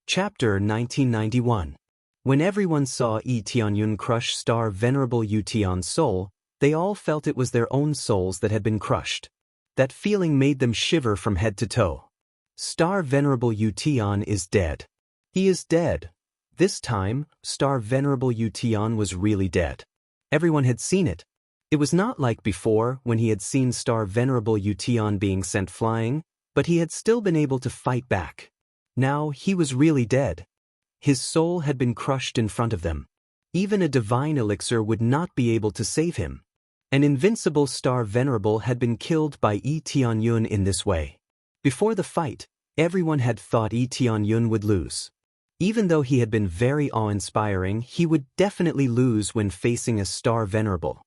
Chapter 1991. When everyone saw Yi Tianyun crush Star Venerable Yu Tian's soul, they all felt it was their own souls that had been crushed. That feeling made them shiver from head to toe. Star Venerable Yu Tian is dead. He is dead. This time, Star Venerable Yu Tian was really dead. Everyone had seen it. It was not like before when he had seen Star Venerable Yu Tian being sent flying, but he had still been able to fight back. Now he was really dead. His soul had been crushed in front of them. Even a divine elixir would not be able to save him. An invincible Star Venerable had been killed by Yi Tianyun in this way. Before the fight, everyone had thought Yi Tianyun would lose. Even though he had been very awe-inspiring, he would definitely lose when facing a Star Venerable.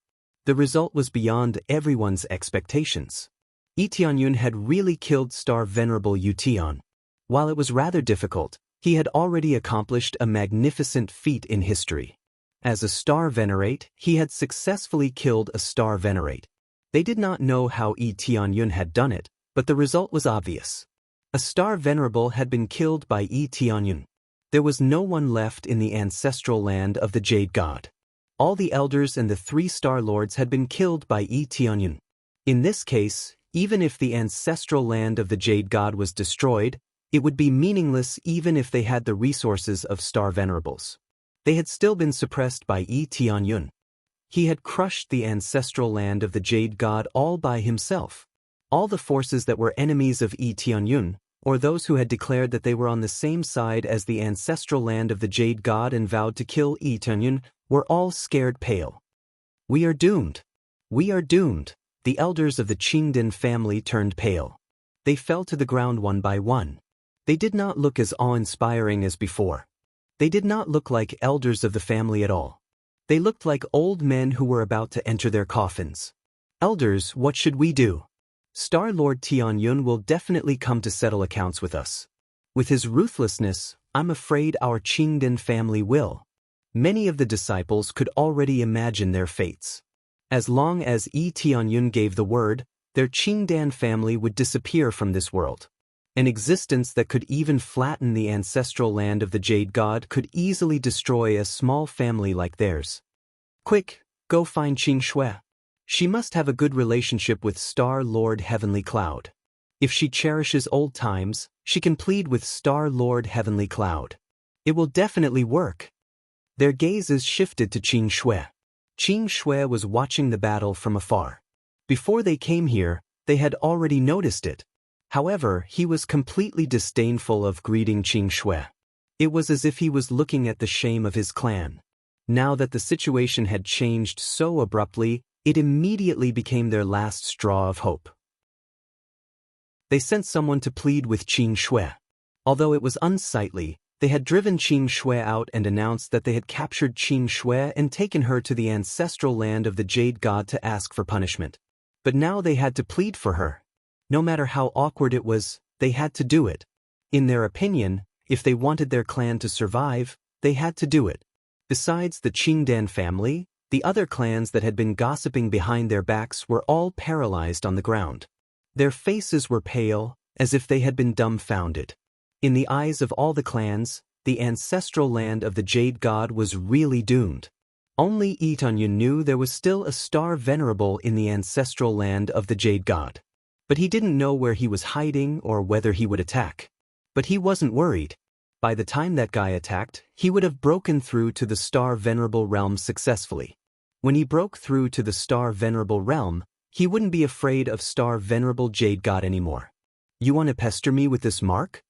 The result was beyond everyone's expectations. Yi Tianyun had really killed Star Venerable Yu Tian. While it was rather difficult, he had already accomplished a magnificent feat in history. As a Star Venerate, he had successfully killed a Star Venerate. They did not know how Yi Tianyun had done it, but the result was obvious. A Star Venerable had been killed by Yi Tianyun. There was no one left in the ancestral land of the Jade God. All the elders and the 3 Star Lords had been killed by Yi Tianyun. In this case, even if the ancestral land of the Jade God was destroyed, it would be meaningless even if they had the resources of Star Venerables. They had still been suppressed by Yi Tianyun. He had crushed the ancestral land of the Jade God all by himself. All the forces that were enemies of Yi Tianyun, or those who had declared that they were on the same side as the ancestral land of the Jade God and vowed to kill Yi Tianyun, were all scared pale. "We are doomed. We are doomed." The elders of the Qingdan family turned pale. They fell to the ground one by one. They did not look as awe-inspiring as before. They did not look like elders of the family at all. They looked like old men who were about to enter their coffins. "Elders, what should we do? Star Lord Tianyun will definitely come to settle accounts with us. With his ruthlessness, I'm afraid our Qingdan family will." Many of the disciples could already imagine their fates. As long as Yi Tianyun gave the word, their Qingdan family would disappear from this world. An existence that could even flatten the ancestral land of the Jade God could easily destroy a small family like theirs. "Quick, go find Qing Shui. She must have a good relationship with Star Lord Heavenly Cloud. If she cherishes old times, she can plead with Star Lord Heavenly Cloud. It will definitely work." Their gazes shifted to Qing Shui. Qing Shui was watching the battle from afar. Before they came here, they had already noticed it. However, he was completely disdainful of greeting Qing Shui. It was as if he was looking at the shame of his clan. Now that the situation had changed so abruptly, it immediately became their last straw of hope. They sent someone to plead with Qing Shui. Although it was unsightly, they had driven Qing Shui out and announced that they had captured Qing Shui and taken her to the ancestral land of the Jade God to ask for punishment. But now they had to plead for her. No matter how awkward it was, they had to do it. In their opinion, if they wanted their clan to survive, they had to do it. Besides the Qingdan family, the other clans that had been gossiping behind their backs were all paralyzed on the ground. Their faces were pale, as if they had been dumbfounded. In the eyes of all the clans, the ancestral land of the Jade God was really doomed. Only Yi Tianyun knew there was still a Star Venerable in the ancestral land of the Jade God. But he didn't know where he was hiding or whether he would attack. But he wasn't worried. By the time that guy attacked, he would have broken through to the Star Venerable realm successfully. When he broke through to the Star Venerable realm, he wouldn't be afraid of Star Venerable Jade God anymore. "You want to pester me with this mark?"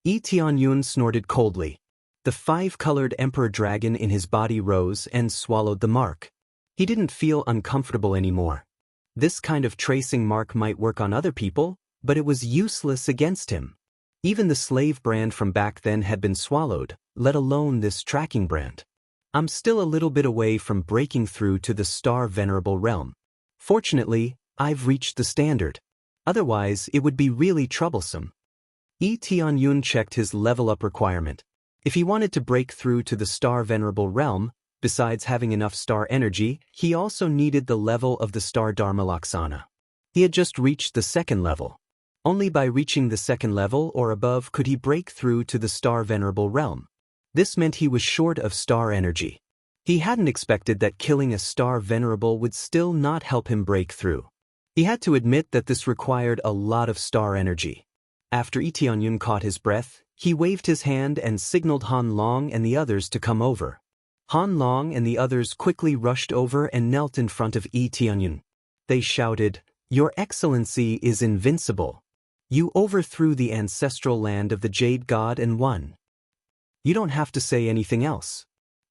Yi Tianyun snorted coldly. The 5-colored Emperor Dragon in his body rose and swallowed the mark. He didn't feel uncomfortable anymore. This kind of tracing mark might work on other people, but it was useless against him. Even the slave brand from back then had been swallowed, let alone this tracking brand. "I'm still a little bit away from breaking through to the Star Venerable realm. Fortunately, I've reached the standard. Otherwise, it would be really troublesome." Yi Tianyun checked his level-up requirement. If he wanted to break through to the Star Venerable realm, besides having enough star energy, he also needed the level of the Star Dharma Laksana. He had just reached the 2nd level. Only by reaching the second level or above could he break through to the Star Venerable realm. This meant he was short of star energy. He hadn't expected that killing a Star Venerable would still not help him break through. He had to admit that this required a lot of star energy. After Yi Tianyun caught his breath, he waved his hand and signaled Han Long and the others to come over. Han Long and the others quickly rushed over and knelt in front of Yi Tianyun. They shouted, "Your Excellency is invincible. You overthrew the ancestral land of the Jade God and won. You don't have to say anything else.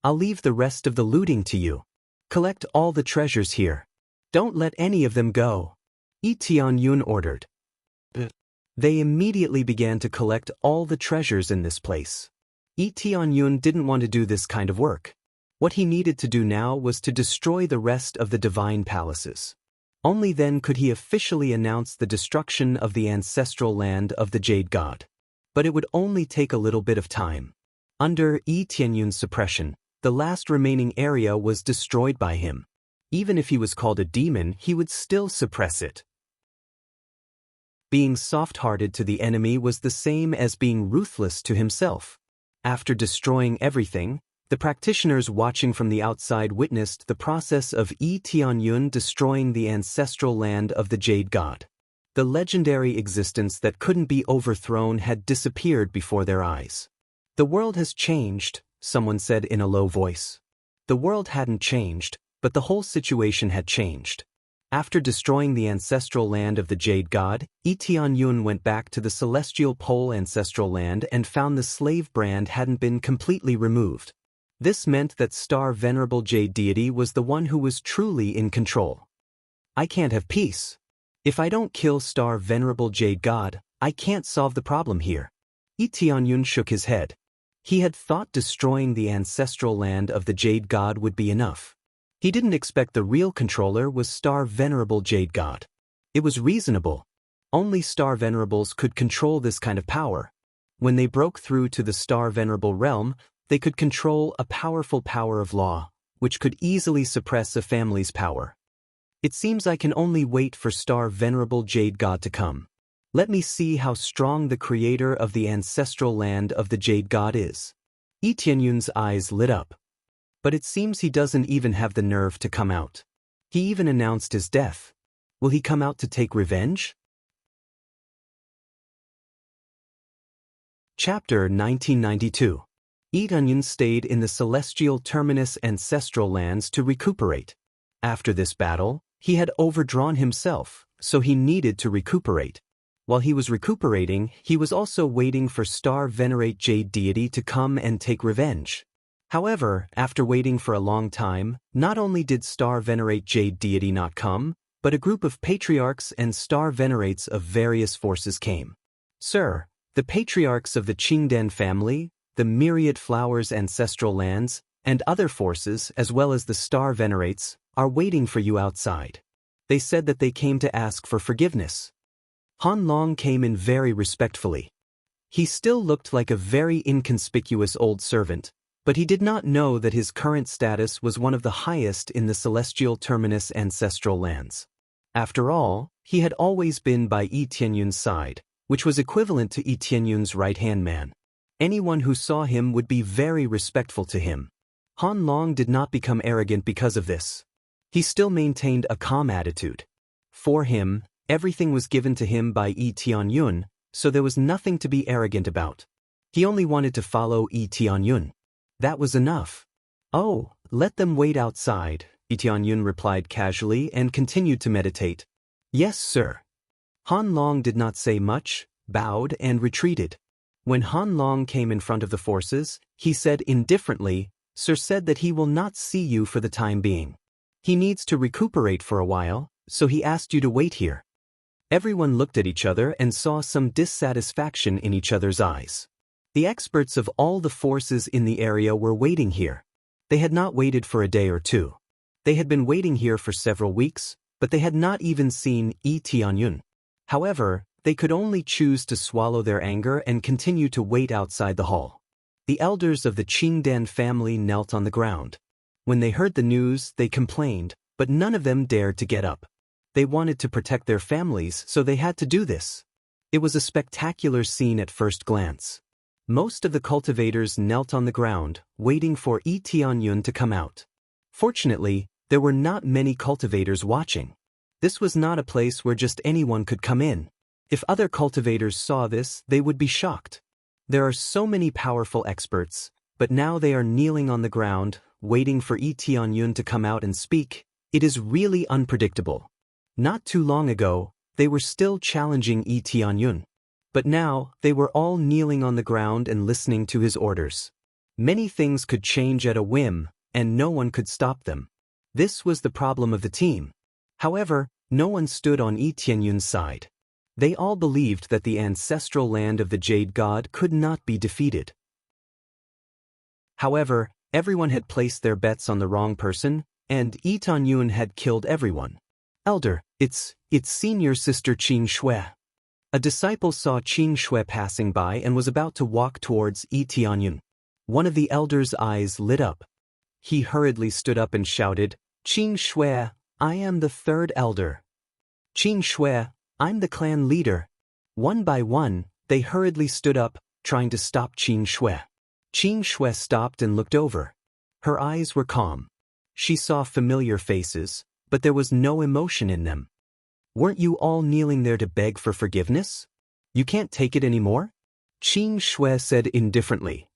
I'll leave the rest of the looting to you. Collect all the treasures here. Don't let any of them go," Yi Tianyun ordered. They immediately began to collect all the treasures in this place. Yi Tianyun didn't want to do this kind of work. What he needed to do now was to destroy the rest of the divine palaces. Only then could he officially announce the destruction of the ancestral land of the Jade God. But it would only take a little bit of time. Under Yi Tianyun's suppression, the last remaining area was destroyed by him. Even if he was called a demon, he would still suppress it. Being soft-hearted to the enemy was the same as being ruthless to himself. After destroying everything, the practitioners watching from the outside witnessed the process of Yi Tianyun destroying the ancestral land of the Jade God. The legendary existence that couldn't be overthrown had disappeared before their eyes. "The world has changed," someone said in a low voice. The world hadn't changed, but the whole situation had changed. After destroying the ancestral land of the Jade God, Yi Tianyun went back to the celestial pole ancestral land and found the slave brand hadn't been completely removed. This meant that Star Venerable Jade Deity was the one who was truly in control. "I can't have peace. If I don't kill Star Venerable Jade God, I can't solve the problem here." Yi Tianyun shook his head. He had thought destroying the ancestral land of the Jade God would be enough. He didn't expect the real controller was Star Venerable Jade God. It was reasonable. Only Star Venerables could control this kind of power. When they broke through to the Star Venerable realm, they could control a powerful power of law, which could easily suppress a family's power. "It seems I can only wait for Star Venerable Jade God to come. Let me see how strong the creator of the ancestral land of the Jade God is." Yi Tianyun's eyes lit up. But it seems he doesn't even have the nerve to come out. He even announced his death. Will he come out to take revenge? Chapter 1992. Yi Tianyun stayed in the celestial terminus ancestral lands to recuperate. After this battle, he had overdrawn himself, so he needed to recuperate. While he was recuperating, he was also waiting for Star Venerate Jade Deity to come and take revenge. However, after waiting for a long time, not only did Star Venerate Jade Deity not come, but a group of patriarchs and Star Venerates of various forces came. "Sir, the patriarchs of the Qingdan family, the Myriad Flowers ancestral lands, and other forces as well as the Star Venerates, are waiting for you outside. They said that they came to ask for forgiveness." Han Long came in very respectfully. He still looked like a very inconspicuous old servant, but he did not know that his current status was one of the highest in the celestial terminus ancestral lands. After all, he had always been by Yi Tianyun's side, which was equivalent to Yi Tianyun's right-hand man. Anyone who saw him would be very respectful to him. Han Long did not become arrogant because of this. He still maintained a calm attitude. For him, everything was given to him by Yi Tianyun, so there was nothing to be arrogant about. He only wanted to follow Yi Tianyun. That was enough. "Oh, let them wait outside," Yi Tianyun replied casually and continued to meditate. "Yes, sir." Han Long did not say much, bowed and retreated. When Han Long came in front of the forces, he said indifferently, "Sir said that he will not see you for the time being. He needs to recuperate for a while, so he asked you to wait here." Everyone looked at each other and saw some dissatisfaction in each other's eyes. The experts of all the forces in the area were waiting here. They had not waited for a day or two. They had been waiting here for several weeks, but they had not even seen Yi Tianyun. However, they could only choose to swallow their anger and continue to wait outside the hall. The elders of the Qingdan family knelt on the ground. When they heard the news, they complained, but none of them dared to get up. They wanted to protect their families, so they had to do this. It was a spectacular scene at first glance. Most of the cultivators knelt on the ground, waiting for Lee Tianyun to come out. Fortunately, there were not many cultivators watching. This was not a place where just anyone could come in. If other cultivators saw this, they would be shocked. There are so many powerful experts, but now they are kneeling on the ground, waiting for Lee Tianyun to come out and speak. It is really unpredictable. Not too long ago, they were still challenging Lee Tianyun. But now, they were all kneeling on the ground and listening to his orders. Many things could change at a whim, and no one could stop them. This was the problem of the team. However, no one stood on Lee Tianyun's side. They all believed that the ancestral land of the Jade God could not be defeated. However, everyone had placed their bets on the wrong person, and Lee Tianyun had killed everyone. Elder, it's senior sister Qing Shui. A disciple saw Qing Shui passing by and was about to walk towards Lee Tianyun. One of the elder's eyes lit up. He hurriedly stood up and shouted, "Qing Shui, I am the third elder. Qing Shui, I'm the clan leader." One by one, they hurriedly stood up, trying to stop Qing Shui. Qing Shui stopped and looked over. Her eyes were calm. She saw familiar faces, but there was no emotion in them. "Weren't you all kneeling there to beg for forgiveness? You can't take it anymore?" Qing Shui said indifferently.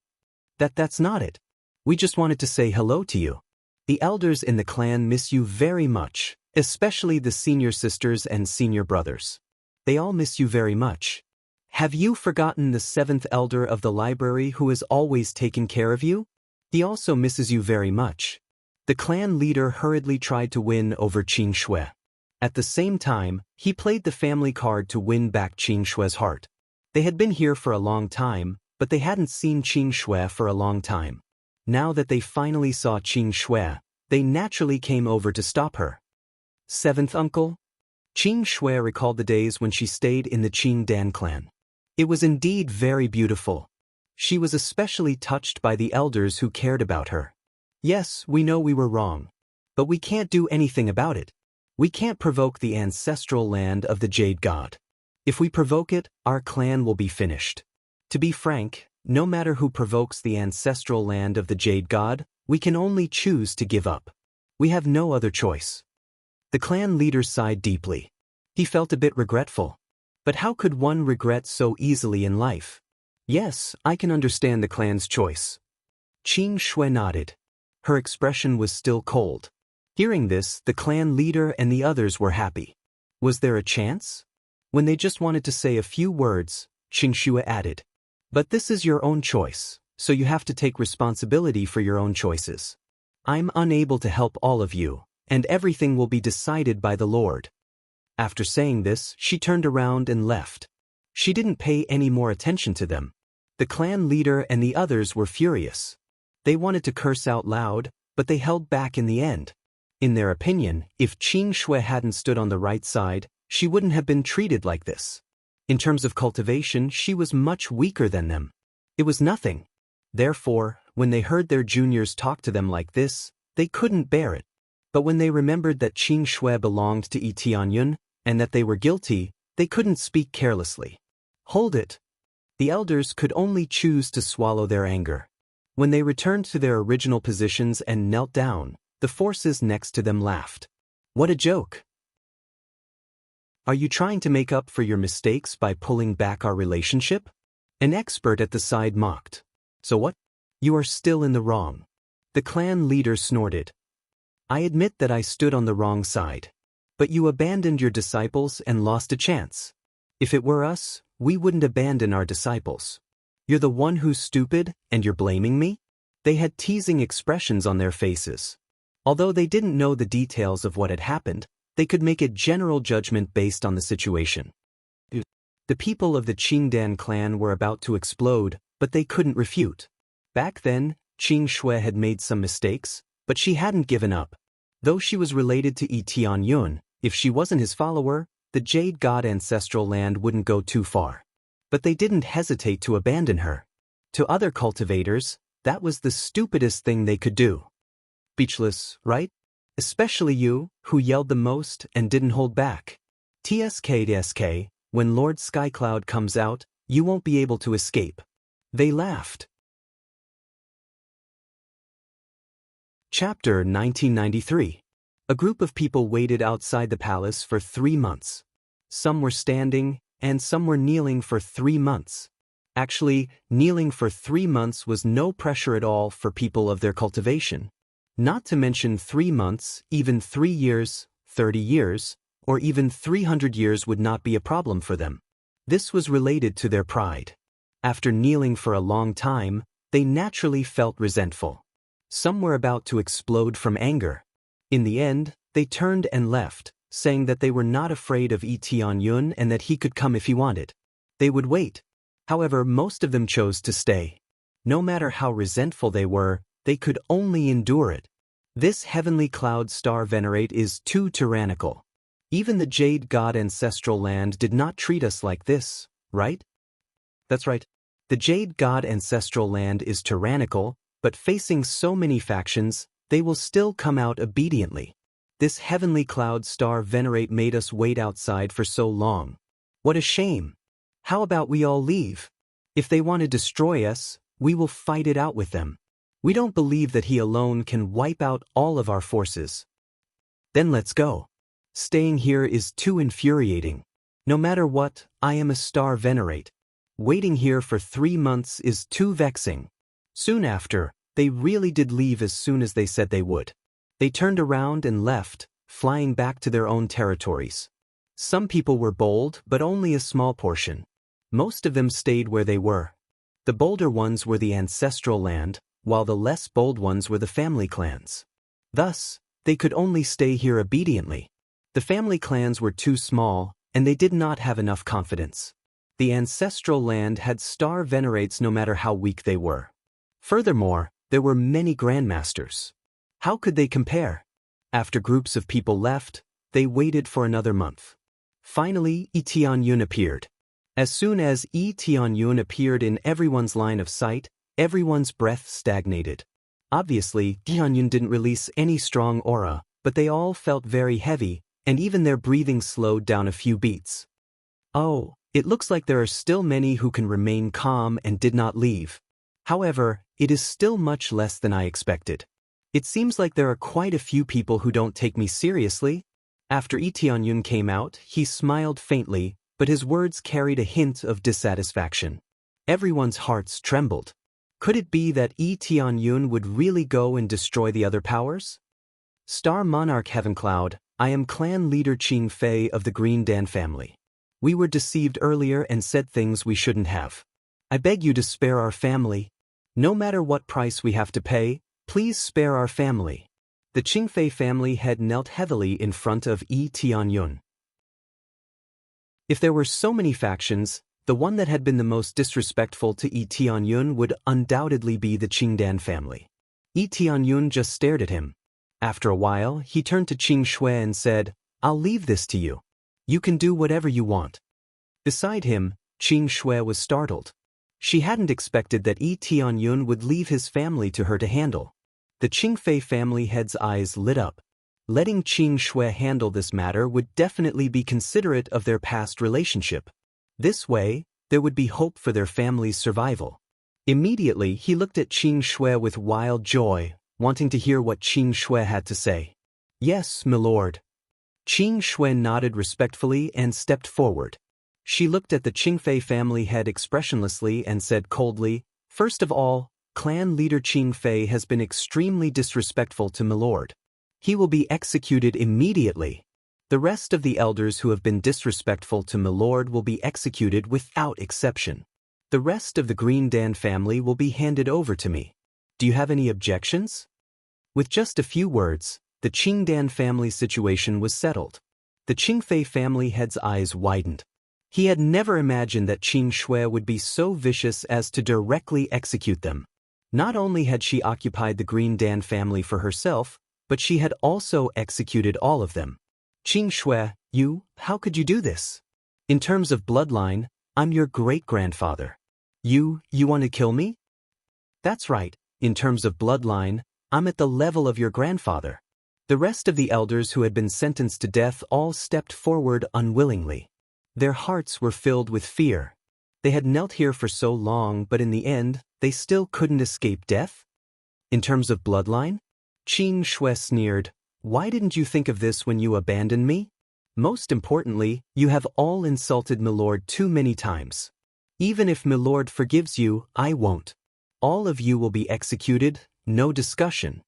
That's not it. We just wanted to say hello to you. The elders in the clan miss you very much, especially the senior sisters and senior brothers. They all miss you very much. Have you forgotten the seventh elder of the library who has always taken care of you? He also misses you very much. The clan leader hurriedly tried to win over Qing Shui. At the same time, he played the family card to win back Qing Shui's heart. They had been here for a long time, but they hadn't seen Qing Shui for a long time. Now that they finally saw Qing Shui, they naturally came over to stop her. Seventh uncle? Qing Shui recalled the days when she stayed in the Qing Dan clan. It was indeed very beautiful. She was especially touched by the elders who cared about her. Yes, we know we were wrong. But we can't do anything about it. We can't provoke the ancestral land of the Jade God. If we provoke it, our clan will be finished. To be frank, no matter who provokes the ancestral land of the Jade God, we can only choose to give up. We have no other choice. The clan leader sighed deeply. He felt a bit regretful. But how could one regret so easily in life? Yes, I can understand the clan's choice. Qing Shui nodded. Her expression was still cold. Hearing this, the clan leader and the others were happy. Was there a chance? When they just wanted to say a few words, Qing Shui added, "But this is your own choice, so you have to take responsibility for your own choices. I'm unable to help all of you, and everything will be decided by the Lord." After saying this, she turned around and left. She didn't pay any more attention to them. The clan leader and the others were furious. They wanted to curse out loud, but they held back in the end. In their opinion, if Qing Shui hadn't stood on the right side, she wouldn't have been treated like this. In terms of cultivation, she was much weaker than them. It was nothing. Therefore, when they heard their juniors talk to them like this, they couldn't bear it. But when they remembered that Qing Shui belonged to Lee Tianyun, and that they were guilty, they couldn't speak carelessly. Hold it. The elders could only choose to swallow their anger. When they returned to their original positions and knelt down, the forces next to them laughed. What a joke! Are you trying to make up for your mistakes by pulling back our relationship? An expert at the side mocked. So what? You are still in the wrong. The clan leader snorted. I admit that I stood on the wrong side. But you abandoned your disciples and lost a chance. If it were us, we wouldn't abandon our disciples. You're the one who's stupid, and you're blaming me? They had teasing expressions on their faces. Although they didn't know the details of what had happened, they could make a general judgment based on the situation. The people of the Qingdan clan were about to explode, but they couldn't refute. Back then, Qing Shui had made some mistakes, but she hadn't given up. Though she was related to Lee Tianyun, if she wasn't his follower, the Jade God ancestral land wouldn't go too far. But they didn't hesitate to abandon her. To other cultivators, that was the stupidest thing they could do. Speechless, right? Especially you, who yelled the most and didn't hold back. TSK, When Lord Skycloud comes out, you won't be able to escape." They laughed. Chapter 1993. A group of people waited outside the palace for 3 months. Some were standing, and some were kneeling for 3 months. Actually, kneeling for 3 months was no pressure at all for people of their cultivation. Not to mention 3 months, even 3 years, 30 years, or even 300 years would not be a problem for them. This was related to their pride. After kneeling for a long time, they naturally felt resentful. Some were about to explode from anger. In the end, they turned and left, saying that they were not afraid of Tianyun and that he could come if he wanted. They would wait. However, most of them chose to stay. No matter how resentful they were, they could only endure it. This heavenly cloud star venerate is too tyrannical. Even the Jade God ancestral land did not treat us like this, right? That's right. The Jade God ancestral land is tyrannical, but facing so many factions, they will still come out obediently. This heavenly cloud star venerate made us wait outside for so long. What a shame. How about we all leave? If they want to destroy us, we will fight it out with them. We don't believe that he alone can wipe out all of our forces. Then let's go. Staying here is too infuriating. No matter what, I am a star venerate. Waiting here for 3 months is too vexing. Soon after, they really did leave as soon as they said they would. They turned around and left, flying back to their own territories. Some people were bold, but only a small portion. Most of them stayed where they were. The bolder ones were the ancestral land, while the less bold ones were the family clans. Thus, they could only stay here obediently. The family clans were too small, and they did not have enough confidence. The ancestral land had star venerates no matter how weak they were. Furthermore, there were many grandmasters. How could they compare? After groups of people left, they waited for another month. Finally, Tianyun appeared. As soon as Tianyun appeared in everyone's line of sight, everyone's breath stagnated. Obviously, Tianyun didn't release any strong aura, but they all felt very heavy, and even their breathing slowed down a few beats. Oh, it looks like there are still many who can remain calm and did not leave. However, it is still much less than I expected. It seems like there are quite a few people who don't take me seriously. After Tianyun came out, he smiled faintly, but his words carried a hint of dissatisfaction. Everyone's hearts trembled. Could it be that Tianyun would really go and destroy the other powers? Star Monarch Heavencloud, I am clan leader Qing Fei of the Green Dan family. We were deceived earlier and said things we shouldn't have. I beg you to spare our family. No matter what price we have to pay, please spare our family. The Qing Fei family had knelt heavily in front of Tianyun. If there were so many factions, the one that had been the most disrespectful to Tianyun would undoubtedly be the Qingdan family. Tianyun just stared at him. After a while, he turned to Qing Shui and said, "I'll leave this to you. You can do whatever you want." Beside him, Qing Shui was startled. She hadn't expected that Tianyun would leave his family to her to handle. The Qing Fei family head's eyes lit up. Letting Qing Shui handle this matter would definitely be considerate of their past relationship. This way, there would be hope for their family's survival. Immediately, he looked at Qing Shui with wild joy, wanting to hear what Qing Shui had to say. "Yes, milord." Qing Shui nodded respectfully and stepped forward. She looked at the Qing Fei family head expressionlessly and said coldly, "First of all, clan leader Qing Fei has been extremely disrespectful to milord. He will be executed immediately. The rest of the elders who have been disrespectful to milord will be executed without exception. The rest of the Green Dan family will be handed over to me. Do you have any objections?" With just a few words, the Qingdan family situation was settled. The Qing Fei family head's eyes widened. He had never imagined that Qing Shui would be so vicious as to directly execute them. Not only had she occupied the Green Dan family for herself, but she had also executed all of them. "Qing Shui, how could you do this? In terms of bloodline, I'm your great-grandfather. You want to kill me?" "That's right, in terms of bloodline, I'm at the level of your grandfather." The rest of the elders who had been sentenced to death all stepped forward unwillingly. Their hearts were filled with fear. They had knelt here for so long, but in the end, they still couldn't escape death? In terms of bloodline? Qin Shui sneered. Why didn't you think of this when you abandoned me? Most importantly, you have all insulted Milord too many times. Even if Milord forgives you, I won't. All of you will be executed, no discussion.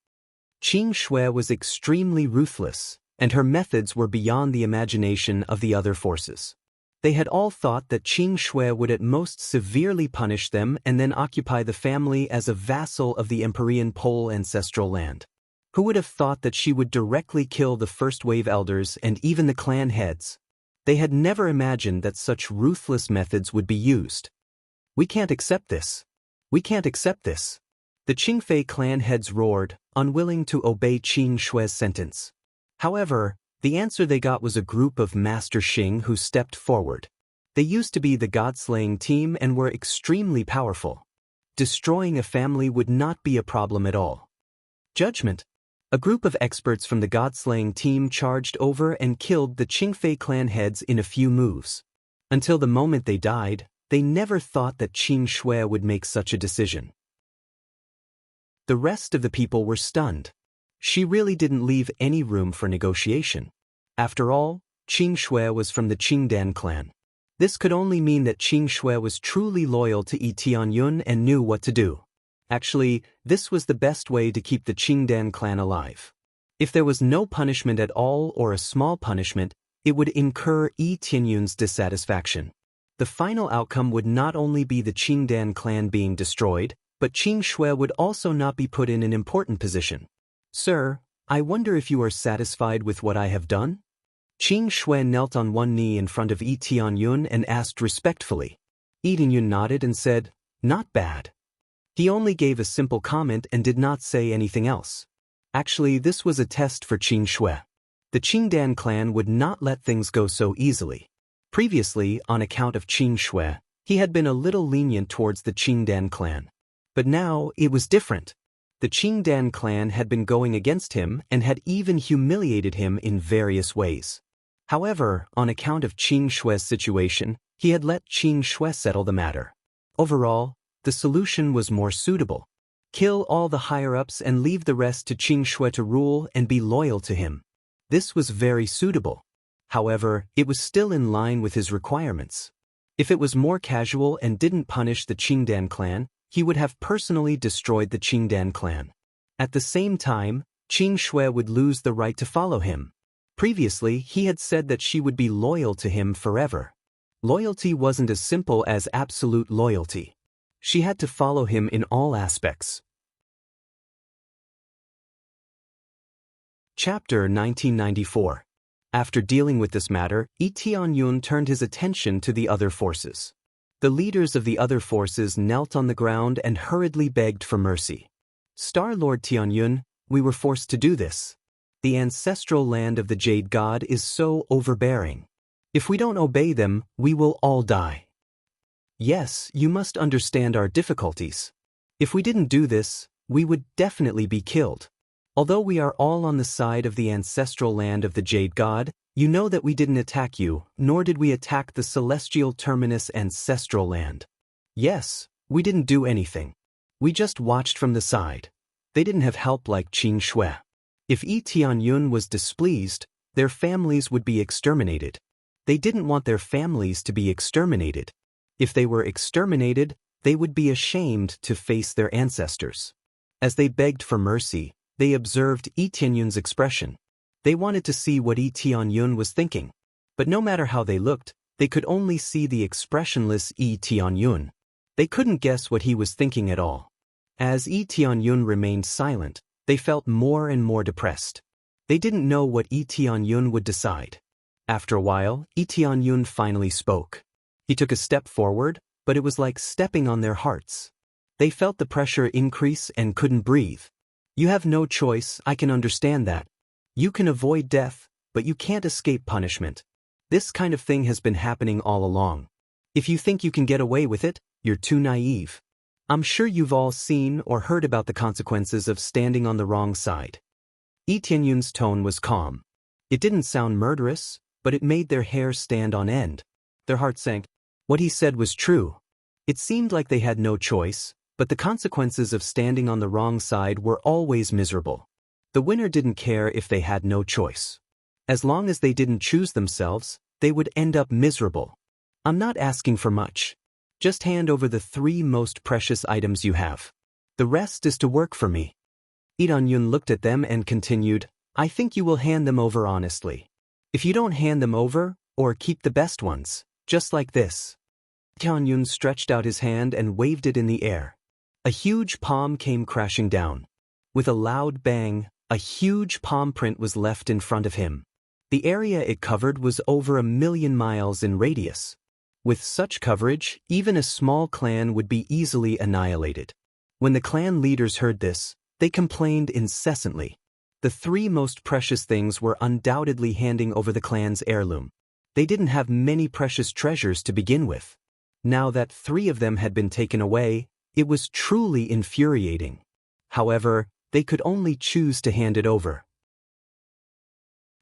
Qin Shui was extremely ruthless, and her methods were beyond the imagination of the other forces. They had all thought that Qin Shui would at most severely punish them and then occupy the family as a vassal of the Empyrean Pole ancestral land. Who would have thought that she would directly kill the first wave elders and even the clan heads? They had never imagined that such ruthless methods would be used. We can't accept this. We can't accept this. The Qingfei clan heads roared, unwilling to obey Qin Shui's sentence. However, the answer they got was a group of Master Xing who stepped forward. They used to be the god-slaying team and were extremely powerful. Destroying a family would not be a problem at all. Judgment. A group of experts from the god-slaying team charged over and killed the Qingfei clan heads in a few moves. Until the moment they died, they never thought that Qin Shui would make such a decision. The rest of the people were stunned. She really didn't leave any room for negotiation. After all, Qin Shui was from the Qingdan clan. This could only mean that Qin Shui was truly loyal to Yi Tianyun and knew what to do. Actually, this was the best way to keep the Qingdan clan alive. If there was no punishment at all or a small punishment, it would incur Yi Tianyun's dissatisfaction. The final outcome would not only be the Qingdan clan being destroyed, but Qin Shui would also not be put in an important position. Sir, I wonder if you are satisfied with what I have done? Qin Shui knelt on one knee in front of Yi Tianyun and asked respectfully. Yi Tianyun nodded and said, not bad. He only gave a simple comment and did not say anything else. Actually, this was a test for Qin Shui. The Qingdan clan would not let things go so easily. Previously, on account of Qin Shui, he had been a little lenient towards the Qingdan clan. But now, it was different. The Qingdan clan had been going against him and had even humiliated him in various ways. However, on account of Qin Shui's situation, he had let Qin Shui settle the matter. Overall, the solution was more suitable. Kill all the higher-ups and leave the rest to Qin Shui to rule and be loyal to him. This was very suitable. However, it was still in line with his requirements. If it was more casual and didn't punish the Qingdan clan, he would have personally destroyed the Qingdan clan. At the same time, Qin Shui would lose the right to follow him. Previously, he had said that she would be loyal to him forever. Loyalty wasn't as simple as absolute loyalty. She had to follow him in all aspects. Chapter 1994. After dealing with this matter, Yi Tianyun turned his attention to the other forces. The leaders of the other forces knelt on the ground and hurriedly begged for mercy. Star Lord Tianyun, we were forced to do this. The ancestral land of the Jade God is so overbearing. If we don't obey them, we will all die. Yes, you must understand our difficulties. If we didn't do this, we would definitely be killed. Although we are all on the side of the ancestral land of the Jade God, you know that we didn't attack you, nor did we attack the celestial terminus ancestral land. Yes, we didn't do anything. We just watched from the side. They didn't have help like Qin Shui. If Yi Tianyun was displeased, their families would be exterminated. They didn't want their families to be exterminated. If they were exterminated, they would be ashamed to face their ancestors. As they begged for mercy, they observed Yi Tianyun's expression. They wanted to see what Yi Tianyun was thinking. But no matter how they looked, they could only see the expressionless Yi Tianyun. They couldn't guess what he was thinking at all. As Yi Tianyun remained silent, they felt more and more depressed. They didn't know what Yi Tianyun would decide. After a while, Yi Tianyun finally spoke. He took a step forward, but it was like stepping on their hearts. They felt the pressure increase and couldn't breathe. You have no choice, I can understand that. You can avoid death, but you can't escape punishment. This kind of thing has been happening all along. If you think you can get away with it, you're too naive. I'm sure you've all seen or heard about the consequences of standing on the wrong side. Yi Tianyun's tone was calm. It didn't sound murderous, but it made their hair stand on end. Their hearts sank. What he said was true. It seemed like they had no choice, but the consequences of standing on the wrong side were always miserable. The winner didn't care if they had no choice. As long as they didn't choose themselves, they would end up miserable. I'm not asking for much. Just hand over the 3 most precious items you have. The rest is to work for me. Lee Tianyun looked at them and continued, I think you will hand them over honestly. If you don't hand them over, or keep the best ones, just like this. Tianyun stretched out his hand and waved it in the air. A huge palm came crashing down. With a loud bang, a huge palm print was left in front of him. The area it covered was over 1,000,000 miles in radius. With such coverage, even a small clan would be easily annihilated. When the clan leaders heard this, they complained incessantly. The 3 most precious things were undoubtedly handing over the clan's heirloom. They didn't have many precious treasures to begin with. Now that 3 of them had been taken away, it was truly infuriating. However, they could only choose to hand it over.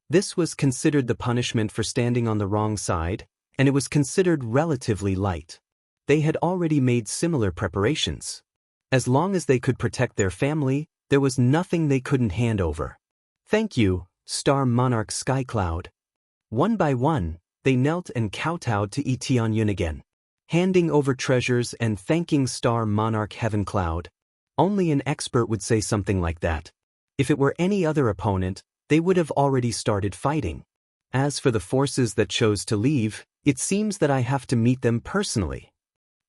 This was considered the punishment for standing on the wrong side, and it was considered relatively light. They had already made similar preparations. As long as they could protect their family, there was nothing they couldn't hand over. Thank you, Star Monarch Skycloud. One by one, they knelt and kowtowed to Lee Tianyun again, handing over treasures and thanking Star Monarch Heaven Cloud. Only an expert would say something like that. If it were any other opponent, they would have already started fighting. As for the forces that chose to leave, it seems that I have to meet them personally.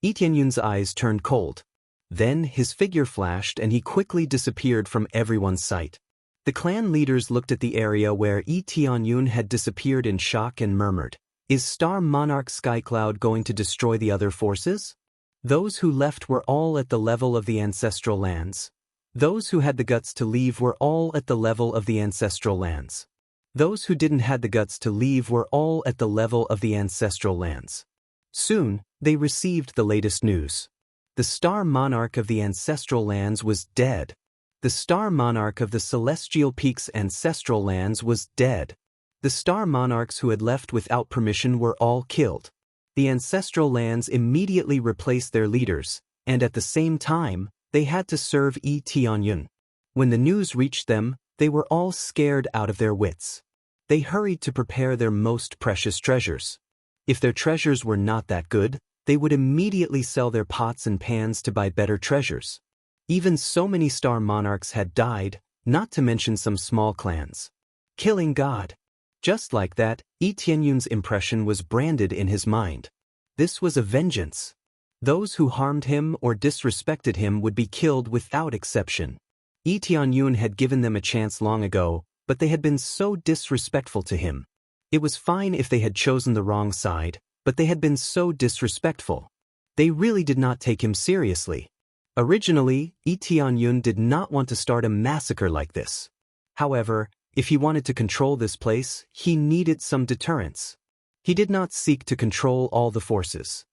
Lee Tianyun's eyes turned cold. Then his figure flashed and he quickly disappeared from everyone's sight. The clan leaders looked at the area where Lee Tianyun had disappeared in shock and murmured, Is Star Monarch Skycloud going to destroy the other forces? Those who left were all at the level of the ancestral lands. Those who had the guts to leave were all at the level of the ancestral lands. Those who didn't have the guts to leave were all at the level of the ancestral lands. Soon, they received the latest news. The Star Monarch of the ancestral lands was dead. The Star Monarch of the Celestial Peaks ancestral lands was dead. The Star Monarchs who had left without permission were all killed. The ancestral lands immediately replaced their leaders, and at the same time, they had to serve Lee Tianyun. When the news reached them, they were all scared out of their wits. They hurried to prepare their most precious treasures. If their treasures were not that good, they would immediately sell their pots and pans to buy better treasures. Even so many Star Monarchs had died, not to mention some small clans. Killing God. Just like that, Lee Tianyun's impression was branded in his mind. This was a vengeance. Those who harmed him or disrespected him would be killed without exception. Lee Tianyun had given them a chance long ago, but they had been so disrespectful to him. It was fine if they had chosen the wrong side, but they had been so disrespectful. They really did not take him seriously. Originally, Lee Tianyun did not want to start a massacre like this. However, if he wanted to control this place, he needed some deterrence. He did not seek to control all the forces.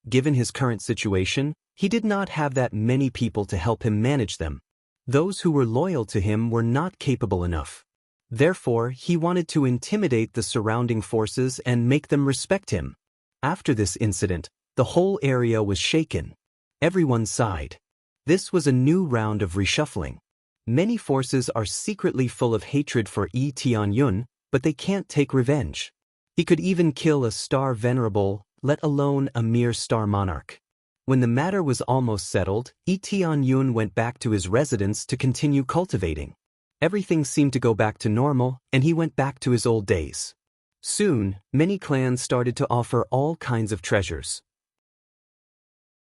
Given his current situation, he did not have that many people to help him manage them. Those who were loyal to him were not capable enough. Therefore, he wanted to intimidate the surrounding forces and make them respect him. After this incident, the whole area was shaken. Everyone sighed. This was a new round of reshuffling. Many forces are secretly full of hatred for Lee Tianyun, but they can't take revenge. He could even kill a star venerable, let alone a mere Star Monarch. When the matter was almost settled, Lee Tianyun went back to his residence to continue cultivating. Everything seemed to go back to normal, and he went back to his old days. Soon, many clans started to offer all kinds of treasures.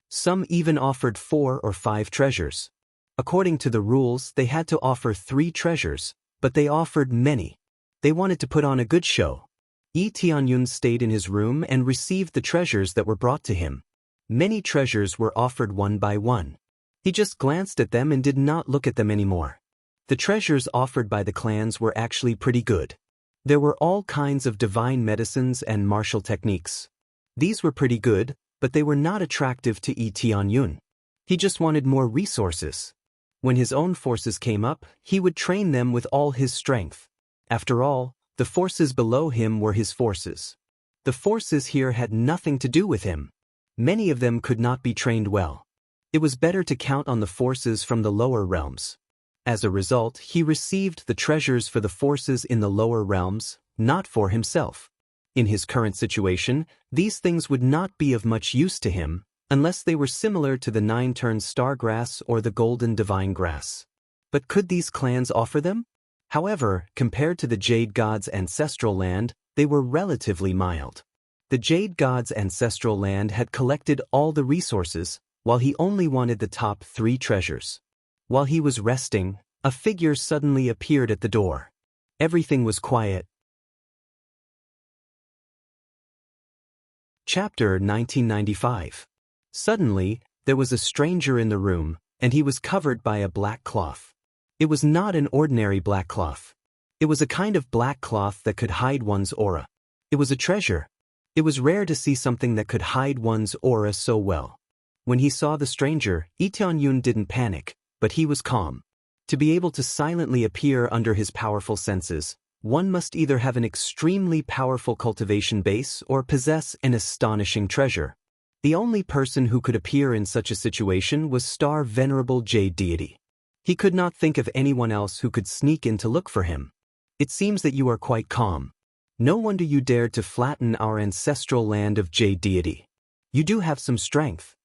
Some even offered 4 or 5 treasures. According to the rules, they had to offer 3 treasures, but they offered many. They wanted to put on a good show. Lee Tianyun stayed in his room and received the treasures that were brought to him. Many treasures were offered one by one. He just glanced at them and did not look at them anymore. The treasures offered by the clans were actually pretty good. There were all kinds of divine medicines and martial techniques. These were pretty good, but they were not attractive to Lee Tianyun. He just wanted more resources. When his own forces came up, he would train them with all his strength. After all, the forces below him were his forces. The forces here had nothing to do with him. Many of them could not be trained well. It was better to count on the forces from the lower realms. As a result, he received the treasures for the forces in the lower realms, not for himself. In his current situation, these things would not be of much use to him, unless they were similar to the 9-turn star grass or the golden divine grass. But could these clans offer them? However, compared to the Jade God's ancestral land, they were relatively mild. The Jade God's ancestral land had collected all the resources, while he only wanted the top 3 treasures. While he was resting, a figure suddenly appeared at the door. Everything was quiet. Chapter 1995. Suddenly, there was a stranger in the room, and he was covered by a black cloth. It was not an ordinary black cloth. It was a kind of black cloth that could hide one's aura. It was a treasure. It was rare to see something that could hide one's aura so well. When he saw the stranger, Lee Tianyun didn't panic, but he was calm. To be able to silently appear under his powerful senses, one must either have an extremely powerful cultivation base or possess an astonishing treasure. The only person who could appear in such a situation was Star Venerable Jade Deity. He could not think of anyone else who could sneak in to look for him. It seems that you are quite calm. No wonder you dared to flatten our ancestral land of Jade Deity. You do have some strength.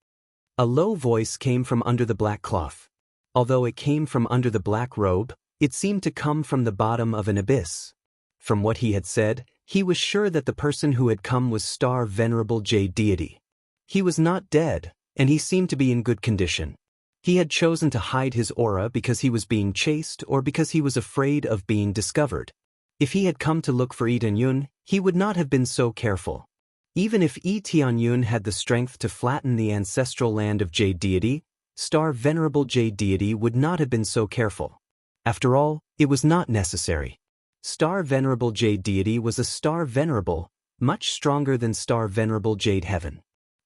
A low voice came from under the black cloth. Although it came from under the black robe, it seemed to come from the bottom of an abyss. From what he had said, he was sure that the person who had come was Star Venerable Jade Deity. He was not dead, and he seemed to be in good condition. He had chosen to hide his aura because he was being chased or because he was afraid of being discovered. If he had come to look for Lee Tianyun, he would not have been so careful. Even if Lee Tianyun had the strength to flatten the ancestral land of Jade Deity, Star Venerable Jade Deity would not have been so careful. After all, it was not necessary. Star Venerable Jade Deity was a Star Venerable, much stronger than Star Venerable Jade Heaven.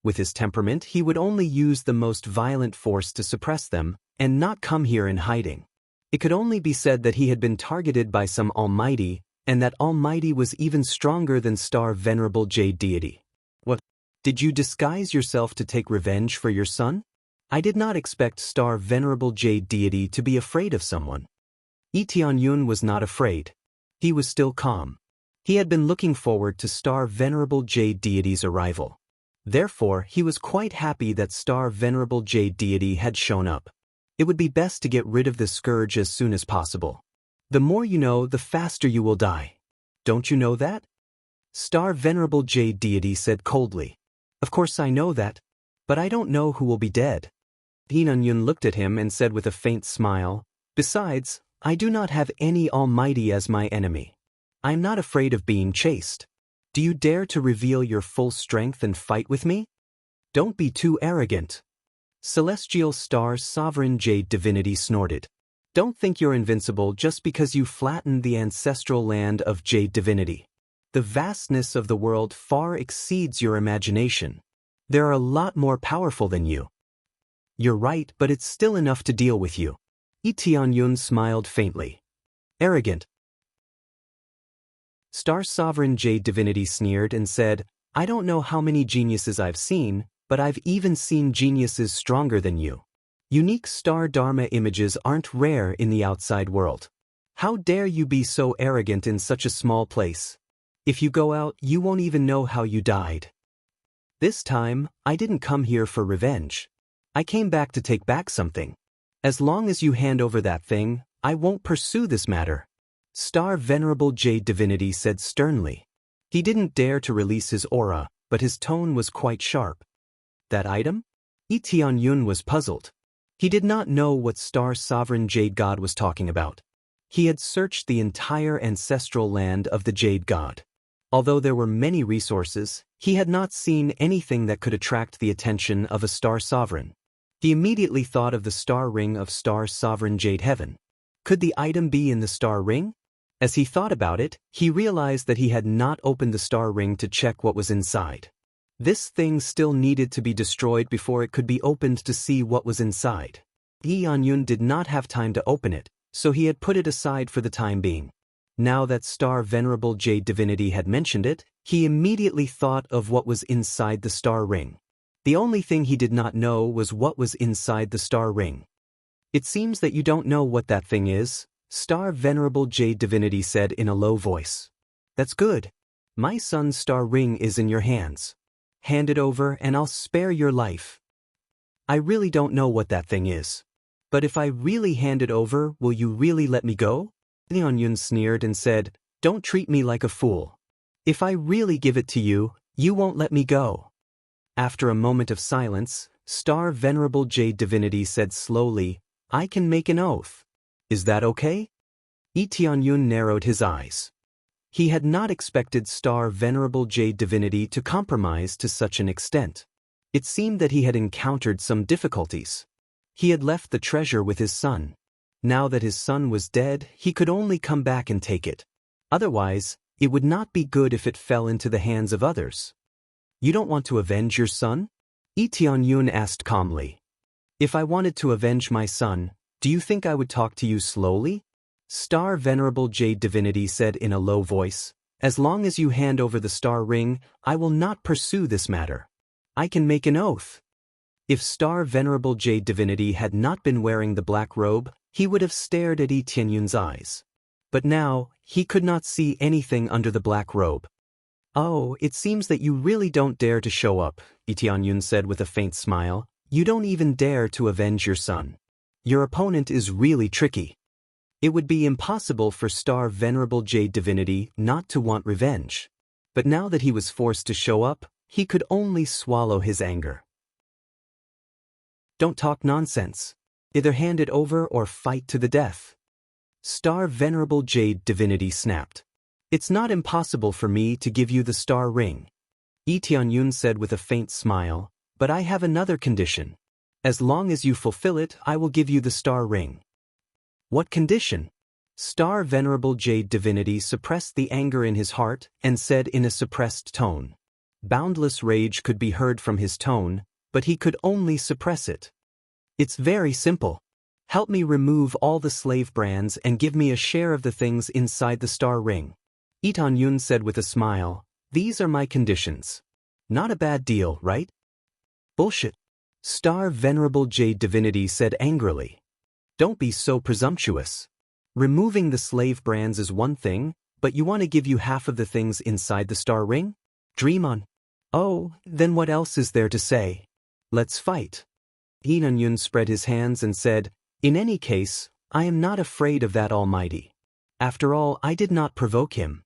With his temperament, he would only use the most violent force to suppress them, and not come here in hiding. It could only be said that he had been targeted by some Almighty, and that Almighty was even stronger than Star Venerable Jade Deity. What? Did you disguise yourself to take revenge for your son? I did not expect Star Venerable Jade Deity to be afraid of someone. Lee Tianyun was not afraid. He was still calm. He had been looking forward to Star Venerable Jade Deity's arrival. Therefore, he was quite happy that Star Venerable Jade Deity had shown up. It would be best to get rid of this scourge as soon as possible. The more you know, the faster you will die. Don't you know that? Star Venerable Jade Deity said coldly. Of course I know that, but I don't know who will be dead. Lee Tianyun looked at him and said with a faint smile, Besides, I do not have any Almighty as my enemy. I am not afraid of being chased. Do you dare to reveal your full strength and fight with me? Don't be too arrogant. Celestial Star Sovereign Jade Divinity snorted. Don't think you're invincible just because you flattened the ancestral land of Jade Divinity. The vastness of the world far exceeds your imagination. There are a lot more powerful than you. You're right, but it's still enough to deal with you. Lee Tianyun smiled faintly. Arrogant. Star Sovereign Jade Divinity sneered and said, I don't know how many geniuses I've seen, but I've even seen geniuses stronger than you. Unique Star Dharma images aren't rare in the outside world. How dare you be so arrogant in such a small place? If you go out, you won't even know how you died. This time, I didn't come here for revenge. I came back to take back something. As long as you hand over that thing, I won't pursue this matter. Star Venerable Jade Divinity said sternly. He didn't dare to release his aura, but his tone was quite sharp. That item? Lee Tianyun was puzzled. He did not know what Star Sovereign Jade God was talking about. He had searched the entire ancestral land of the Jade God. Although there were many resources, he had not seen anything that could attract the attention of a Star Sovereign. He immediately thought of the star ring of Star Sovereign Jade Heaven. Could the item be in the star ring? As he thought about it, he realized that he had not opened the star ring to check what was inside. This thing still needed to be destroyed before it could be opened to see what was inside. Lee Tianyun did not have time to open it, so he had put it aside for the time being. Now that Star Venerable Jade Divinity had mentioned it, He immediately thought of what was inside the star ring. The only thing he did not know was what was inside the star ring. "It seems that you don't know what that thing is," Star Venerable Jade Divinity said in a low voice. "That's good. My son's star ring is in your hands. Hand it over and I'll spare your life." "I really don't know what that thing is. But if I really hand it over, will you really let me go?" Tianyun sneered and said, "Don't treat me like a fool. If I really give it to you, you won't let me go." After a moment of silence, Star Venerable Jade Divinity said slowly, "I can make an oath. Is that okay?" Tianyun narrowed his eyes. He had not expected Star Venerable Jade Divinity to compromise to such an extent. It seemed that he had encountered some difficulties. He had left the treasure with his son. Now that his son was dead, he could only come back and take it. Otherwise, it would not be good if it fell into the hands of others. "You don't want to avenge your son?" Tianyun asked calmly. "If I wanted to avenge my son, do you think I would talk to you slowly?" Star Venerable Jade Divinity said in a low voice, "As long as you hand over the star ring, I will not pursue this matter. I can make an oath." If Star Venerable Jade Divinity had not been wearing the black robe, he would have stared at Tianyun's eyes. But now, he could not see anything under the black robe. "Oh, it seems that you really don't dare to show up," Tianyun said with a faint smile. "You don't even dare to avenge your son. Your opponent is really tricky." It would be impossible for Star Venerable Jade Divinity not to want revenge. But now that he was forced to show up, he could only swallow his anger. "Don't talk nonsense. Either hand it over or fight to the death." Star Venerable Jade Divinity snapped. "It's not impossible for me to give you the star ring," Tianyun said with a faint smile, "but I have another condition. As long as you fulfill it, I will give you the star ring." "What condition?" Star Venerable Jade Divinity suppressed the anger in his heart and said in a suppressed tone. Boundless rage could be heard from his tone, but he could only suppress it. "It's very simple. Help me remove all the slave brands and give me a share of the things inside the star ring." Tianyun said with a smile, "These are my conditions. Not a bad deal, right?" "Bullshit," Star Venerable Jade Divinity said angrily. "Don't be so presumptuous. Removing the slave brands is one thing, but you want to give you half of the things inside the star ring? Dream on." "Oh, then what else is there to say? Let's fight." Tianyun spread his hands and said, "In any case, I am not afraid of that Almighty. After all, I did not provoke him.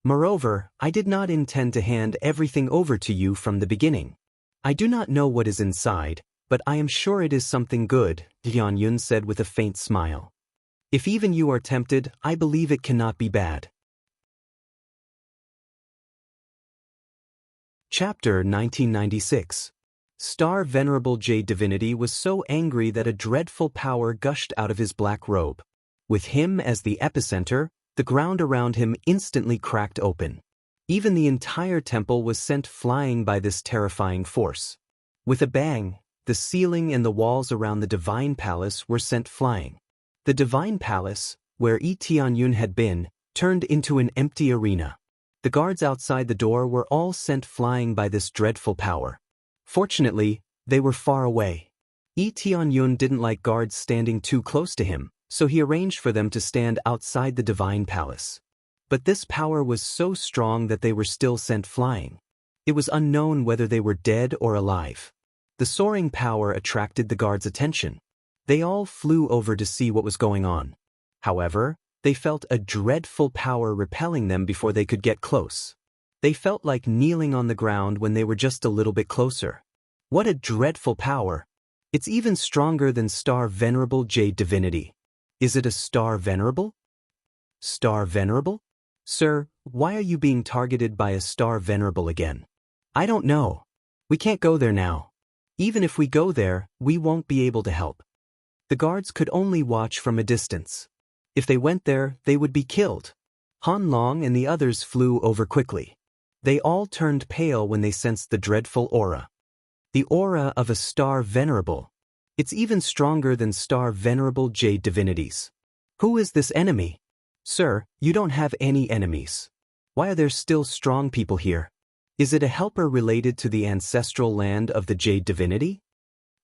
Moreover, I did not intend to hand everything over to you from the beginning. I do not know what is inside, but I am sure it is something good," Tianyun said with a faint smile. "If even you are tempted, I believe it cannot be bad." Chapter 1996. Star Venerable Jade Divinity was so angry that a dreadful power gushed out of his black robe. With him as the epicenter, the ground around him instantly cracked open. Even the entire temple was sent flying by this terrifying force. With a bang, the ceiling and the walls around the Divine Palace were sent flying. The Divine Palace, where Tianyun had been, turned into an empty arena. The guards outside the door were all sent flying by this dreadful power. Fortunately, they were far away. Tianyun didn't like guards standing too close to him, so he arranged for them to stand outside the Divine Palace. But this power was so strong that they were still sent flying. It was unknown whether they were dead or alive. The soaring power attracted the guards' attention. They all flew over to see what was going on. However, they felt a dreadful power repelling them before they could get close. They felt like kneeling on the ground when they were just a little bit closer. What a dreadful power! It's even stronger than Star Venerable Jade Divinity. Is it a Star Venerable? Star Venerable? Sir, why are you being targeted by a Star Venerable again? I don't know. We can't go there now. Even if we go there, we won't be able to help. The guards could only watch from a distance. If they went there, they would be killed. Han Long and the others flew over quickly. They all turned pale when they sensed the dreadful aura. The aura of a Star Venerable. It's even stronger than Star Venerable Jade Divinities. Who is this enemy? Sir, you don't have any enemies. Why are there still strong people here? Is it a helper related to the ancestral land of the Jade divinity?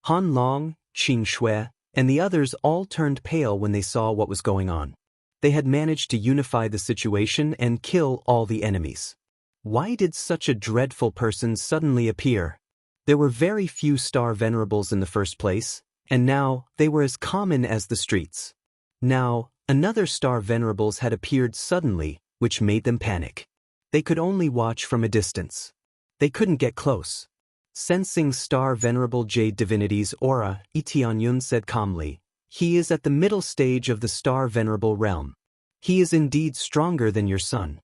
Han Long, Qin Shui, and the others all turned pale when they saw what was going on. They had managed to unify the situation and kill all the enemies. Why did such a dreadful person suddenly appear? There were very few star venerables in the first place, and now they were as common as the streets. Now, another star venerables had appeared suddenly, which made them panic. They could only watch from a distance. They couldn't get close. Sensing star venerable Jade divinity's aura, Tianyun said calmly, "He is at the middle stage of the star venerable realm. He is indeed stronger than your son."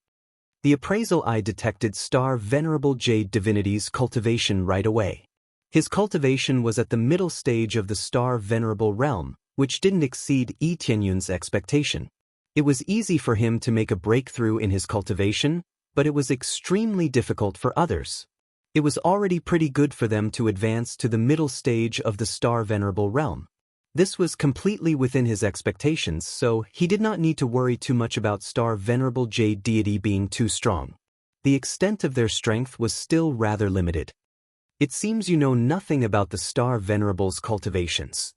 The appraisal eye detected star venerable Jade divinity's cultivation right away. His cultivation was at the middle stage of the star venerable realm, which didn't exceed Tianyun's expectation. It was easy for him to make a breakthrough in his cultivation, but it was extremely difficult for others. It was already pretty good for them to advance to the middle stage of the star venerable realm. This was completely within his expectations, so he did not need to worry too much about star venerable Jade deity being too strong. The extent of their strength was still rather limited. It seems you know nothing about the star venerable's cultivations.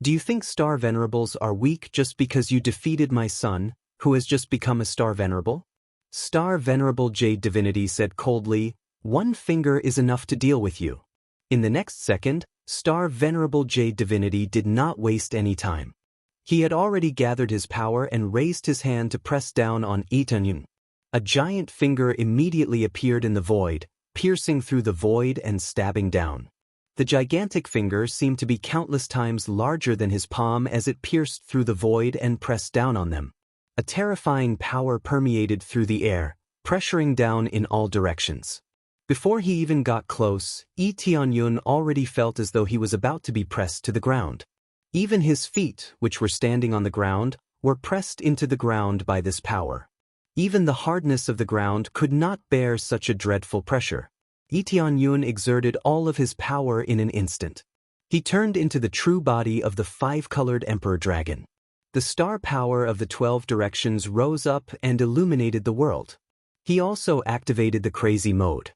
Do you think star venerables are weak just because you defeated my son, who has just become a star venerable? Star venerable Jade divinity said coldly, "One finger is enough to deal with you." In the next second, star venerable Jade divinity did not waste any time. He had already gathered his power and raised his hand to press down on Tianyun. A giant finger immediately appeared in the void, piercing through the void and stabbing down. The gigantic finger seemed to be countless times larger than his palm as it pierced through the void and pressed down on them. A terrifying power permeated through the air, pressuring down in all directions. Before he even got close, Tianyun already felt as though he was about to be pressed to the ground. Even his feet, which were standing on the ground, were pressed into the ground by this power. Even the hardness of the ground could not bear such a dreadful pressure. Tianyun exerted all of his power in an instant. He turned into the true body of the five-colored emperor dragon. The star power of the 12 directions rose up and illuminated the world. He also activated the crazy mode.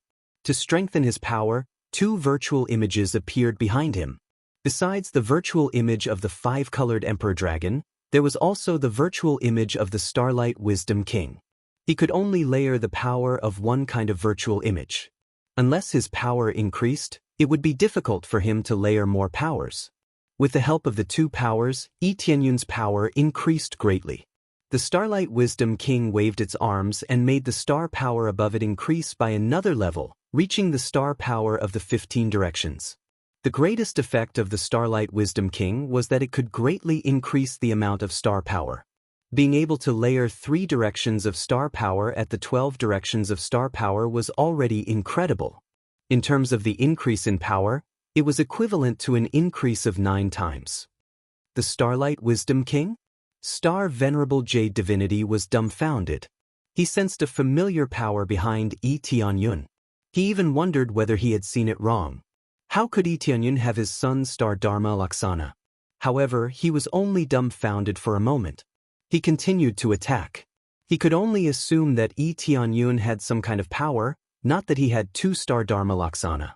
To strengthen his power, 2 virtual images appeared behind him. Besides the virtual image of the five-colored emperor dragon, there was also the virtual image of the Starlight Wisdom King. He could only layer the power of one kind of virtual image. Unless his power increased, it would be difficult for him to layer more powers. With the help of the 2 powers, Tianyun's power increased greatly. The Starlight Wisdom King waved its arms and made the star power above it increase by another level, reaching the star power of the 15 directions. The greatest effect of the Starlight Wisdom King was that it could greatly increase the amount of star power. Being able to layer 3 directions of star power at the 12 directions of star power was already incredible. In terms of the increase in power, it was equivalent to an increase of 9 times. The Starlight Wisdom King? Star Venerable Jade Divinity was dumbfounded. He sensed a familiar power behind Tianyun. He even wondered whether he had seen it wrong. How could Tianyun have his son's Star Dharma Laksana? However, he was only dumbfounded for a moment. He continued to attack. He could only assume that Tianyun had some kind of power, not that he had 2 Star Dharma Laksana.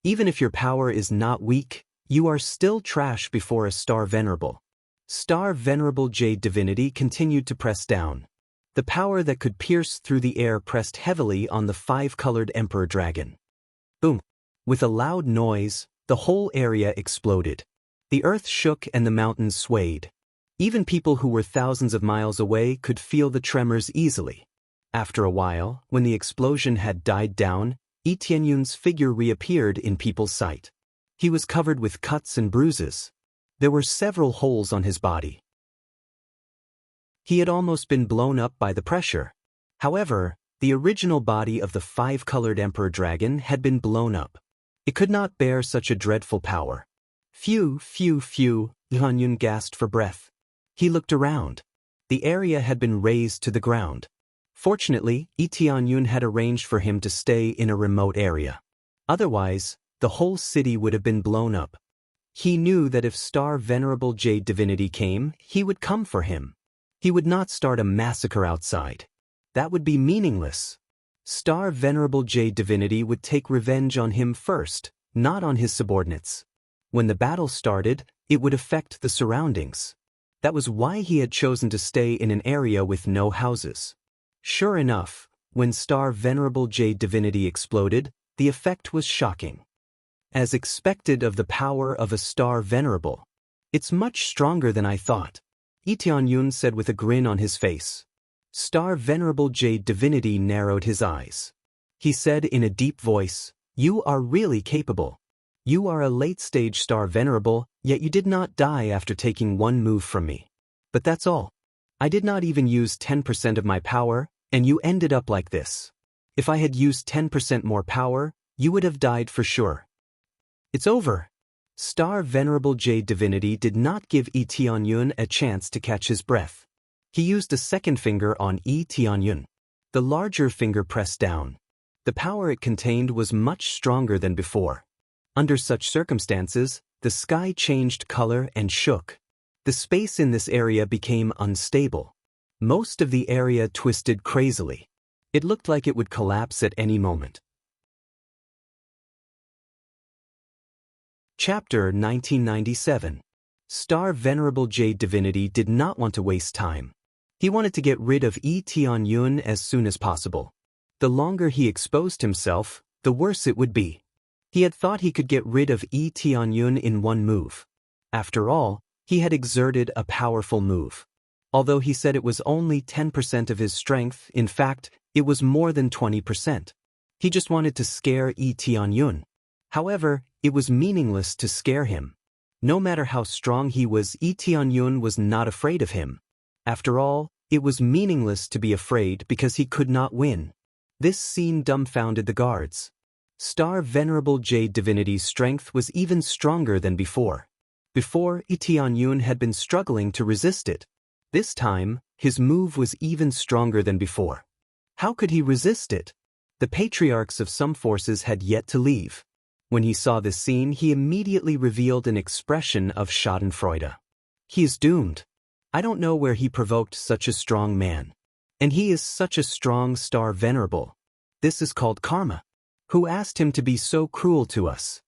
Even if your power is not weak, you are still trash before a Star Venerable. Star Venerable Jade Divinity continued to press down. The power that could pierce through the air pressed heavily on the 5-colored Emperor Dragon. Boom! With a loud noise, the whole area exploded. The earth shook and the mountains swayed. Even people who were thousands of miles away could feel the tremors easily. After a while, when the explosion had died down, Tianyun's figure reappeared in people's sight. He was covered with cuts and bruises. There were several holes on his body. He had almost been blown up by the pressure. However, the original body of the 5-colored Emperor Dragon had been blown up. It could not bear such a dreadful power. Phew, phew, phew, Tianyun gasped for breath. He looked around. The area had been razed to the ground. Fortunately, Tianyun had arranged for him to stay in a remote area. Otherwise, the whole city would have been blown up. He knew that if Star Venerable Jade Divinity came, he would come for him. He would not start a massacre outside. That would be meaningless. Star Venerable Jade Divinity would take revenge on him first, not on his subordinates. When the battle started, it would affect the surroundings. That was why he had chosen to stay in an area with no houses. Sure enough, when Star Venerable Jade Divinity exploded, the effect was shocking. As expected of the power of a Star Venerable. It's much stronger than I thought, Lee Tianyun said with a grin on his face. Star Venerable Jade Divinity narrowed his eyes. He said in a deep voice, "You are really capable. You are a late-stage Star Venerable, yet you did not die after taking one move from me. But that's all. I did not even use 10% of my power, and you ended up like this. If I had used 10% more power, you would have died for sure. It's over." Star Venerable Jade Divinity did not give Lee Tianyun a chance to catch his breath. He used a second finger on Lee Tianyun. The larger finger pressed down. The power it contained was much stronger than before. Under such circumstances, the sky changed color and shook. The space in this area became unstable. Most of the area twisted crazily. It looked like it would collapse at any moment. Chapter 1997. Star Venerable Jade Divinity did not want to waste time. He wanted to get rid of Lee Tianyun as soon as possible. The longer he exposed himself, the worse it would be. He had thought he could get rid of Lee Tianyun in one move. After all, he had exerted a powerful move. Although he said it was only 10% of his strength, in fact, it was more than 20%. He just wanted to scare Lee Tianyun. However, it was meaningless to scare him. No matter how strong he was, Lee Tianyun was not afraid of him. After all, it was meaningless to be afraid because he could not win. This scene dumbfounded the guards. Star Venerable Jade Divinity's strength was even stronger than before. Before, Lee Tianyun had been struggling to resist it. This time, his move was even stronger than before. How could he resist it? The patriarchs of some forces had yet to leave. When he saw this scene, he immediately revealed an expression of schadenfreude. He is doomed. I don't know where he provoked such a strong man. And he is such a strong Star Venerable. This is called karma. Who asked him to be so cruel to us?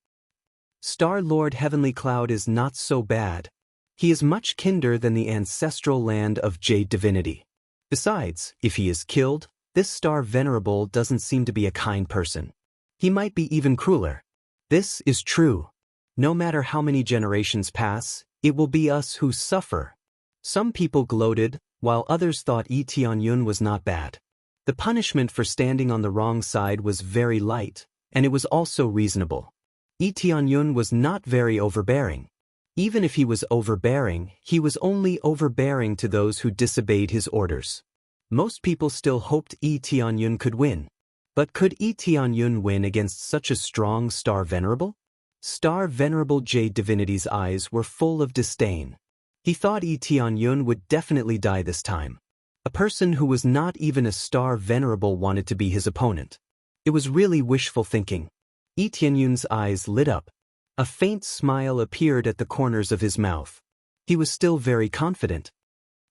Star Lord Heavenly Cloud is not so bad. He is much kinder than the ancestral land of Jade Divinity. Besides, if he is killed, this Star Venerable doesn't seem to be a kind person. He might be even crueler. This is true. No matter how many generations pass, it will be us who suffer. Some people gloated, while others thought Lee Tianyun was not bad. The punishment for standing on the wrong side was very light, and it was also reasonable. Lee Tianyun was not very overbearing. Even if he was overbearing, he was only overbearing to those who disobeyed his orders. Most people still hoped Lee Tianyun could win. But could Lee Tianyun win against such a strong Star Venerable? Star Venerable Jade Divinity's eyes were full of disdain. He thought Lee Tianyun would definitely die this time. A person who was not even a Star Venerable wanted to be his opponent. It was really wishful thinking. Lee Tianyun's eyes lit up. A faint smile appeared at the corners of his mouth. He was still very confident.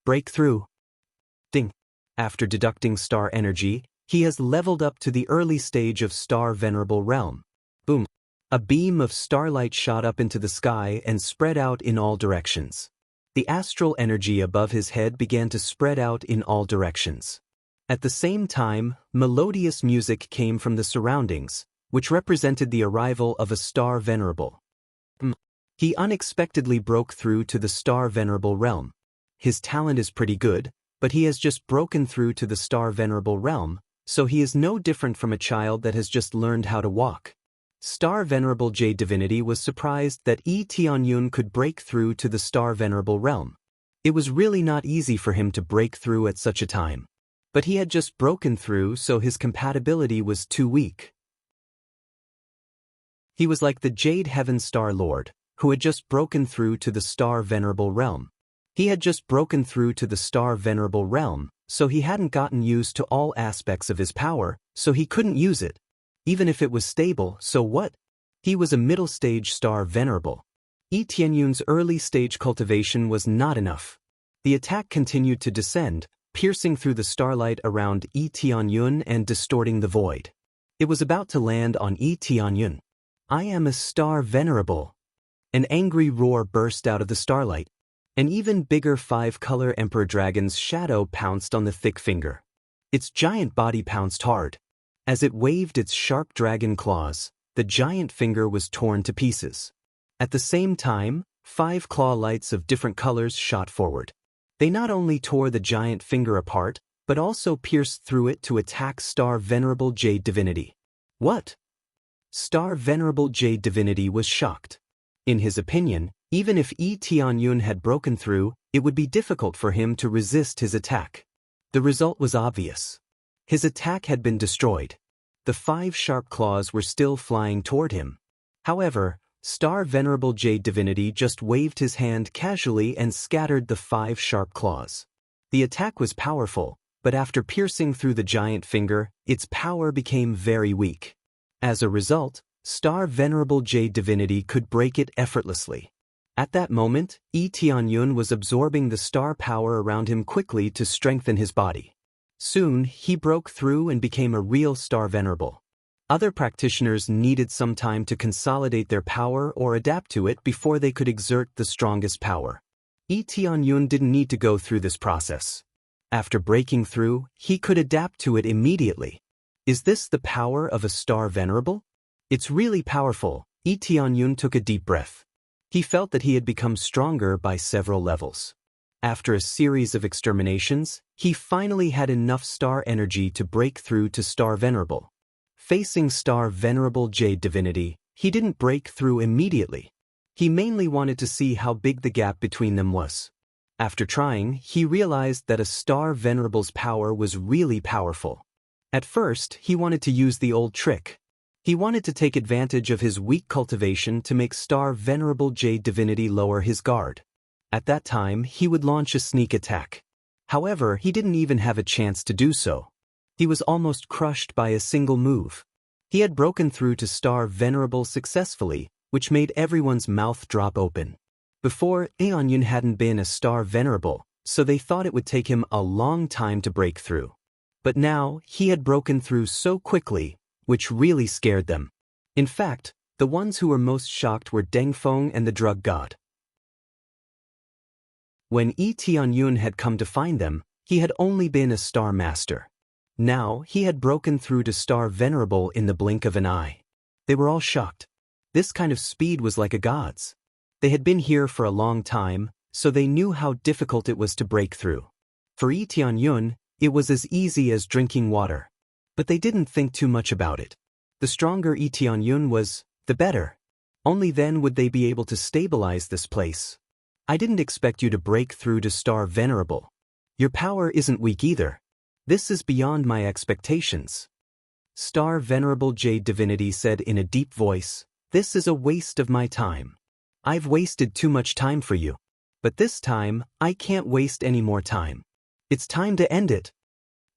Breakthrough. Ding. After deducting star energy, he has leveled up to the early stage of Star Venerable Realm. Boom. A beam of starlight shot up into the sky and spread out in all directions. The astral energy above his head began to spread out in all directions. At the same time, melodious music came from the surroundings, which represented the arrival of a Star Venerable. He unexpectedly broke through to the Star Venerable Realm. His talent is pretty good, but he has just broken through to the Star Venerable Realm, so he is no different from a child that has just learned how to walk. Star Venerable Jade Divinity was surprised that Lee Tianyun could break through to the Star Venerable Realm. It was really not easy for him to break through at such a time. But he had just broken through, so his compatibility was too weak. He was like the Jade Heaven Star Lord, who had just broken through to the Star Venerable Realm. He had just broken through to the Star Venerable Realm, so he hadn't gotten used to all aspects of his power, so he couldn't use it. Even if it was stable, so what? He was a middle-stage Star Venerable. Lee Tianyun's early-stage cultivation was not enough. The attack continued to descend, piercing through the starlight around Yi Tianyun and distorting the void. It was about to land on Yi Tianyun. "I am a star venerable." An angry roar burst out of the starlight. An even bigger 5-color emperor dragon's shadow pounced on the thick finger. Its giant body pounced hard. As it waved its sharp dragon claws, the giant finger was torn to pieces. At the same time, 5 claw lights of different colors shot forward. They not only tore the giant finger apart, but also pierced through it to attack Star Venerable Jade Divinity. What? Star Venerable Jade Divinity was shocked. In his opinion, even if Yi Tianyun had broken through, it would be difficult for him to resist his attack. The result was obvious. His attack had been destroyed. The 5 sharp claws were still flying toward him. However, Star Venerable Jade Divinity just waved his hand casually and scattered the 5 sharp claws. The attack was powerful, but after piercing through the giant finger, its power became very weak. As a result, Star Venerable Jade Divinity could break it effortlessly. At that moment, Yi Tianyun was absorbing the star power around him quickly to strengthen his body. Soon, he broke through and became a real Star Venerable. Other practitioners needed some time to consolidate their power or adapt to it before they could exert the strongest power. Yi Tianyun didn't need to go through this process. After breaking through, he could adapt to it immediately. Is this the power of a Star Venerable? It's really powerful. Yi Tianyun took a deep breath. He felt that he had become stronger by several levels. After a series of exterminations, he finally had enough star energy to break through to Star Venerable. Facing Star Venerable Jade Divinity, he didn't break through immediately. He mainly wanted to see how big the gap between them was. After trying, he realized that a Star Venerable's power was really powerful. At first, he wanted to use the old trick. He wanted to take advantage of his weak cultivation to make Star Venerable Jade Divinity lower his guard. At that time, he would launch a sneak attack. However, he didn't even have a chance to do so. He was almost crushed by a single move. He had broken through to Star Venerable successfully, which made everyone's mouth drop open. Before, Tianyun hadn't been a Star Venerable, so they thought it would take him a long time to break through. But now, he had broken through so quickly, which really scared them. In fact, the ones who were most shocked were Dengfeng and the drug god. When Yi Tianyun had come to find them, he had only been a Star Master. Now, he had broken through to Star Venerable in the blink of an eye. They were all shocked. This kind of speed was like a god's. They had been here for a long time, so they knew how difficult it was to break through. For Yi Tianyun, it was as easy as drinking water. But they didn't think too much about it. The stronger Yi Tianyun was, the better. Only then would they be able to stabilize this place. I didn't expect you to break through to Star Venerable. Your power isn't weak either. This is beyond my expectations. Star Venerable Jade Divinity said in a deep voice, "This is a waste of my time. I've wasted too much time for you. But this time, I can't waste any more time. It's time to end it."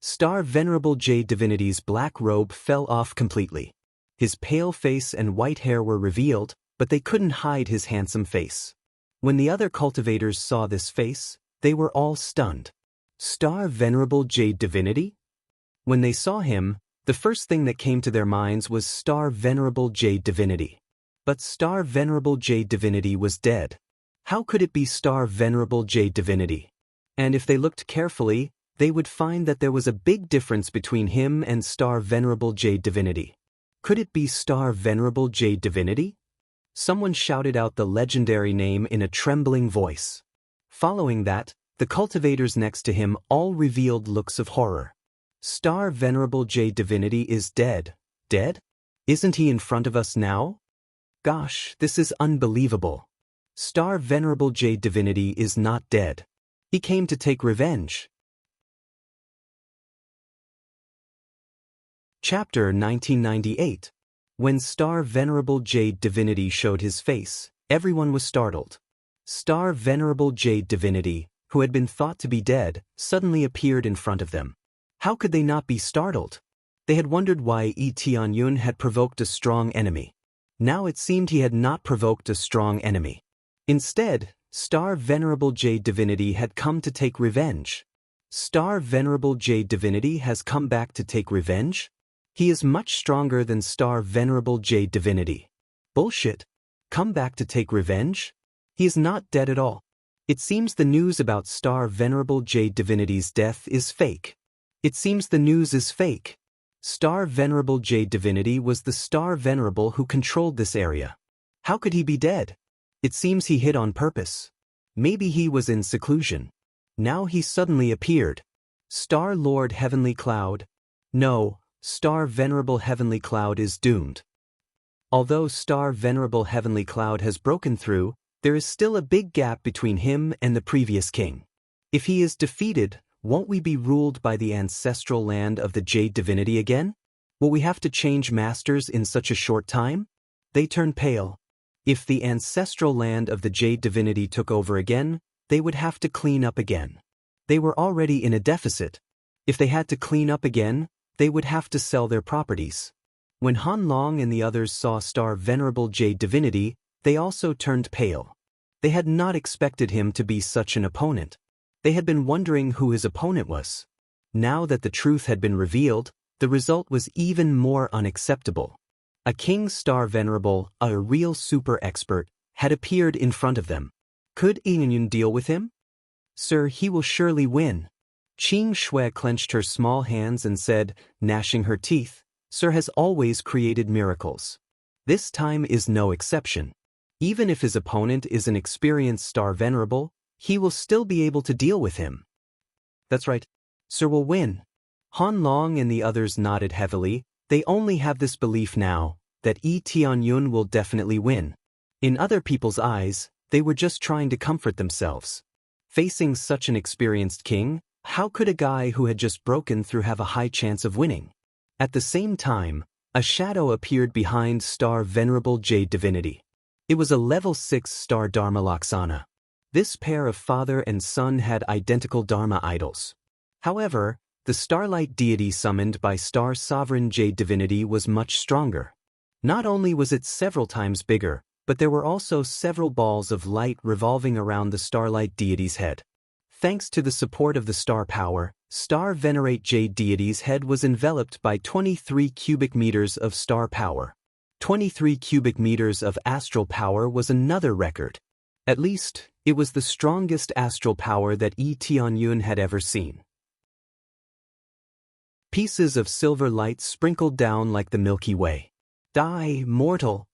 Star Venerable Jade Divinity's black robe fell off completely. His pale face and white hair were revealed, but they couldn't hide his handsome face. When the other cultivators saw this face, they were all stunned. Star Venerable Jade Divinity? When they saw him, the first thing that came to their minds was Star Venerable Jade Divinity. But Star Venerable Jade Divinity was dead. How could it be Star Venerable Jade Divinity? And if they looked carefully, they would find that there was a big difference between him and Star Venerable Jade Divinity. Could it be Star Venerable Jade Divinity? Someone shouted out the legendary name in a trembling voice. Following that, the cultivators next to him all revealed looks of horror. Star Venerable Jade Divinity is dead. Dead? Isn't he in front of us now? Gosh, this is unbelievable. Star Venerable Jade Divinity is not dead. He came to take revenge. Chapter 1998. When Star Venerable Jade Divinity showed his face, everyone was startled. Star Venerable Jade Divinity, who had been thought to be dead, suddenly appeared in front of them. How could they not be startled? They had wondered why Yi Tianyun had provoked a strong enemy. Now it seemed he had not provoked a strong enemy. Instead, Star Venerable Jade Divinity had come to take revenge. Star Venerable Jade Divinity has come back to take revenge? He is much stronger than Star Venerable Jade Divinity. Bullshit. Come back to take revenge? He is not dead at all. It seems the news about Star Venerable Jade Divinity's death is fake. It seems the news is fake. Star Venerable Jade Divinity was the Star Venerable who controlled this area. How could he be dead? It seems he hid on purpose. Maybe he was in seclusion. Now he suddenly appeared. Star Lord Heavenly Cloud. No, Star Venerable Heavenly Cloud is doomed. Although Star Venerable Heavenly Cloud has broken through, there is still a big gap between him and the previous king. If he is defeated, won't we be ruled by the ancestral land of the Jade Divinity again? Will we have to change masters in such a short time? They turn pale. If the ancestral land of the Jade Divinity took over again, they would have to clean up again. They were already in a deficit. If they had to clean up again, they would have to sell their properties. When Han Long and the others saw Star Venerable Jade Divinity, they also turned pale. They had not expected him to be such an opponent. They had been wondering who his opponent was. Now that the truth had been revealed, the result was even more unacceptable. A King Star Venerable, a real super expert, had appeared in front of them. Could Yun deal with him? Sir, he will surely win. Qing Shui clenched her small hands and said, gnashing her teeth, Sir has always created miracles. This time is no exception. Even if his opponent is an experienced Star Venerable, he will still be able to deal with him. That's right. Sir will win. Han Long and the others nodded heavily. They only have this belief now, that Tianyun will definitely win. In other people's eyes, they were just trying to comfort themselves. Facing such an experienced king, how could a guy who had just broken through have a high chance of winning? At the same time, a shadow appeared behind Star Venerable Jade Divinity. It was a level 6 Star Dharma Laksana. This pair of father and son had identical Dharma idols. However, the starlight deity summoned by Star Sovereign Jade Divinity was much stronger. Not only was it several times bigger, but there were also several balls of light revolving around the starlight deity's head. Thanks to the support of the star power, Star Venerate Jade Deity's head was enveloped by 23 cubic meters of star power. 23 cubic meters of astral power was another record. At least, it was the strongest astral power that Tianyun had ever seen. Pieces of silver light sprinkled down like the Milky Way. Die, mortal!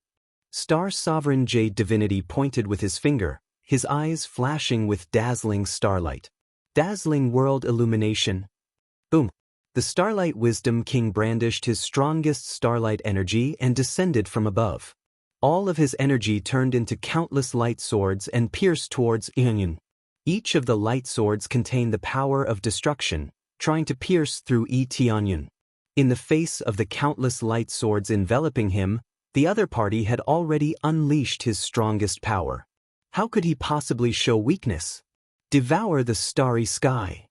Star Sovereign Jade Divinity pointed with his finger, his eyes flashing with dazzling starlight. Dazzling world illumination. Boom! The Starlight Wisdom King brandished his strongest starlight energy and descended from above. All of his energy turned into countless light swords and pierced towards Yun. Each of the light swords contained the power of destruction, trying to pierce through Tianyun. In the face of the countless light swords enveloping him, the other party had already unleashed his strongest power. How could he possibly show weakness? Devour the starry sky.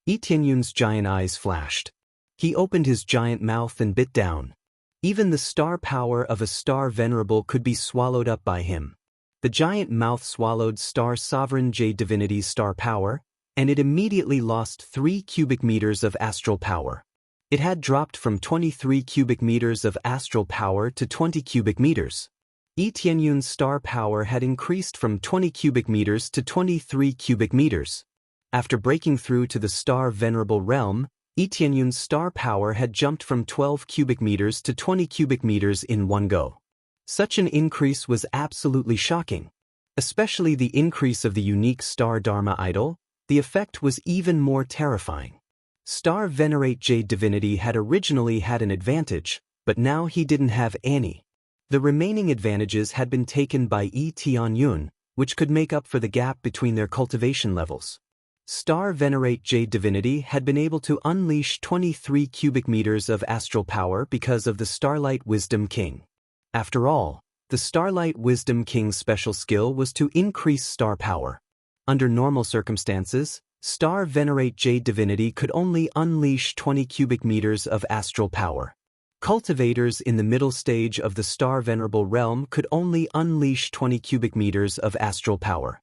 Tianyun's giant eyes flashed. He opened his giant mouth and bit down. Even the star power of a Star Venerable could be swallowed up by him. The giant mouth swallowed Star Sovereign Jade Divinity's star power, and it immediately lost 3 cubic meters of astral power. It had dropped from 23 cubic meters of astral power to 20 cubic meters. Tianyun's star power had increased from 20 cubic meters to 23 cubic meters. After breaking through to the Star Venerable realm, Tianyun's star power had jumped from 12 cubic meters to 20 cubic meters in one go. Such an increase was absolutely shocking. Especially the increase of the unique Star Dharma idol, the effect was even more terrifying. Star Venerate Jade Divinity had originally had an advantage, but now he didn't have any. The remaining advantages had been taken by Tianyun, which could make up for the gap between their cultivation levels. Star Venerate Jade Divinity had been able to unleash 23 cubic meters of astral power because of the Starlight Wisdom King. After all, the Starlight Wisdom King's special skill was to increase star power. Under normal circumstances, Star Venerate Jade Divinity could only unleash 20 cubic meters of astral power. Cultivators in the middle stage of the Star Venerable realm could only unleash 20 cubic meters of astral power.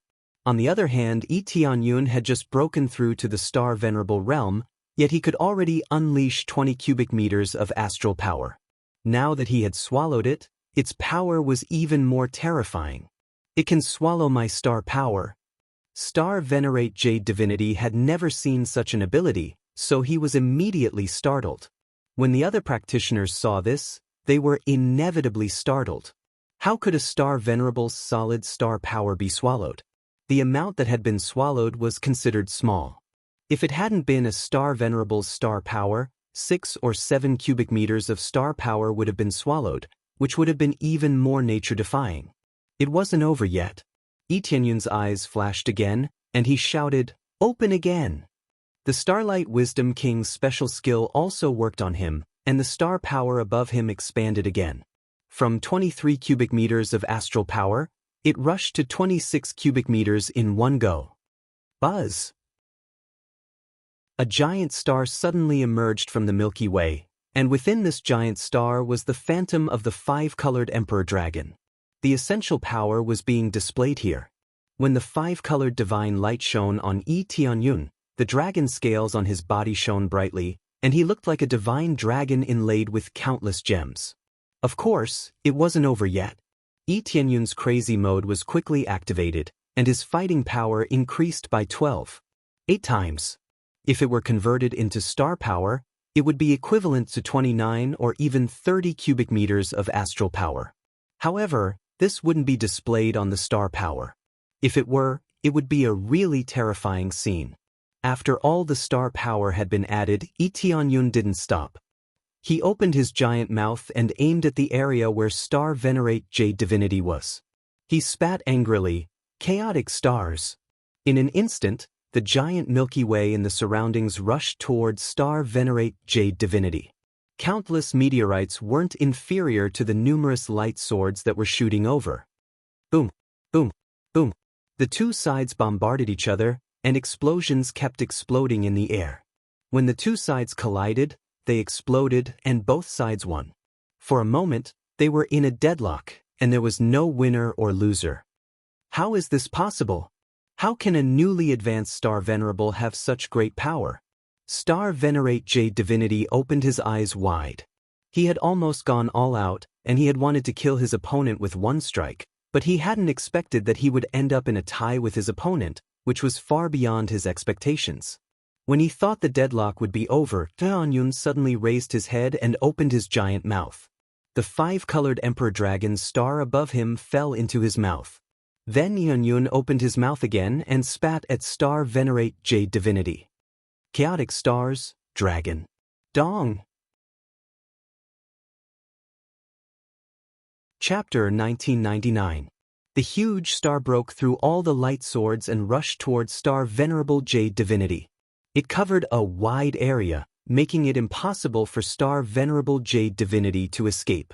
On the other hand, Tianyun had just broken through to the star venerable realm, yet he could already unleash 20 cubic meters of astral power. Now that he had swallowed it, its power was even more terrifying. It can swallow my star power. Star Venerate Jade Divinity had never seen such an ability, so he was immediately startled. When the other practitioners saw this, they were inevitably startled. How could a Star Venerable's solid star power be swallowed? The amount that had been swallowed was considered small. If it hadn't been a Star Venerable's star power, 6 or 7 cubic meters of star power would have been swallowed, which would have been even more nature-defying. It wasn't over yet. Tianyun's eyes flashed again, and he shouted, "Open again!" The Starlight Wisdom King's special skill also worked on him, and the star power above him expanded again. From 23 cubic meters of astral power, it rushed to 26 cubic meters in one go. Buzz! A giant star suddenly emerged from the Milky Way, and within this giant star was the phantom of the 5-colored Emperor Dragon. The essential power was being displayed here. When the 5-colored divine light shone on Tianyun, the dragon scales on his body shone brightly, and he looked like a divine dragon inlaid with countless gems. Of course, it wasn't over yet. Tianyun's crazy mode was quickly activated, and his fighting power increased by 8 times. If it were converted into star power, it would be equivalent to 29 or even 30 cubic meters of astral power. However, this wouldn't be displayed on the star power. If it were, it would be a really terrifying scene. After all the star power had been added, Tianyun didn't stop. He opened his giant mouth and aimed at the area where Star Venerate Jade Divinity was. He spat angrily, "Chaotic stars!" In an instant, the giant Milky Way and the surroundings rushed towards Star Venerate Jade Divinity. Countless meteorites weren't inferior to the numerous light swords that were shooting over. Boom, boom, boom. The two sides bombarded each other, and explosions kept exploding in the air. When the two sides collided, they exploded and both sides won. For a moment, they were in a deadlock, and there was no winner or loser. How is this possible? How can a newly advanced Star Venerable have such great power? Star Venerate Jade Divinity opened his eyes wide. He had almost gone all out, and he had wanted to kill his opponent with one strike, but he hadn't expected that he would end up in a tie with his opponent, which was far beyond his expectations. When he thought the deadlock would be over, Tianyun suddenly raised his head and opened his giant mouth. The 5-colored Emperor Dragon's star above him fell into his mouth. Then Tianyun opened his mouth again and spat at Star Venerate Jade Divinity. Chaotic stars, dragon. Dong! Chapter 1999. The huge star broke through all the light swords and rushed towards Star Venerable Jade Divinity. It covered a wide area, making it impossible for Star Venerable Jade Divinity to escape.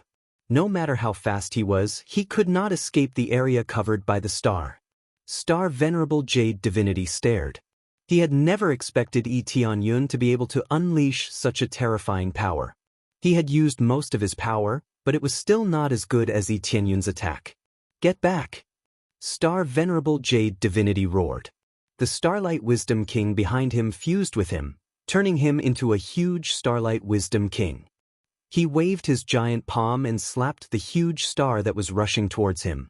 No matter how fast he could not escape the area covered by the star. Star Venerable Jade Divinity stared. He had never expected Tianyun to be able to unleash such a terrifying power. He had used most of his power, but it was still not as good as Tianyun's attack. "Get back!" Star Venerable Jade Divinity roared. The Starlight Wisdom King behind him fused with him, turning him into a huge Starlight Wisdom King. He waved his giant palm and slapped the huge star that was rushing towards him.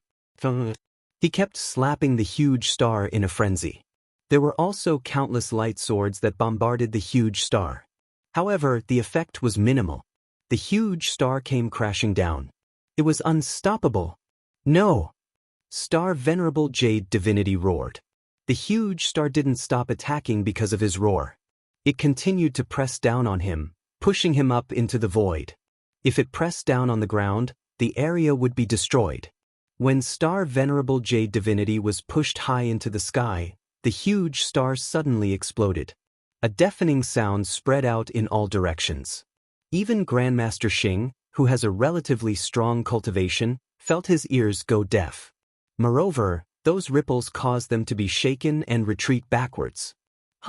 He kept slapping the huge star in a frenzy. There were also countless light swords that bombarded the huge star. However, the effect was minimal. The huge star came crashing down. It was unstoppable. "No!" Star Venerable Jade Divinity roared. The huge star didn't stop attacking because of his roar. It continued to press down on him, pushing him up into the void. If it pressed down on the ground, the area would be destroyed. When Star Venerable Jade Divinity was pushed high into the sky, the huge star suddenly exploded. A deafening sound spread out in all directions. Even Grandmaster Xing, who has a relatively strong cultivation, felt his ears go deaf. Moreover, those ripples caused them to be shaken and retreat backwards.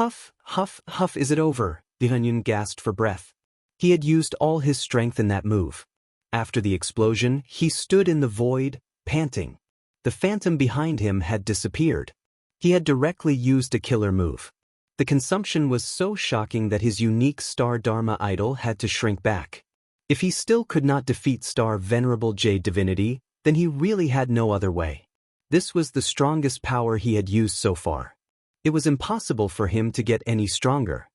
"Huff, huff, huff, is it over?" Tianyun gasped for breath. He had used all his strength in that move. After the explosion, he stood in the void, panting. The phantom behind him had disappeared. He had directly used a killer move. The consumption was so shocking that his unique Star Dharma idol had to shrink back. If he still could not defeat Star Venerable Jade Divinity, then he really had no other way. This was the strongest power he had used so far. It was impossible for him to get any stronger.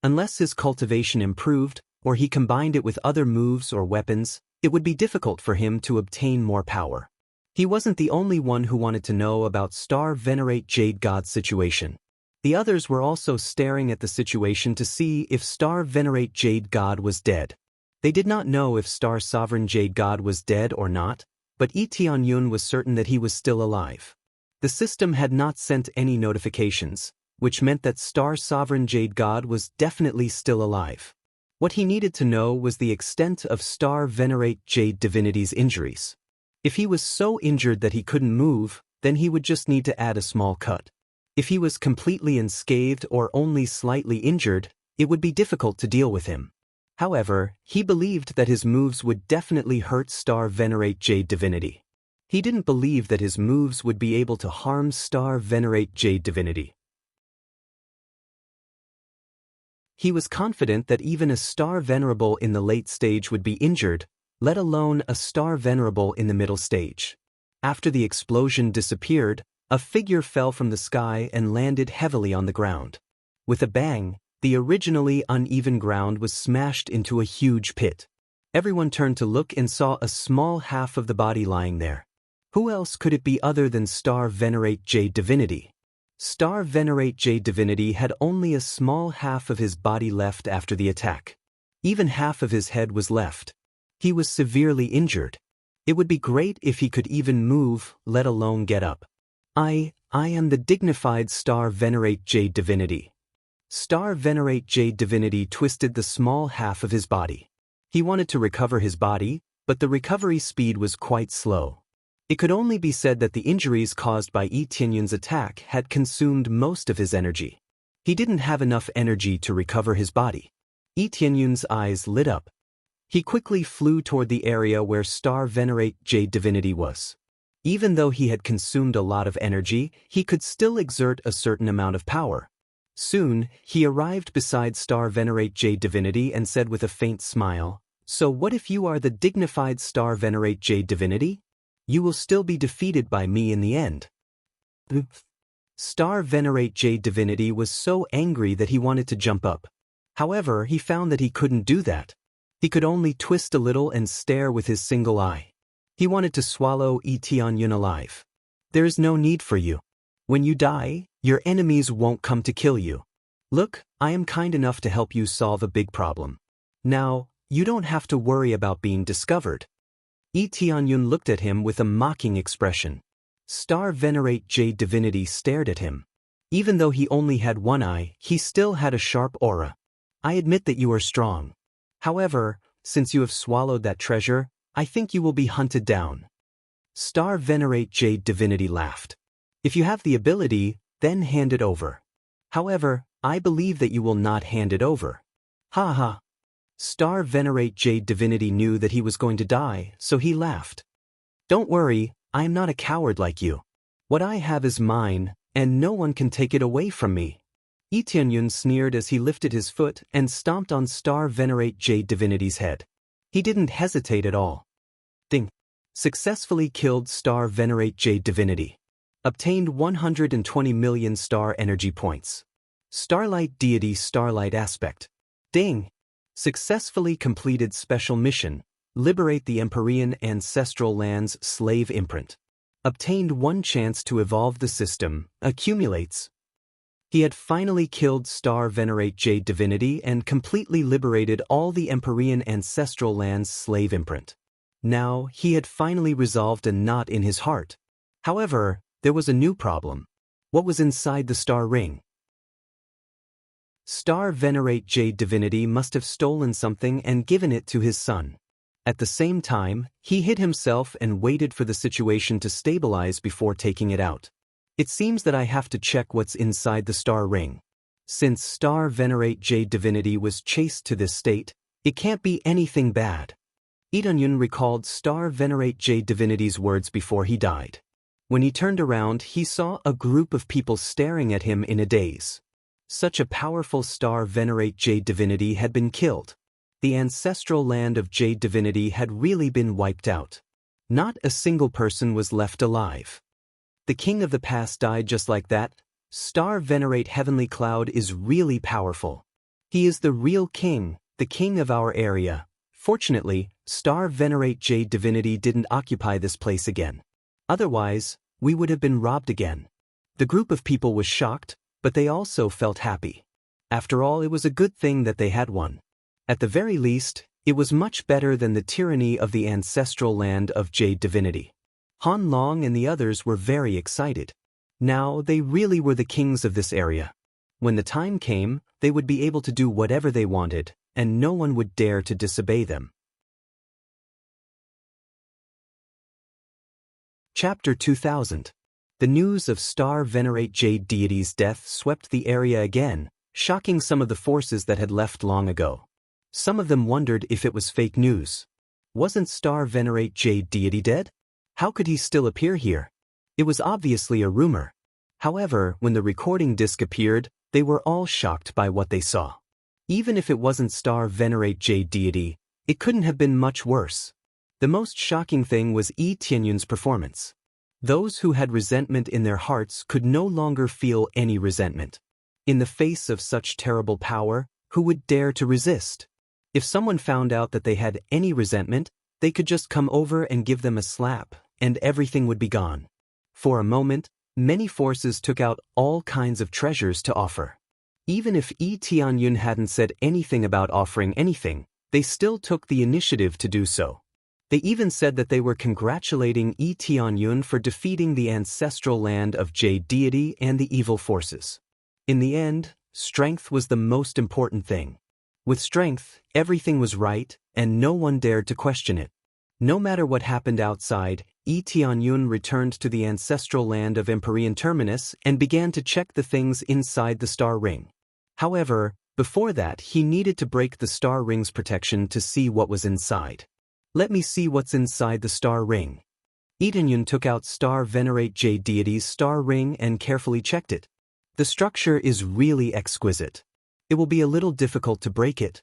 Unless his cultivation improved, or he combined it with other moves or weapons, it would be difficult for him to obtain more power. He wasn't the only one who wanted to know about Star Venerate Jade God's situation. The others were also staring at the situation to see if Star Venerate Jade God was dead. They did not know if Star Sovereign Jade God was dead or not, but Yi Tianyun was certain that he was still alive. The system had not sent any notifications, which meant that Star Sovereign Jade God was definitely still alive. What he needed to know was the extent of Star Venerate Jade Divinity's injuries. If he was so injured that he couldn't move, then he would just need to add a small cut. If he was completely unscathed or only slightly injured, it would be difficult to deal with him. However, he believed that his moves would definitely hurt Star Venerate Jade Divinity. He didn't believe that his moves would be able to harm Star Venerate Jade Divinity. He was confident that even a Star Venerable in the late stage would be injured, let alone a Star Venerable in the middle stage. After the explosion disappeared, a figure fell from the sky and landed heavily on the ground. With a bang, the originally uneven ground was smashed into a huge pit. Everyone turned to look and saw a small half of the body lying there. Who else could it be other than Star Venerate Jade Divinity? Star Venerate Jade Divinity had only a small half of his body left after the attack. Even half of his head was left. He was severely injured. It would be great if he could even move, let alone get up. I am the dignified Star Venerate Jade Divinity. Star Venerate Jade Divinity twisted the small half of his body. He wanted to recover his body, but the recovery speed was quite slow. It could only be said that the injuries caused by Yi Tianyun's attack had consumed most of his energy. He didn't have enough energy to recover his body. Yi Tianyun's eyes lit up. He quickly flew toward the area where Star Venerate Jade Divinity was. Even though he had consumed a lot of energy, he could still exert a certain amount of power. Soon, he arrived beside Star Venerate Jade Divinity and said with a faint smile, "So what if you are the dignified Star Venerate Jade Divinity? You will still be defeated by me in the end." Star Venerate Jade Divinity was so angry that he wanted to jump up. However, he found that he couldn't do that. He could only twist a little and stare with his single eye. He wanted to swallow Yi Tianyun alive. "There is no need for you. When you die, your enemies won't come to kill you. Look, I am kind enough to help you solve a big problem. Now, you don't have to worry about being discovered." Yi Tianyun looked at him with a mocking expression. Star Venerate Jade Divinity stared at him. Even though he only had one eye, he still had a sharp aura. "I admit that you are strong. However, since you have swallowed that treasure, I think you will be hunted down." Star Venerate Jade Divinity laughed. "If you have the ability, then hand it over. However, I believe that you will not hand it over." "Ha ha." Star Venerate Jade Divinity knew that he was going to die, so he laughed. "Don't worry, I am not a coward like you. What I have is mine, and no one can take it away from me." Yi Tianyun sneered as he lifted his foot and stomped on Star Venerate Jade Divinity's head. He didn't hesitate at all. Ding. Successfully killed Star Venerate Jade Divinity. Obtained 120 million star energy points. Starlight Deity Starlight Aspect. Ding. Successfully completed special mission. Liberate the Empyrean Ancestral Lands Slave Imprint. Obtained 1 chance to evolve the system. Accumulates. He had finally killed Star Venerate Jade Divinity and completely liberated all the Empyrean Ancestral Lands Slave Imprint. Now, he had finally resolved a knot in his heart. However, there was a new problem. What was inside the star ring? Star Venerate Jade Divinity must have stolen something and given it to his son. At the same time, he hid himself and waited for the situation to stabilize before taking it out. It seems that I have to check what's inside the star ring. Since Star Venerate Jade Divinity was chased to this state, it can't be anything bad. Yi Tianyun recalled Star Venerate Jade Divinity's words before he died. When he turned around, he saw a group of people staring at him in a daze. Such a powerful star venerate jade divinity had been killed. The ancestral land of jade divinity had really been wiped out. Not a single person was left alive. The king of the past died just like that. Star venerate heavenly cloud is really powerful. He is the real king, the king of our area. Fortunately, star venerate jade divinity didn't occupy this place again. Otherwise, we would have been robbed again. The group of people was shocked, but they also felt happy. After all, it was a good thing that they had won. At the very least, it was much better than the tyranny of the ancestral land of jade divinity. Han Long and the others were very excited. Now they really were the kings of this area. When the time came, they would be able to do whatever they wanted, and no one would dare to disobey them. Chapter 2000. The news of Star Venerate Jade Deity's death swept the area again, shocking some of the forces that had left long ago. Some of them wondered if it was fake news. Wasn't Star Venerate Jade Deity dead? How could he still appear here? It was obviously a rumor. However, when the recording disc appeared, they were all shocked by what they saw. Even if it wasn't Star Venerate Jade Deity, it couldn't have been much worse. The most shocking thing was Yi Tianyun's performance. Those who had resentment in their hearts could no longer feel any resentment. In the face of such terrible power, who would dare to resist? If someone found out that they had any resentment, they could just come over and give them a slap, and everything would be gone. For a moment, many forces took out all kinds of treasures to offer. Even if Yi Tianyun hadn't said anything about offering anything, they still took the initiative to do so. They even said that they were congratulating Yi Tianyun for defeating the ancestral land of Jade Deity and the evil forces. In the end, strength was the most important thing. With strength, everything was right, and no one dared to question it. No matter what happened outside, Yi Tianyun returned to the ancestral land of Empyrean Terminus and began to check the things inside the star ring. However, before that, he needed to break the star ring's protection to see what was inside. Let me see what's inside the star ring. Yi Tianyun took out Star Venerate Jade Deity's star ring and carefully checked it. The structure is really exquisite. It will be a little difficult to break it.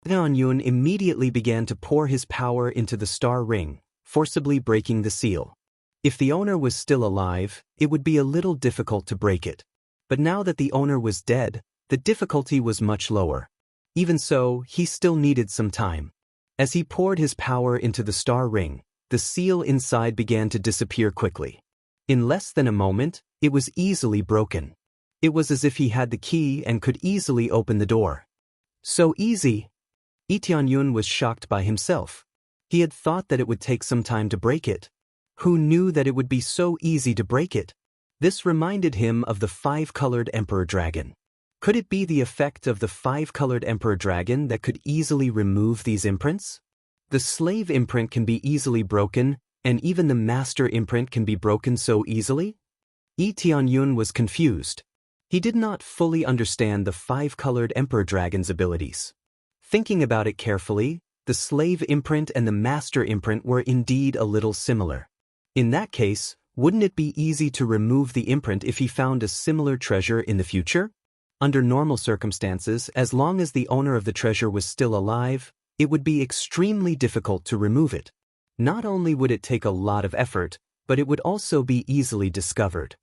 Yi Tianyun immediately began to pour his power into the star ring, forcibly breaking the seal. If the owner was still alive, it would be a little difficult to break it. But now that the owner was dead, the difficulty was much lower. Even so, he still needed some time. As he poured his power into the star ring, the seal inside began to disappear quickly. In less than a moment, it was easily broken. It was as if he had the key and could easily open the door. So easy! Yi Tianyun was shocked by himself. He had thought that it would take some time to break it. Who knew that it would be so easy to break it? This reminded him of the five-colored Emperor Dragon. Could it be the effect of the five-colored Emperor Dragon that could easily remove these imprints? The slave imprint can be easily broken, and even the master imprint can be broken so easily? Yi Tianyun was confused. He did not fully understand the five-colored Emperor Dragon's abilities. Thinking about it carefully, the slave imprint and the master imprint were indeed a little similar. In that case, wouldn't it be easy to remove the imprint if he found a similar treasure in the future? Under normal circumstances, as long as the owner of the treasure was still alive, it would be extremely difficult to remove it. Not only would it take a lot of effort, but it would also be easily discovered.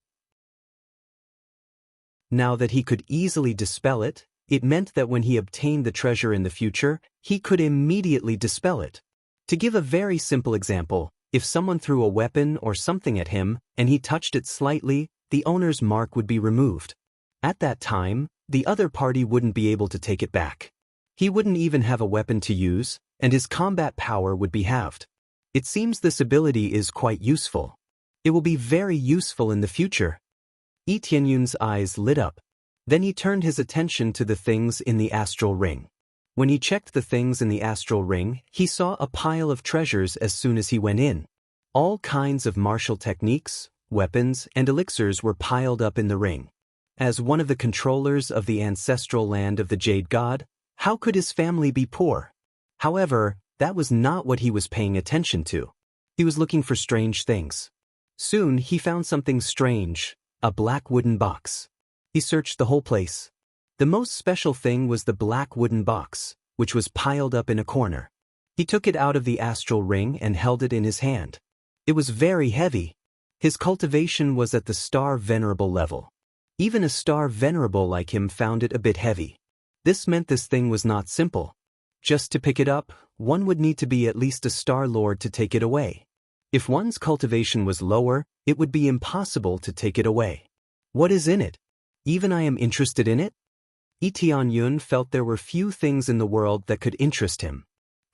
Now that he could easily dispel it, it meant that when he obtained the treasure in the future, he could immediately dispel it. To give a very simple example, if someone threw a weapon or something at him, and he touched it slightly, the owner's mark would be removed. At that time, the other party wouldn't be able to take it back. He wouldn't even have a weapon to use, and his combat power would be halved. It seems this ability is quite useful. It will be very useful in the future. Yi Tianyun's eyes lit up. Then he turned his attention to the things in the astral ring. When he checked the things in the astral ring, he saw a pile of treasures as soon as he went in. All kinds of martial techniques, weapons, and elixirs were piled up in the ring. As one of the controllers of the ancestral land of the Jade God, how could his family be poor? However, that was not what he was paying attention to. He was looking for strange things. Soon he found something strange, a black wooden box. He searched the whole place. The most special thing was the black wooden box, which was piled up in a corner. He took it out of the astral ring and held it in his hand. It was very heavy. His cultivation was at the star venerable level. Even a star venerable like him found it a bit heavy. This meant this thing was not simple. Just to pick it up, one would need to be at least a star lord to take it away. If one's cultivation was lower, it would be impossible to take it away. What is in it? Even I am interested in it? Tianyun felt there were few things in the world that could interest him.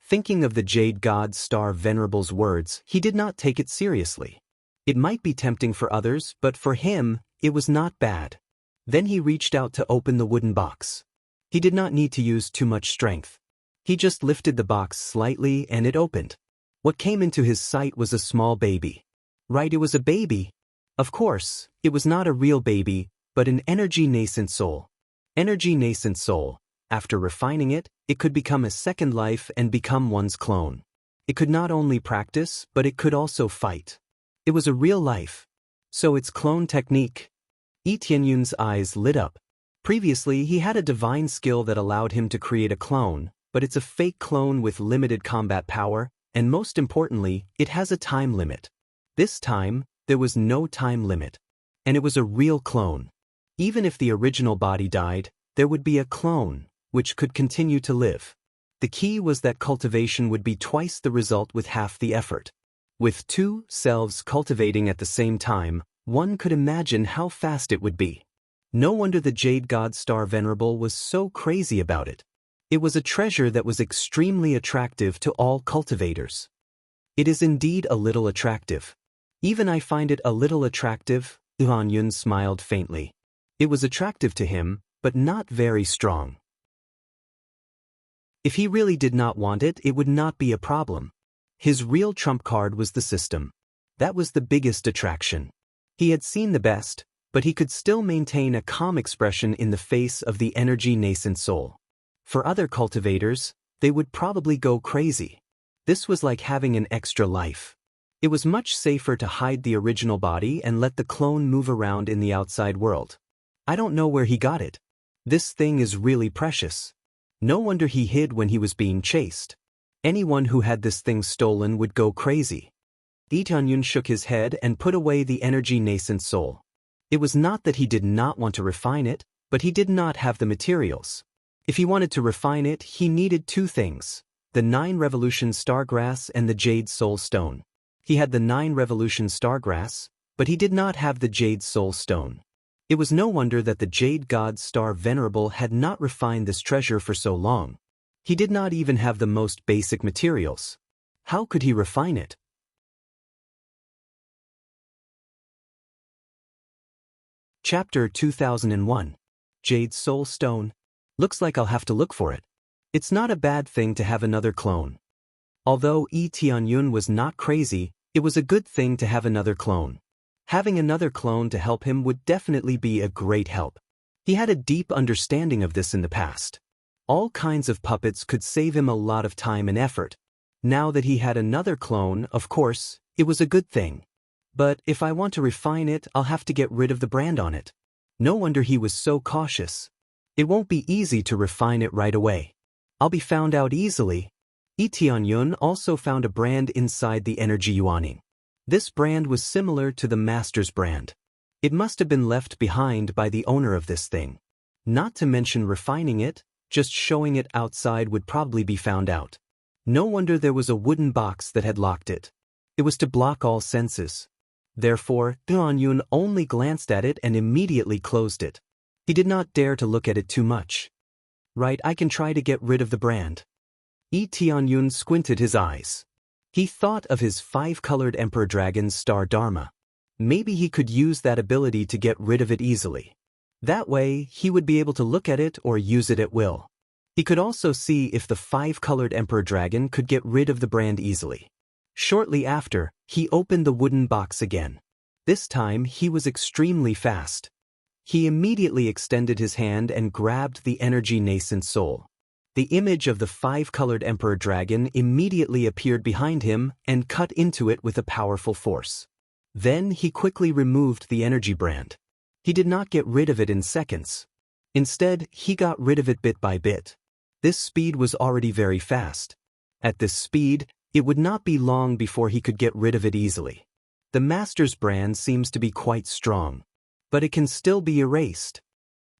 Thinking of the Jade God Star Venerable's words, he did not take it seriously. It might be tempting for others, but for him, it was not bad. Then he reached out to open the wooden box. He did not need to use too much strength. He just lifted the box slightly and it opened. What came into his sight was a small baby. Right, it was a baby. Of course, it was not a real baby, but an energy nascent soul. Energy nascent soul. After refining it, it could become a second life and become one's clone. It could not only practice, but it could also fight. It was a real life. So it's clone technique. Tianyun's eyes lit up. Previously, he had a divine skill that allowed him to create a clone, but it's a fake clone with limited combat power, and most importantly, it has a time limit. This time, there was no time limit. And it was a real clone. Even if the original body died, there would be a clone, which could continue to live. The key was that cultivation would be twice the result with half the effort. With two selves cultivating at the same time, one could imagine how fast it would be. No wonder the Jade God Star Venerable was so crazy about it. It was a treasure that was extremely attractive to all cultivators. It is indeed a little attractive. Even I find it a little attractive, Tianyun smiled faintly. It was attractive to him, but not very strong. If he really did not want it, it would not be a problem. His real trump card was the system. That was the biggest attraction. He had seen the best, but he could still maintain a calm expression in the face of the energy nascent soul. For other cultivators, they would probably go crazy. This was like having an extra life. It was much safer to hide the original body and let the clone move around in the outside world. I don't know where he got it. This thing is really precious. No wonder he hid when he was being chased. Anyone who had this thing stolen would go crazy. Tianyun shook his head and put away the energy nascent soul. It was not that he did not want to refine it, but he did not have the materials. If he wanted to refine it, he needed two things: the 9 Revolution Stargrass and the Jade Soul Stone. He had the 9 Revolution Stargrass, but he did not have the Jade Soul Stone. It was no wonder that the Jade God Star Venerable had not refined this treasure for so long. He did not even have the most basic materials. How could he refine it? Chapter 2001. Jade Soul Stone. Looks like I'll have to look for it. It's not a bad thing to have another clone. Although Tianyun was not crazy, it was a good thing to have another clone. Having another clone to help him would definitely be a great help. He had a deep understanding of this in the past. All kinds of puppets could save him a lot of time and effort. Now that he had another clone, of course, it was a good thing. But if I want to refine it, I'll have to get rid of the brand on it. No wonder he was so cautious. It won't be easy to refine it right away. I'll be found out easily. Tianyun also found a brand inside the energy yuaning. This brand was similar to the master's brand. It must have been left behind by the owner of this thing. Not to mention refining it, just showing it outside would probably be found out. No wonder there was a wooden box that had locked it. It was to block all senses. Therefore, Tianyun only glanced at it and immediately closed it. He did not dare to look at it too much. Right, I can try to get rid of the brand. Tianyun squinted his eyes. He thought of his 5-colored Emperor Dragon's star Dharma. Maybe he could use that ability to get rid of it easily. That way, he would be able to look at it or use it at will. He could also see if the 5-colored Emperor Dragon could get rid of the brand easily. Shortly after, he opened the wooden box again. This time, he was extremely fast. He immediately extended his hand and grabbed the energy nascent soul. The image of the 5-colored Emperor Dragon immediately appeared behind him and cut into it with a powerful force. Then he quickly removed the energy brand. He did not get rid of it in seconds. Instead, he got rid of it bit by bit. This speed was already very fast. At this speed, it would not be long before he could get rid of it easily. The master's brand seems to be quite strong, but it can still be erased.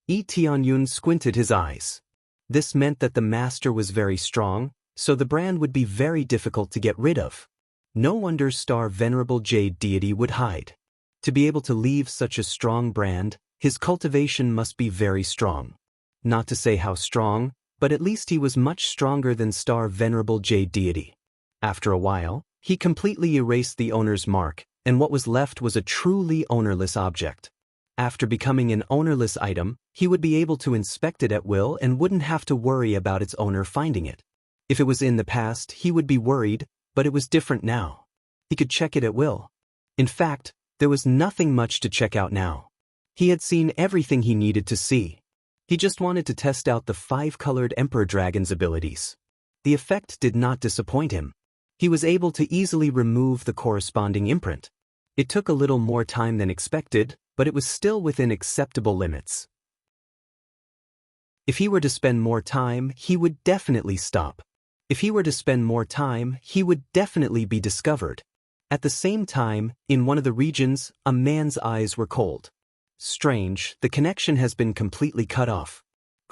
Yi Tianyun squinted his eyes. This meant that the master was very strong, so the brand would be very difficult to get rid of. No wonder Star Venerable Jade Deity would hide. To be able to leave such a strong brand, his cultivation must be very strong. Not to say how strong, but at least he was much stronger than Star Venerable Jade Deity. After a while, he completely erased the owner's mark, and what was left was a truly ownerless object. After becoming an ownerless item, he would be able to inspect it at will and wouldn't have to worry about its owner finding it. If it was in the past, he would be worried, but it was different now. He could check it at will. In fact, there was nothing much to check out now. He had seen everything he needed to see. He just wanted to test out the 5-colored Emperor Dragon's abilities. The effect did not disappoint him. He was able to easily remove the corresponding imprint. It took a little more time than expected, but it was still within acceptable limits. If he were to spend more time, he would definitely stop. If he were to spend more time, he would definitely be discovered. At the same time, in one of the regions, a man's eyes were cold. Strange, the connection has been completely cut off.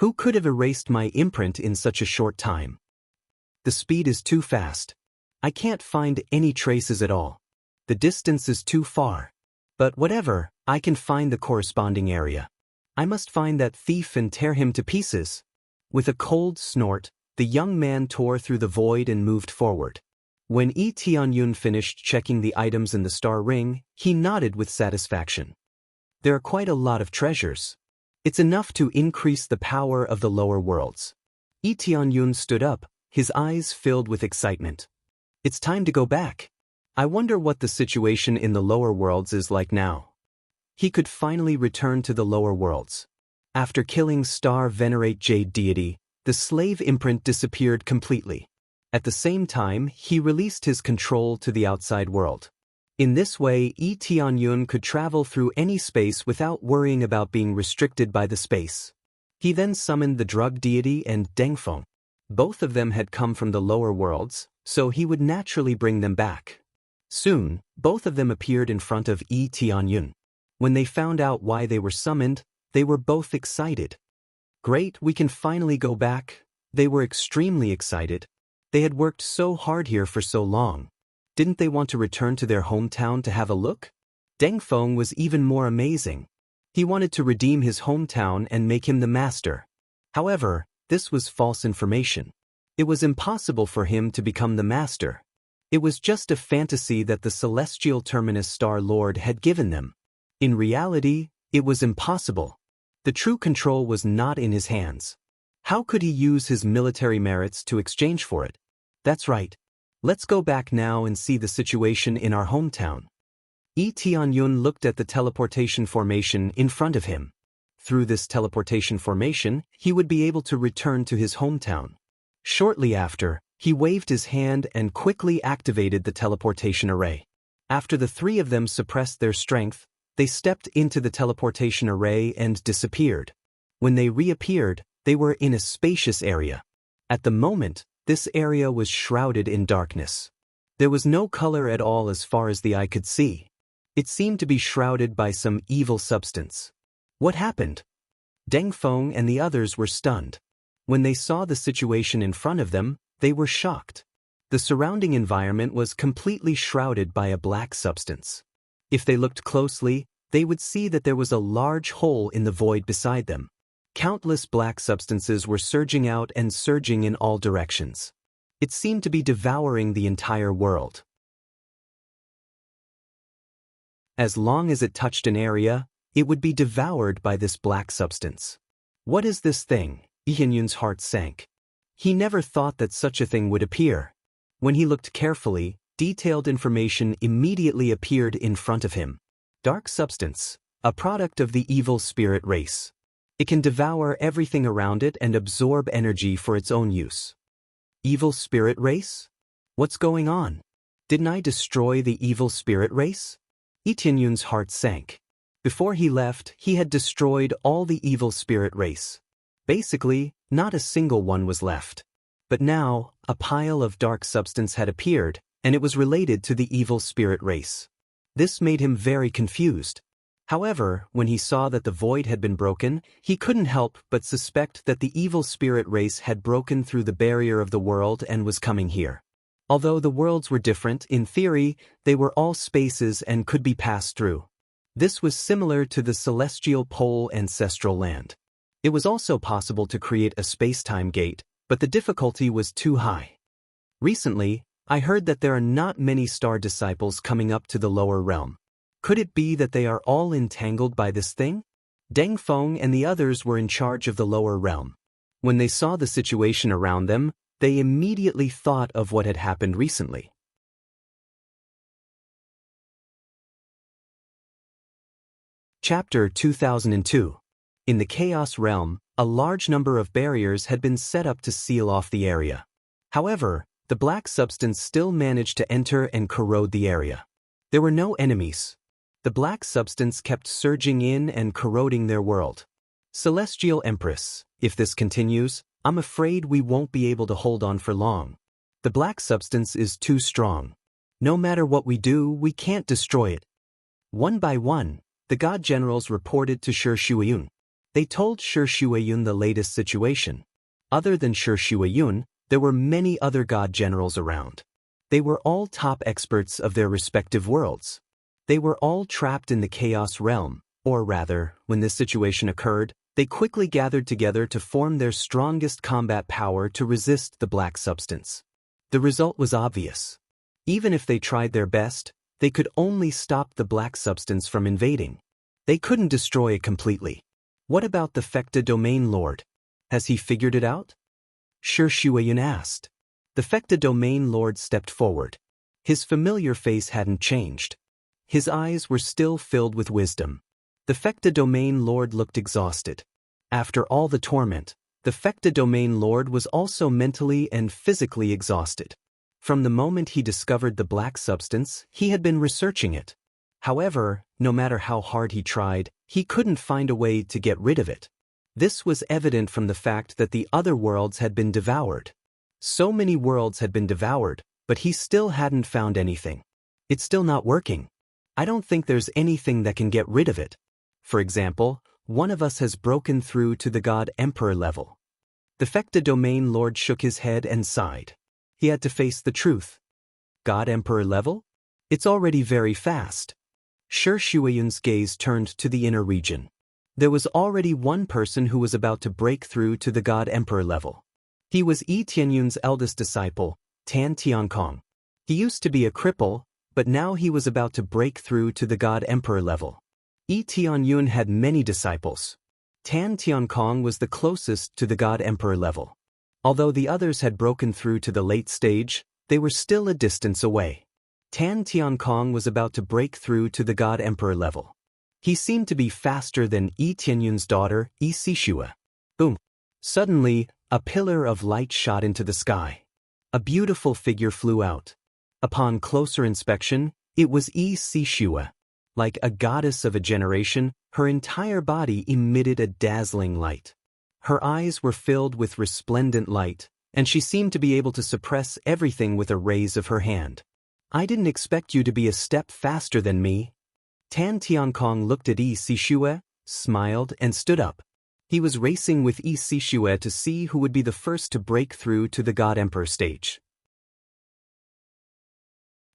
Who could have erased my imprint in such a short time? The speed is too fast. I can't find any traces at all. The distance is too far. But whatever, I can find the corresponding area. I must find that thief and tear him to pieces. With a cold snort, the young man tore through the void and moved forward. When Yi Tianyun finished checking the items in the star ring, he nodded with satisfaction. There are quite a lot of treasures. It's enough to increase the power of the lower worlds. Yi Tianyun stood up, his eyes filled with excitement. It's time to go back. I wonder what the situation in the lower worlds is like now. He could finally return to the lower worlds. After killing Star Venerate Jade Deity, the slave imprint disappeared completely. At the same time, he released his control to the outside world. In this way, Yi Tianyun could travel through any space without worrying about being restricted by the space. He then summoned the drug deity and Dengfeng. Both of them had come from the lower worlds, so he would naturally bring them back. Soon, both of them appeared in front of Yi Tianyun. When they found out why they were summoned, they were both excited. Great, we can finally go back. They were extremely excited. They had worked so hard here for so long. Didn't they want to return to their hometown to have a look? Dengfeng was even more amazing. He wanted to redeem his hometown and make him the master. However, this was false information. It was impossible for him to become the master. It was just a fantasy that the celestial terminus Star Lord had given them. In reality, it was impossible. The true control was not in his hands. How could he use his military merits to exchange for it? That's right. Let's go back now and see the situation in our hometown. Yi Tianyun looked at the teleportation formation in front of him. Through this teleportation formation, he would be able to return to his hometown. Shortly after, he waved his hand and quickly activated the teleportation array. After the three of them suppressed their strength, they stepped into the teleportation array and disappeared. When they reappeared, they were in a spacious area. At the moment, this area was shrouded in darkness. There was no color at all as far as the eye could see. It seemed to be shrouded by some evil substance. What happened? Dengfeng and the others were stunned. When they saw the situation in front of them, they were shocked. The surrounding environment was completely shrouded by a black substance. If they looked closely, they would see that there was a large hole in the void beside them. Countless black substances were surging out and surging in all directions. It seemed to be devouring the entire world. As long as it touched an area, it would be devoured by this black substance. What is this thing? Yi Tianyun's heart sank. He never thought that such a thing would appear. When he looked carefully, detailed information immediately appeared in front of him. Dark substance, a product of the evil spirit race. It can devour everything around it and absorb energy for its own use. Evil spirit race? What's going on? Didn't I destroy the evil spirit race? Yi Tianyun's heart sank. Before he left, he had destroyed all the evil spirit race. Basically, not a single one was left. But now, a pile of dark substance had appeared, and it was related to the evil spirit race. This made him very confused. However, when he saw that the void had been broken, he couldn't help but suspect that the evil spirit race had broken through the barrier of the world and was coming here. Although the worlds were different, in theory, they were all spaces and could be passed through. This was similar to the celestial pole ancestral land. It was also possible to create a space-time gate, but the difficulty was too high. Recently, I heard that there are not many star disciples coming up to the lower realm. Could it be that they are all entangled by this thing? Deng Feng and the others were in charge of the lower realm. When they saw the situation around them, they immediately thought of what had happened recently. Chapter 2002. In the Chaos Realm, a large number of barriers had been set up to seal off the area. However, the black substance still managed to enter and corrode the area. There were no enemies. The black substance kept surging in and corroding their world. Celestial Empress, if this continues, I'm afraid we won't be able to hold on for long. The black substance is too strong. No matter what we do, we can't destroy it. One by one, the god generals reported to Shi Shuiyun. They told Shi Shuiyun the latest situation. Other than Shi Shuiyun, there were many other god generals around. They were all top experts of their respective worlds. They were all trapped in the Chaos Realm, or rather, when this situation occurred, they quickly gathered together to form their strongest combat power to resist the black substance. The result was obvious. Even if they tried their best, they could only stop the black substance from invading. They couldn't destroy it completely. What about the Fecta Domain Lord? Has he figured it out? Shi Shuiyun asked. The Fecta Domain Lord stepped forward. His familiar face hadn't changed. His eyes were still filled with wisdom. The Fecta Domain Lord looked exhausted. After all the torment, the Fecta Domain Lord was also mentally and physically exhausted. From the moment he discovered the black substance, he had been researching it. However, no matter how hard he tried, he couldn't find a way to get rid of it. This was evident from the fact that the other worlds had been devoured. So many worlds had been devoured, but he still hadn't found anything. It's still not working. I don't think there's anything that can get rid of it. For example, one of us has broken through to the God Emperor level. The Fecta Domain Lord shook his head and sighed. He had to face the truth. God Emperor level? It's already very fast. Shi Shuiyun's gaze turned to the inner region. There was already one person who was about to break through to the God Emperor level. He was Yi Tianyun's eldest disciple, Tan Tiankong. He used to be a cripple, but now he was about to break through to the God Emperor level. Yi Tianyun had many disciples. Tan Tiankong was the closest to the God Emperor level. Although the others had broken through to the late stage, they were still a distance away. Tan Tiankong was about to break through to the God Emperor level. He seemed to be faster than Yi Tianyun's daughter, Yi Sishua. Boom! Suddenly, a pillar of light shot into the sky. A beautiful figure flew out. Upon closer inspection, it was Yi Sishua. Like a goddess of a generation, her entire body emitted a dazzling light. Her eyes were filled with resplendent light, and she seemed to be able to suppress everything with a raise of her hand. I didn't expect you to be a step faster than me. Tan Tiankong looked at Yi Sishua, smiled, and stood up. He was racing with Yi Sishua to see who would be the first to break through to the God Emperor stage.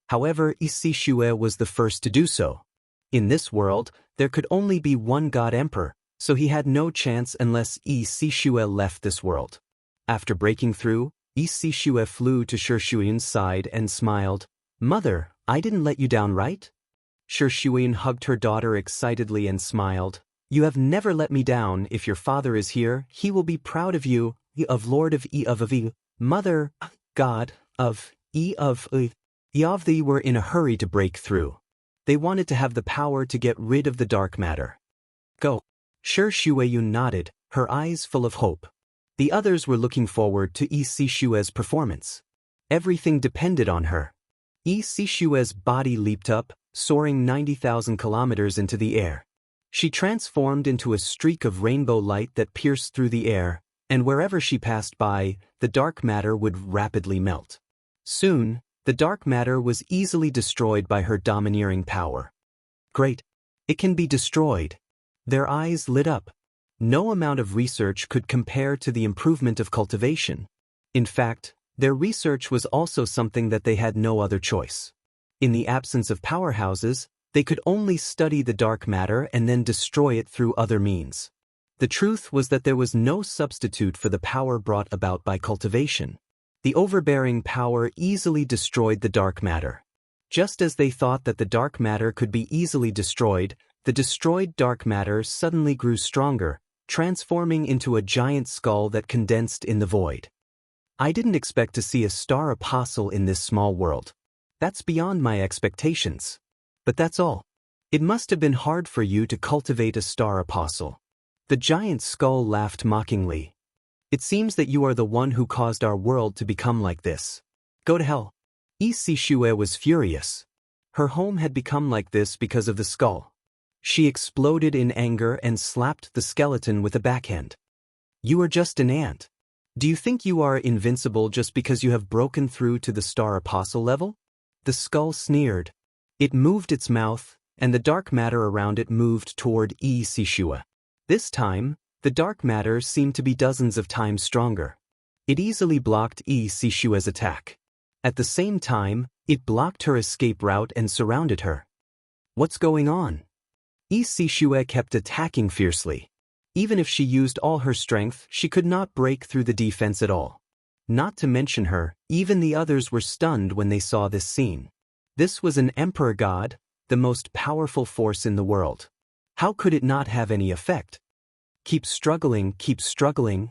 However, Yi Sishua was the first to do so. In this world, there could only be one God Emperor, so he had no chance unless Yi Sishua left this world. After breaking through, Yi Sishua flew to Shi Shuiyun's side and smiled. Mother, I didn't let you down, right? Shi Shuiyun hugged her daughter excitedly and smiled. You have never let me down. If your father is here, he will be proud of you, of Lord of E of E. Mother, God, of E of E. They were in a hurry to break through. They wanted to have the power to get rid of the dark matter. Go. Shi Shuiyun nodded, her eyes full of hope. The others were looking forward to Yi Sishua's performance. Everything depended on her. Yi Sishua's body leaped up, soaring 90,000 kilometers into the air. She transformed into a streak of rainbow light that pierced through the air, and wherever she passed by, the dark matter would rapidly melt. Soon, the dark matter was easily destroyed by her domineering power. Great! It can be destroyed. Their eyes lit up. No amount of research could compare to the improvement of cultivation. In fact, their research was also something that they had no other choice. In the absence of powerhouses, they could only study the dark matter and then destroy it through other means. The truth was that there was no substitute for the power brought about by cultivation. The overbearing power easily destroyed the dark matter. Just as they thought that the dark matter could be easily destroyed, the destroyed dark matter suddenly grew stronger, transforming into a giant skull that condensed in the void. I didn't expect to see a star apostle in this small world. That's beyond my expectations. But that's all. It must have been hard for you to cultivate a star apostle. The giant skull laughed mockingly. It seems that you are the one who caused our world to become like this. Go to hell. Isishue was furious. Her home had become like this because of the skull. She exploded in anger and slapped the skeleton with a backhand. You are just an ant. Do you think you are invincible just because you have broken through to the star apostle level? The skull sneered. It moved its mouth, and the dark matter around it moved toward Isishue. This time, the dark matter seemed to be dozens of times stronger. It easily blocked Isishue's attack. At the same time, it blocked her escape route and surrounded her. What's going on? Isishue kept attacking fiercely. Even if she used all her strength, she could not break through the defense at all. Not to mention her, even the others were stunned when they saw this scene. This was an emperor god, the most powerful force in the world. How could it not have any effect? Keep struggling, keep struggling.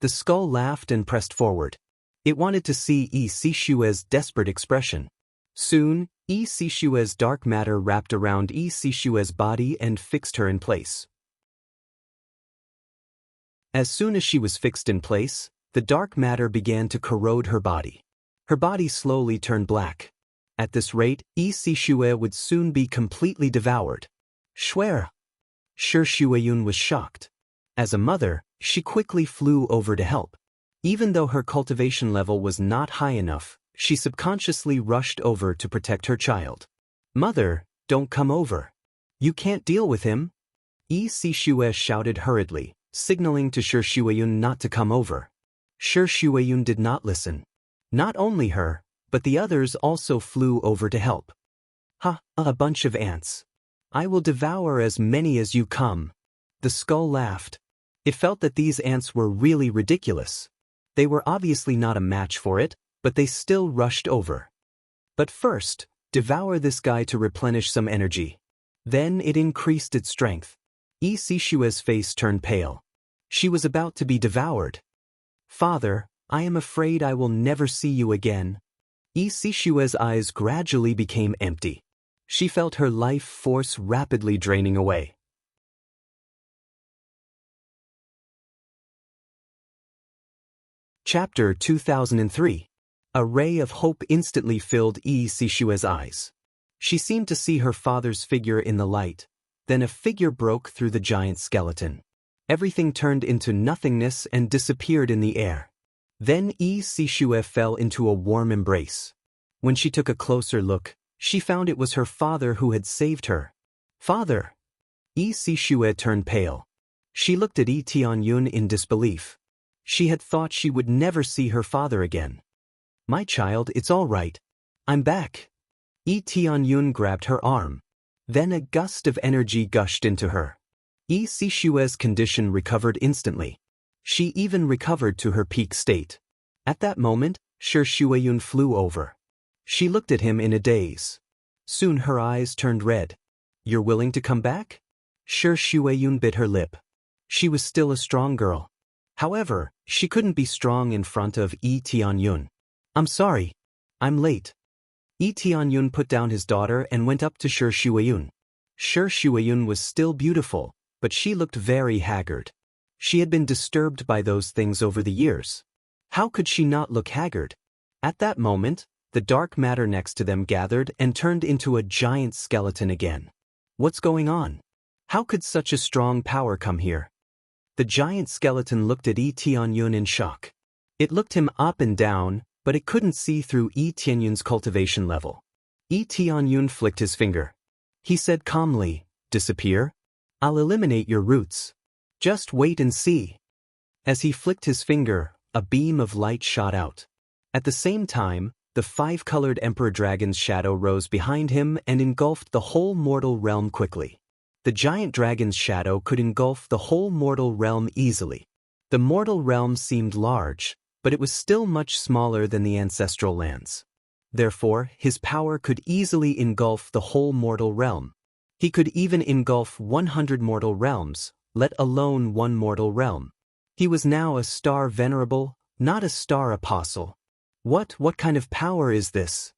The skull laughed and pressed forward. It wanted to see Isishue's desperate expression. Soon, Isishue's dark matter wrapped around Isishue's body and fixed her in place. As soon as she was fixed in place, the dark matter began to corrode her body. Her body slowly turned black. At this rate, Isishue would soon be completely devoured. Shware! Shueyun was shocked. As a mother, she quickly flew over to help. Even though her cultivation level was not high enough, she subconsciously rushed over to protect her child. Mother, don't come over. You can't deal with him. Isishue shouted hurriedly, signaling to Shueyun not to come over. Shueyun did not listen. Not only her, but the others also flew over to help. Ha, a bunch of ants. I will devour as many as you come. The skull laughed. It felt that these ants were really ridiculous. They were obviously not a match for it, but they still rushed over. But first, devour this guy to replenish some energy. Then it increased its strength. Isishue's face turned pale. She was about to be devoured. Father, I am afraid I will never see you again. Isishue's eyes gradually became empty. She felt her life force rapidly draining away. Chapter 2003. A ray of hope instantly filled Isishue's eyes. She seemed to see her father's figure in the light. Then a figure broke through the giant skeleton. Everything turned into nothingness and disappeared in the air. Then Isishue fell into a warm embrace. When she took a closer look, she found it was her father who had saved her. Father! Isishue turned pale. She looked at Tianyun in disbelief. She had thought she would never see her father again. My child, it's all right. I'm back. Tianyun grabbed her arm. Then a gust of energy gushed into her. Isishue's condition recovered instantly. She even recovered to her peak state. At that moment, Shueyun flew over. She looked at him in a daze. Soon her eyes turned red. You're willing to come back? Shueyun bit her lip. She was still a strong girl. However, she couldn't be strong in front of Tianyun. I'm sorry. I'm late. Tianyun put down his daughter and went up to Shueyun. Shueyun was still beautiful, but she looked very haggard. She had been disturbed by those things over the years. How could she not look haggard? At that moment, The dark matter next to them gathered and turned into a giant skeleton again. What's going on? How could such a strong power come here? The giant skeleton looked at Yi Tianyun in shock. It looked him up and down, but it couldn't see through Yi Tianyun's cultivation level. Yi Tianyun flicked his finger. He said calmly, "Disappear? I'll eliminate your roots. Just wait and see." As he flicked his finger, a beam of light shot out. At the same time, the five-colored Emperor Dragon's shadow rose behind him and engulfed the whole mortal realm quickly. The giant dragon's shadow could engulf the whole mortal realm easily. The mortal realm seemed large, but it was still much smaller than the ancestral lands. Therefore, his power could easily engulf the whole mortal realm. He could even engulf 100 mortal realms, let alone one mortal realm. He was now a star venerable, not a star apostle. What kind of power is this?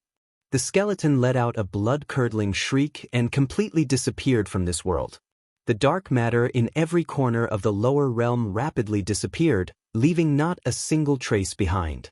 The skeleton let out a blood-curdling shriek and completely disappeared from this world. The dark matter in every corner of the lower realm rapidly disappeared, leaving not a single trace behind.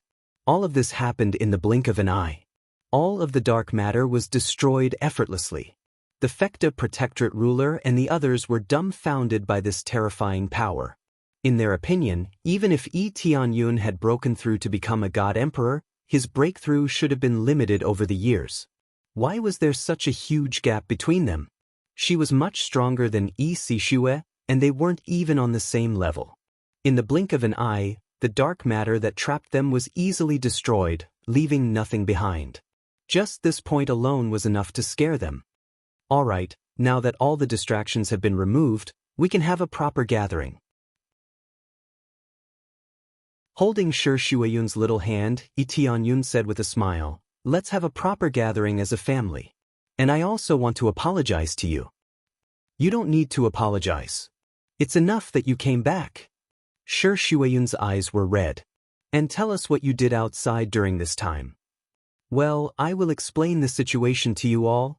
All of this happened in the blink of an eye. All of the dark matter was destroyed effortlessly. The Fekta Protectorate ruler and the others were dumbfounded by this terrifying power. In their opinion, even if Yi Tianyun had broken through to become a god emperor, his breakthrough should have been limited over the years. Why was there such a huge gap between them? She was much stronger than Yi Sishue, and they weren't even on the same level. In the blink of an eye, the dark matter that trapped them was easily destroyed, leaving nothing behind. Just this point alone was enough to scare them. All right, now that all the distractions have been removed, we can have a proper gathering. Holding Shi Shuiyun's little hand, Yi Tianyun said with a smile, "Let's have a proper gathering as a family. And I also want to apologize to you." "You don't need to apologize. It's enough that you came back." Shi Shuiyun's eyes were red. "And tell us what you did outside during this time." "Well, I will explain the situation to you all."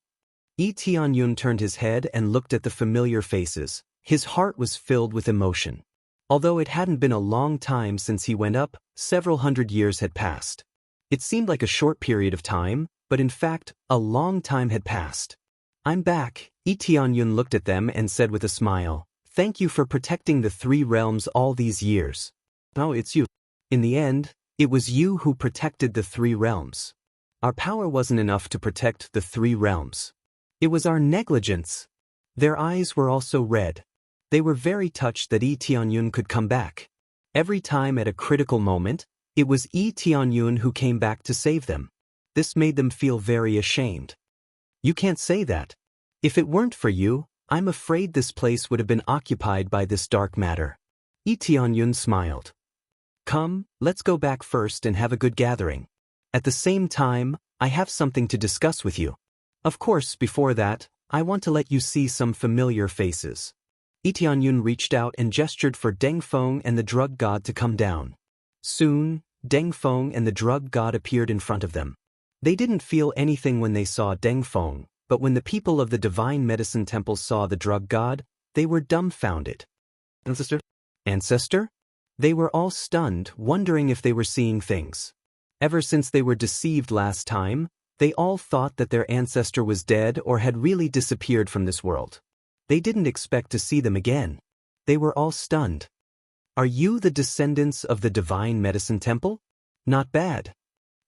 Yi Tianyun turned his head and looked at the familiar faces. His heart was filled with emotion. Although it hadn't been a long time since he went up, several hundred years had passed. It seemed like a short period of time, but in fact, a long time had passed. "I'm back." Yi Tianyun looked at them and said with a smile, "Thank you for protecting the three realms all these years." "Oh, it's you. In the end, it was you who protected the three realms. Our power wasn't enough to protect the three realms. It was our negligence." Their eyes were also red. They were very touched that Yi Tianyun could come back. Every time at a critical moment, it was Yi Tianyun who came back to save them. This made them feel very ashamed. "You can't say that. If it weren't for you, I'm afraid this place would have been occupied by this dark matter." Yi Tianyun smiled. "Come, let's go back first and have a good gathering. At the same time, I have something to discuss with you. Of course, before that, I want to let you see some familiar faces." Yi Tianyun reached out and gestured for Deng Feng and the drug god to come down. Soon, Deng Feng and the drug god appeared in front of them. They didn't feel anything when they saw Deng Feng, but when the people of the Divine Medicine Temple saw the drug god, they were dumbfounded. "Ancestor? Ancestor?" They were all stunned, wondering if they were seeing things. Ever since they were deceived last time, they all thought that their ancestor was dead or had really disappeared from this world. They didn't expect to see them again. They were all stunned. "Are you the descendants of the Divine Medicine Temple? Not bad."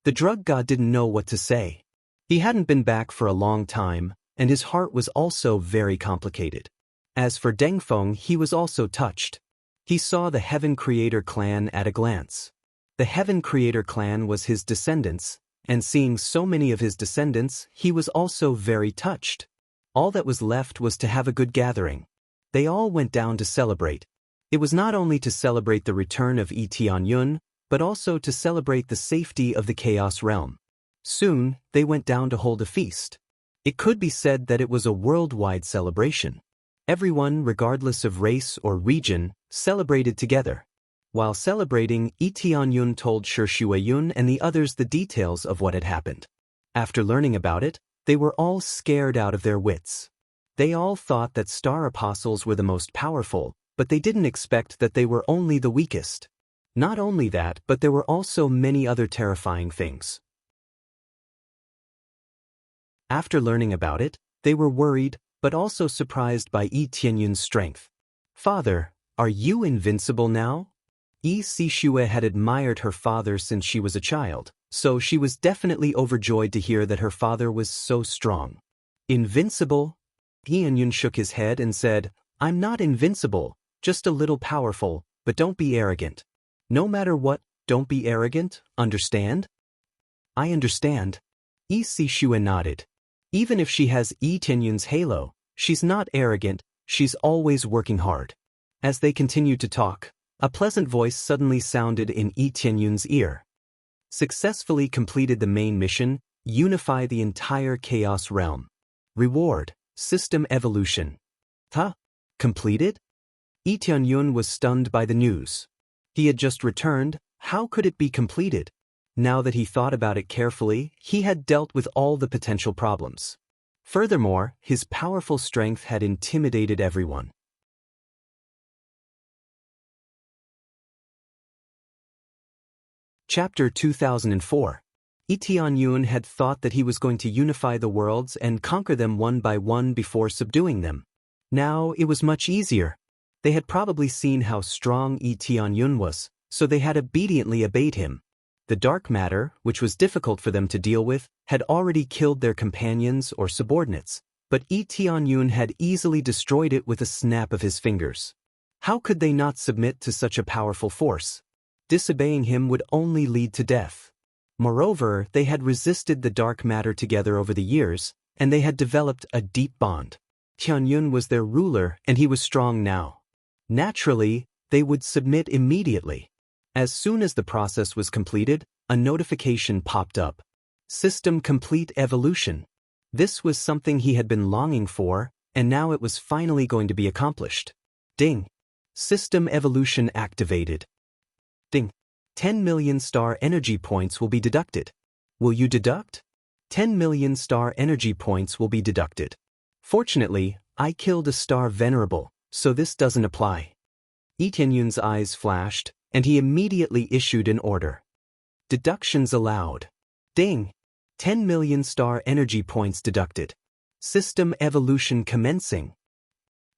The drug god didn't know what to say. He hadn't been back for a long time, and his heart was also very complicated. As for Deng Feng, he was also touched. He saw the Heaven Creator clan at a glance. The Heaven Creator clan was his descendants, and seeing so many of his descendants, he was also very touched. All that was left was to have a good gathering. They all went down to celebrate. It was not only to celebrate the return of Yi Tianyun, but also to celebrate the safety of the Chaos Realm. Soon, they went down to hold a feast. It could be said that it was a worldwide celebration. Everyone, regardless of race or region, celebrated together. While celebrating, Yi Tianyun told Shi Shuiyun and the others the details of what had happened. After learning about it, they were all scared out of their wits. They all thought that star apostles were the most powerful, but they didn't expect that they were only the weakest. Not only that, but there were also many other terrifying things. After learning about it, they were worried, but also surprised by Yi Tianyun's strength. "Father, are you invincible now?" Yi Sishue had admired her father since she was a child, so she was definitely overjoyed to hear that her father was so strong. "Invincible?" Tianyun shook his head and said, "I'm not invincible, just a little powerful, but don't be arrogant. No matter what, don't be arrogant, understand?" "I understand." Yi Sishue nodded. Even if she has Yi Tianyun's halo, she's not arrogant, she's always working hard. As they continued to talk, a pleasant voice suddenly sounded in Yi Tianyun's ear. "Successfully completed the main mission, unify the entire chaos realm. Reward, system evolution." "Huh? Completed?" Yi Tianyun was stunned by the news. He had just returned, how could it be completed? Now that he thought about it carefully, he had dealt with all the potential problems. Furthermore, his powerful strength had intimidated everyone. Chapter 2004. Yi Tianyun had thought that he was going to unify the worlds and conquer them one by one before subduing them. Now it was much easier. They had probably seen how strong Yi Tianyun was, so they had obediently obeyed him. The dark matter, which was difficult for them to deal with, had already killed their companions or subordinates, but Yi Tianyun had easily destroyed it with a snap of his fingers. How could they not submit to such a powerful force? Disobeying him would only lead to death. Moreover, they had resisted the dark matter together over the years, and they had developed a deep bond. Tianyun was their ruler, and he was strong now. Naturally, they would submit immediately. As soon as the process was completed, a notification popped up. System Complete Evolution. This was something he had been longing for, and now it was finally going to be accomplished. Ding. System Evolution activated. Ding. 10 million star energy points will be deducted. Will you deduct? 10 million star energy points will be deducted. Fortunately, I killed a star venerable, so this doesn't apply. Yi Tianyun's eyes flashed, and he immediately issued an order. Deductions allowed. Ding! 10 million star energy points deducted. System evolution commencing.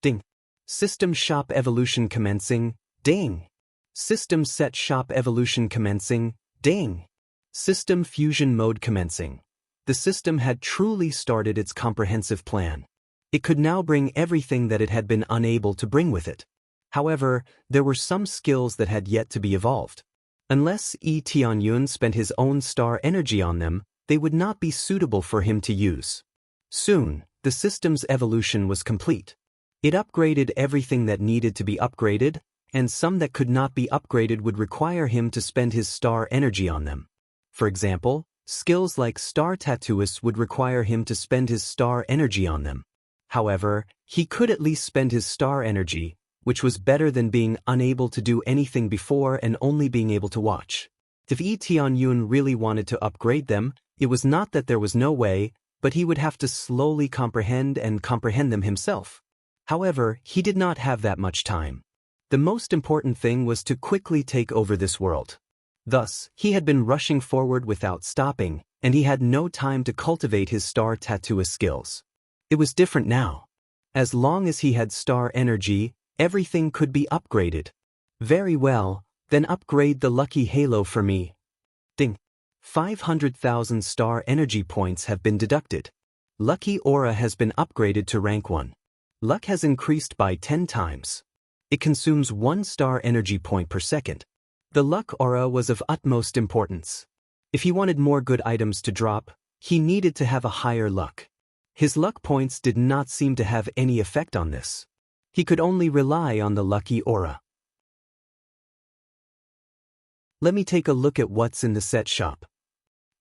Ding! System shop evolution commencing. Ding! System set shop evolution commencing. Ding! System fusion mode commencing. The system had truly started its comprehensive plan. It could now bring everything that it had been unable to bring with it. However, there were some skills that had yet to be evolved. Unless Yi Tianyun spent his own star energy on them, they would not be suitable for him to use. Soon, the system's evolution was complete. It upgraded everything that needed to be upgraded, and some that could not be upgraded would require him to spend his star energy on them. For example, skills like Star Tattooist would require him to spend his star energy on them. However, he could at least spend his star energy, which was better than being unable to do anything before and only being able to watch. If Yi Tianyun really wanted to upgrade them, it was not that there was no way, but he would have to slowly comprehend them himself. However, he did not have that much time. The most important thing was to quickly take over this world. Thus, he had been rushing forward without stopping, and he had no time to cultivate his Star Tattooist skills. It was different now. As long as he had star energy, everything could be upgraded. Very well, then upgrade the lucky halo for me. Ding. 500,000 star energy points have been deducted. Lucky aura has been upgraded to rank 1. Luck has increased by 10 times. It consumes 1 star energy point per second. The luck aura was of utmost importance. If he wanted more good items to drop, he needed to have a higher luck. His luck points did not seem to have any effect on this. He could only rely on the lucky aura. Let me take a look at what's in the set shop.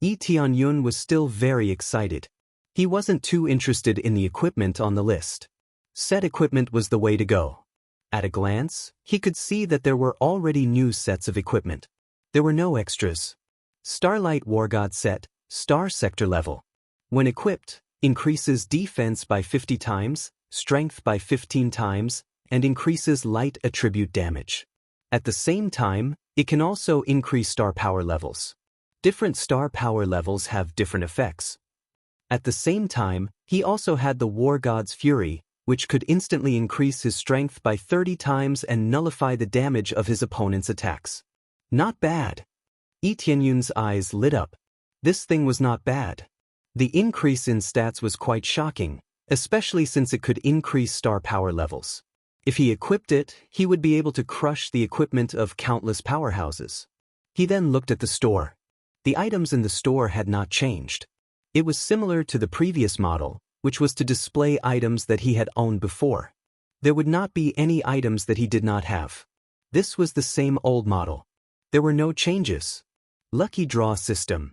Yi Tianyun was still very excited. He wasn't too interested in the equipment on the list. Set equipment was the way to go. At a glance, he could see that there were already new sets of equipment. There were no extras. Starlight War God set, Star Sector level. When equipped, increases defense by 50 times, strength by 15 times, and increases light attribute damage. At the same time, it can also increase star power levels. Different star power levels have different effects. At the same time, he also had the war god's fury, which could instantly increase his strength by 30 times and nullify the damage of his opponent's attacks. Not bad. Yi Tianyun's eyes lit up. This thing was not bad. The increase in stats was quite shocking, especially since it could increase star power levels. If he equipped it, he would be able to crush the equipment of countless powerhouses. He then looked at the store. The items in the store had not changed. It was similar to the previous model, which was to display items that he had owned before. There would not be any items that he did not have. This was the same old model. There were no changes. Lucky draw system.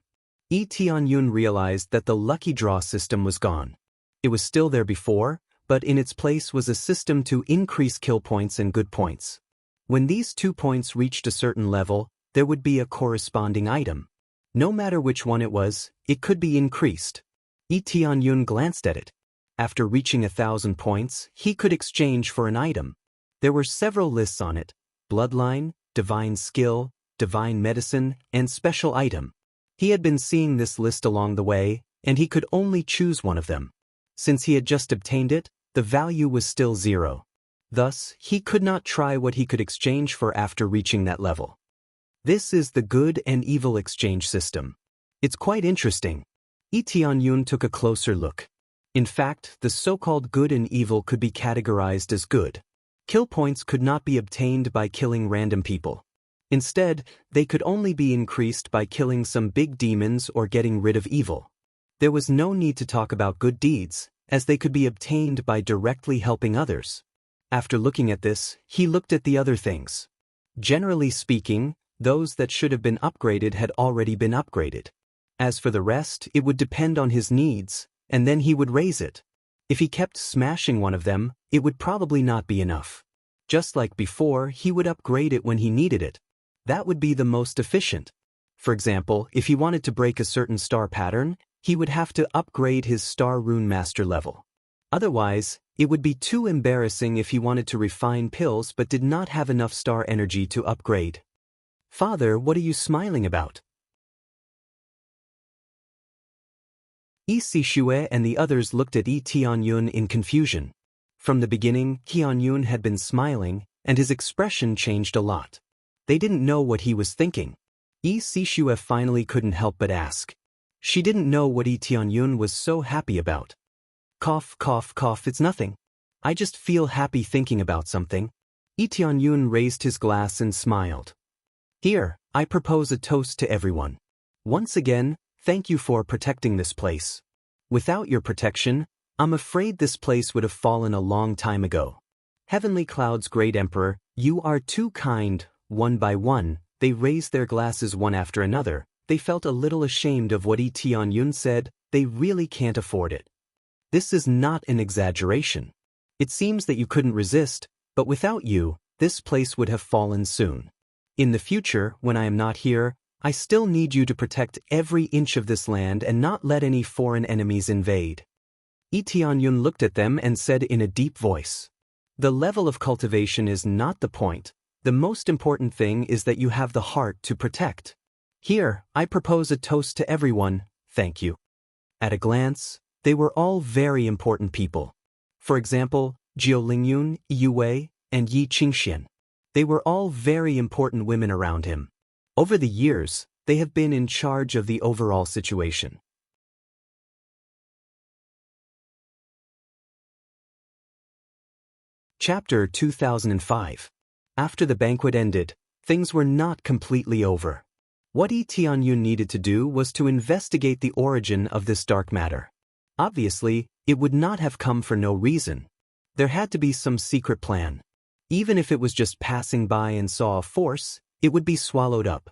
Yi Tianyun realized that the lucky draw system was gone. It was still there before, but in its place was a system to increase kill points and good points. When these 2 points reached a certain level, there would be a corresponding item. No matter which one it was, it could be increased. Yi Tianyun glanced at it. After reaching 1,000 points, he could exchange for an item. There were several lists on it: bloodline, divine skill, divine medicine, and special item. He had been seeing this list along the way, and he could only choose one of them. Since he had just obtained it, the value was still 0. Thus, he could not try what he could exchange for after reaching that level. This is the good and evil exchange system. It's quite interesting. Yi Tianyun took a closer look. In fact, the so-called good and evil could be categorized as good. Kill points could not be obtained by killing random people. Instead, they could only be increased by killing some big demons or getting rid of evil. There was no need to talk about good deeds, as they could be obtained by directly helping others. After looking at this, he looked at the other things. Generally speaking, those that should have been upgraded had already been upgraded. As for the rest, it would depend on his needs, and then he would raise it. If he kept smashing one of them, it would probably not be enough. Just like before, he would upgrade it when he needed it. That would be the most efficient. For example, if he wanted to break a certain star pattern, he would have to upgrade his Star Rune Master level. Otherwise, it would be too embarrassing if he wanted to refine pills but did not have enough star energy to upgrade. Father, what are you smiling about? Yi Sishue and the others looked at Yi Tianyun in confusion. From the beginning, Tianyun had been smiling, and his expression changed a lot. They didn't know what he was thinking. Yi Sishue finally couldn't help but ask. She didn't know what Yi Tianyun was so happy about. Cough, cough, cough, it's nothing. I just feel happy thinking about something. Yi Tianyun raised his glass and smiled. Here, I propose a toast to everyone. Once again, thank you for protecting this place. Without your protection, I'm afraid this place would have fallen a long time ago. Heavenly Cloud's great emperor, you are too kind. One by one, they raised their glasses one after another. They felt a little ashamed of what Yi Tianyun said. They really can't afford it. This is not an exaggeration. It seems that you couldn't resist, but without you, this place would have fallen soon. In the future, when I am not here, I still need you to protect every inch of this land and not let any foreign enemies invade. Yi Tianyun looked at them and said in a deep voice, the level of cultivation is not the point. The most important thing is that you have the heart to protect. Here, I propose a toast to everyone, thank you. At a glance, they were all very important people. For example, Jiu Lingyun, Yu Wei, and Yi Qingxian. They were all very important women around him. Over the years, they have been in charge of the overall situation. Chapter 2005. After the banquet ended, things were not completely over. What Yi Tianyun needed to do was to investigate the origin of this dark matter. Obviously, it would not have come for no reason. There had to be some secret plan. Even if it was just passing by and saw a force, it would be swallowed up.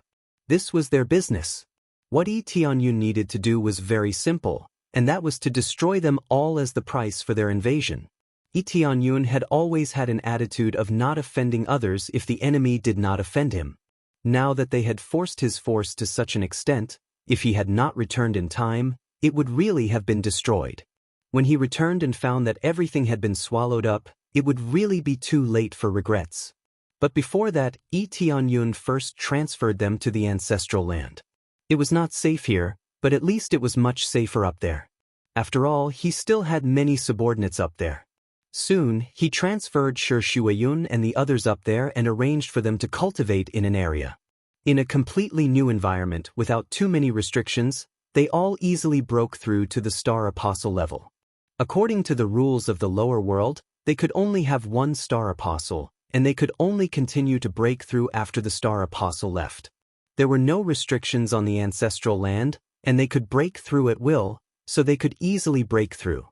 This was their business. What Yi Tianyun needed to do was very simple, and that was to destroy them all as the price for their invasion. Yi Tianyun had always had an attitude of not offending others if the enemy did not offend him. Now that they had forced his force to such an extent, if he had not returned in time, it would really have been destroyed. When he returned and found that everything had been swallowed up, it would really be too late for regrets. But before that, Yi Tianyun first transferred them to the ancestral land. It was not safe here, but at least it was much safer up there. After all, he still had many subordinates up there. Soon, he transferred Shi Shuiyun and the others up there and arranged for them to cultivate in an area. In a completely new environment, without too many restrictions, they all easily broke through to the Star Apostle level. According to the rules of the lower world, they could only have one Star Apostle, and they could only continue to break through after the Star Apostle left. There were no restrictions on the ancestral land, and they could break through at will, so they could easily break through.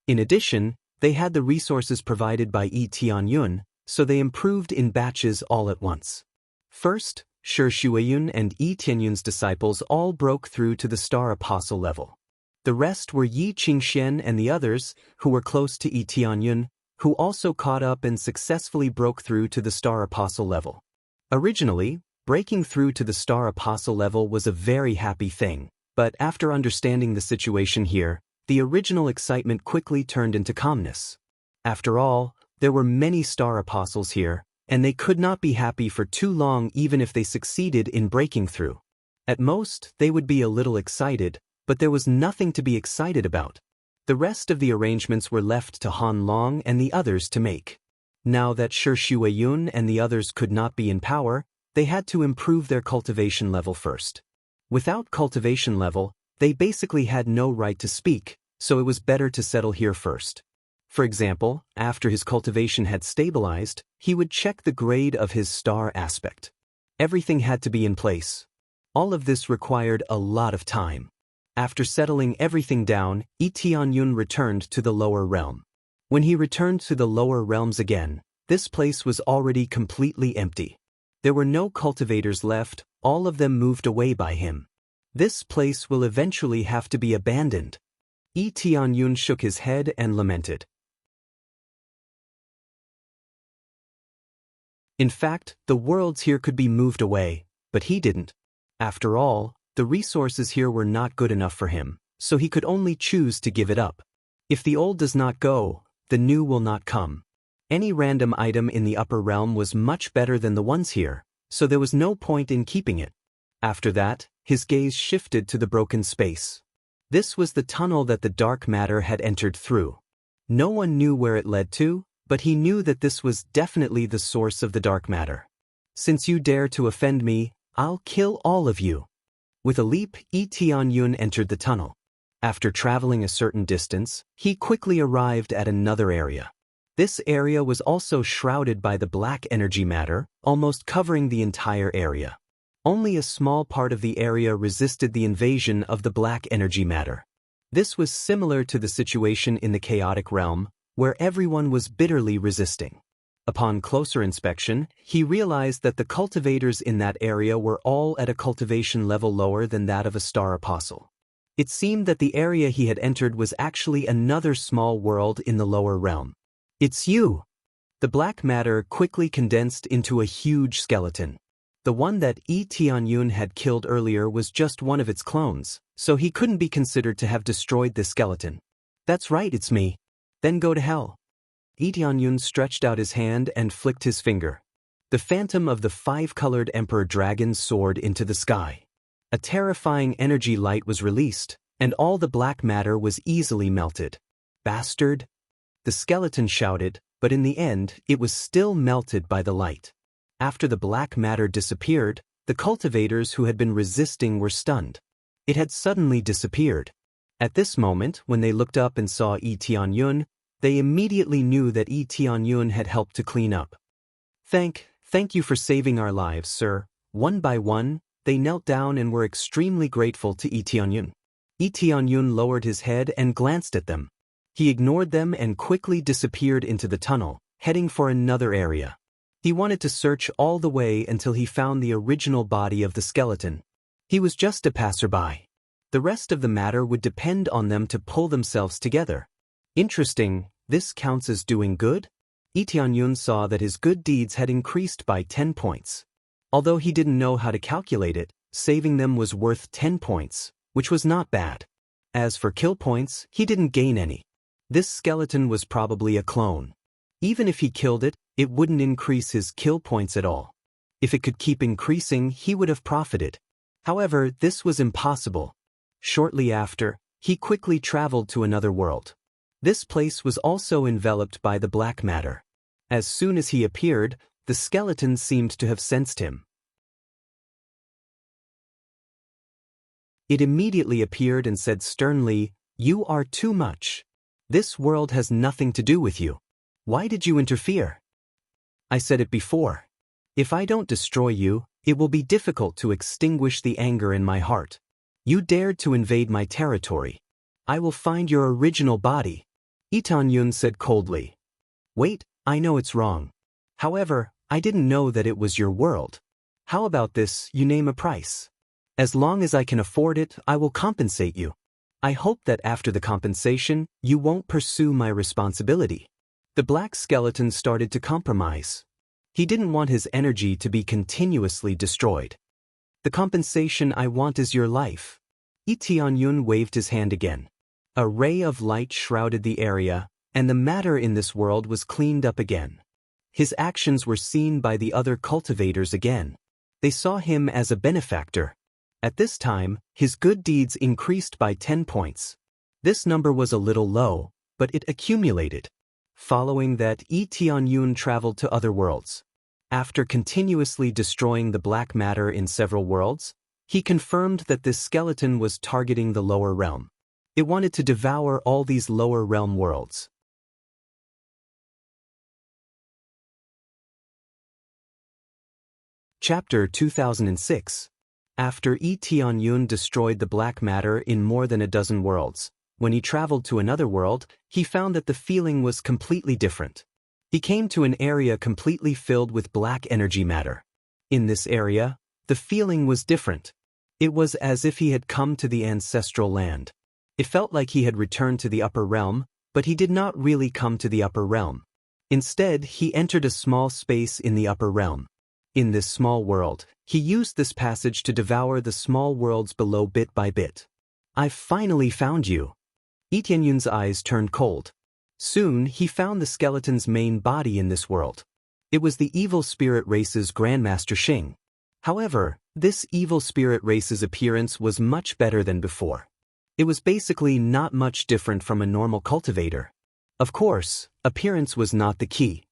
In addition, they had the resources provided by Yi Tianyun, so they improved in batches all at once. First, Shi Shuiyun and Yi Tianyun's disciples all broke through to the Star Apostle level. The rest were Yi Qingxian and the others, who were close to Yi Tianyun, who also caught up and successfully broke through to the Star Apostle level. Originally, breaking through to the Star Apostle level was a very happy thing, but after understanding the situation here, the original excitement quickly turned into calmness. After all, there were many Star Apostles here, and they could not be happy for too long even if they succeeded in breaking through. At most, they would be a little excited, but there was nothing to be excited about. The rest of the arrangements were left to Han Long and the others to make. Now that Shi Shuiyun and the others could not be in power, they had to improve their cultivation level first. Without cultivation level, they basically had no right to speak, so it was better to settle here first. For example, after his cultivation had stabilized, he would check the grade of his star aspect. Everything had to be in place. All of this required a lot of time. After settling everything down, Yi Tianyun returned to the lower realm. When he returned to the lower realms again, this place was already completely empty. There were no cultivators left, all of them moved away by him. This place will eventually have to be abandoned. Yi Tianyun shook his head and lamented. In fact, the worlds here could be moved away, but he didn't. After all, the resources here were not good enough for him, so he could only choose to give it up. If the old does not go, the new will not come. Any random item in the upper realm was much better than the ones here, so there was no point in keeping it. After that, his gaze shifted to the broken space. This was the tunnel that the dark matter had entered through. No one knew where it led to, but he knew that this was definitely the source of the dark matter. Since you dare to offend me, I'll kill all of you. With a leap, Yi Tianyun entered the tunnel. After traveling a certain distance, he quickly arrived at another area. This area was also shrouded by the black energy matter, almost covering the entire area. Only a small part of the area resisted the invasion of the black energy matter. This was similar to the situation in the chaotic realm, where everyone was bitterly resisting. Upon closer inspection, he realized that the cultivators in that area were all at a cultivation level lower than that of a Star Apostle. It seemed that the area he had entered was actually another small world in the lower realm. It's you! The black matter quickly condensed into a huge skeleton. The one that Yi Tianyun had killed earlier was just one of its clones, so he couldn't be considered to have destroyed the skeleton. That's right, it's me. Then go to hell. Yi Tianyun stretched out his hand and flicked his finger. The phantom of the five-colored emperor dragon soared into the sky. A terrifying energy light was released, and all the black matter was easily melted. Bastard! The skeleton shouted, but in the end, it was still melted by the light. After the black matter disappeared, the cultivators who had been resisting were stunned. It had suddenly disappeared. At this moment, when they looked up and saw Yi Tianyun, they immediately knew that Yi Tianyun had helped to clean up. Thank you for saving our lives, sir. One by one, they knelt down and were extremely grateful to Yi Tianyun. Yi Tianyun lowered his head and glanced at them. He ignored them and quickly disappeared into the tunnel, heading for another area. He wanted to search all the way until he found the original body of the skeleton. He was just a passerby. The rest of the matter would depend on them to pull themselves together. Interesting, this counts as doing good? Yi Tianyun saw that his good deeds had increased by 10 points. Although he didn't know how to calculate it, saving them was worth 10 points, which was not bad. As for kill points, he didn't gain any. This skeleton was probably a clone. Even if he killed it, it wouldn't increase his kill points at all. If it could keep increasing, he would have profited. However, this was impossible. Shortly after, he quickly traveled to another world. This place was also enveloped by the black matter. As soon as he appeared, the skeleton seemed to have sensed him. It immediately appeared and said sternly, "You are too much. This world has nothing to do with you. Why did you interfere? I said it before. If I don't destroy you, it will be difficult to extinguish the anger in my heart. You dared to invade my territory. I will find your original body." Lee Tianyun said coldly. "Wait, I know it's wrong. However, I didn't know that it was your world. How about this, you name a price? As long as I can afford it, I will compensate you. I hope that after the compensation, you won't pursue my responsibility." The black skeleton started to compromise. He didn't want his energy to be continuously destroyed. "The compensation I want is your life." Lee Tianyun waved his hand again. A ray of light shrouded the area, and the matter in this world was cleaned up again. His actions were seen by the other cultivators again. They saw him as a benefactor. At this time, his good deeds increased by 10 points. This number was a little low, but it accumulated. Following that, Lee Tianyun traveled to other worlds. After continuously destroying the black matter in several worlds, he confirmed that this skeleton was targeting the lower realm. It wanted to devour all these lower realm worlds. Chapter 2006. After Lee Tianyun destroyed the black matter in more than a dozen worlds, when he traveled to another world, he found that the feeling was completely different. He came to an area completely filled with black energy matter. In this area, the feeling was different. It was as if he had come to the ancestral land. It felt like he had returned to the upper realm, but he did not really come to the upper realm. Instead, he entered a small space in the upper realm. In this small world, he used this passage to devour the small worlds below bit by bit. "I've finally found you." Lee Tianyun's eyes turned cold. Soon, he found the skeleton's main body in this world. It was the evil spirit race's Grandmaster Xing. However, this evil spirit race's appearance was much better than before. It was basically not much different from a normal cultivator. Of course, appearance was not the key.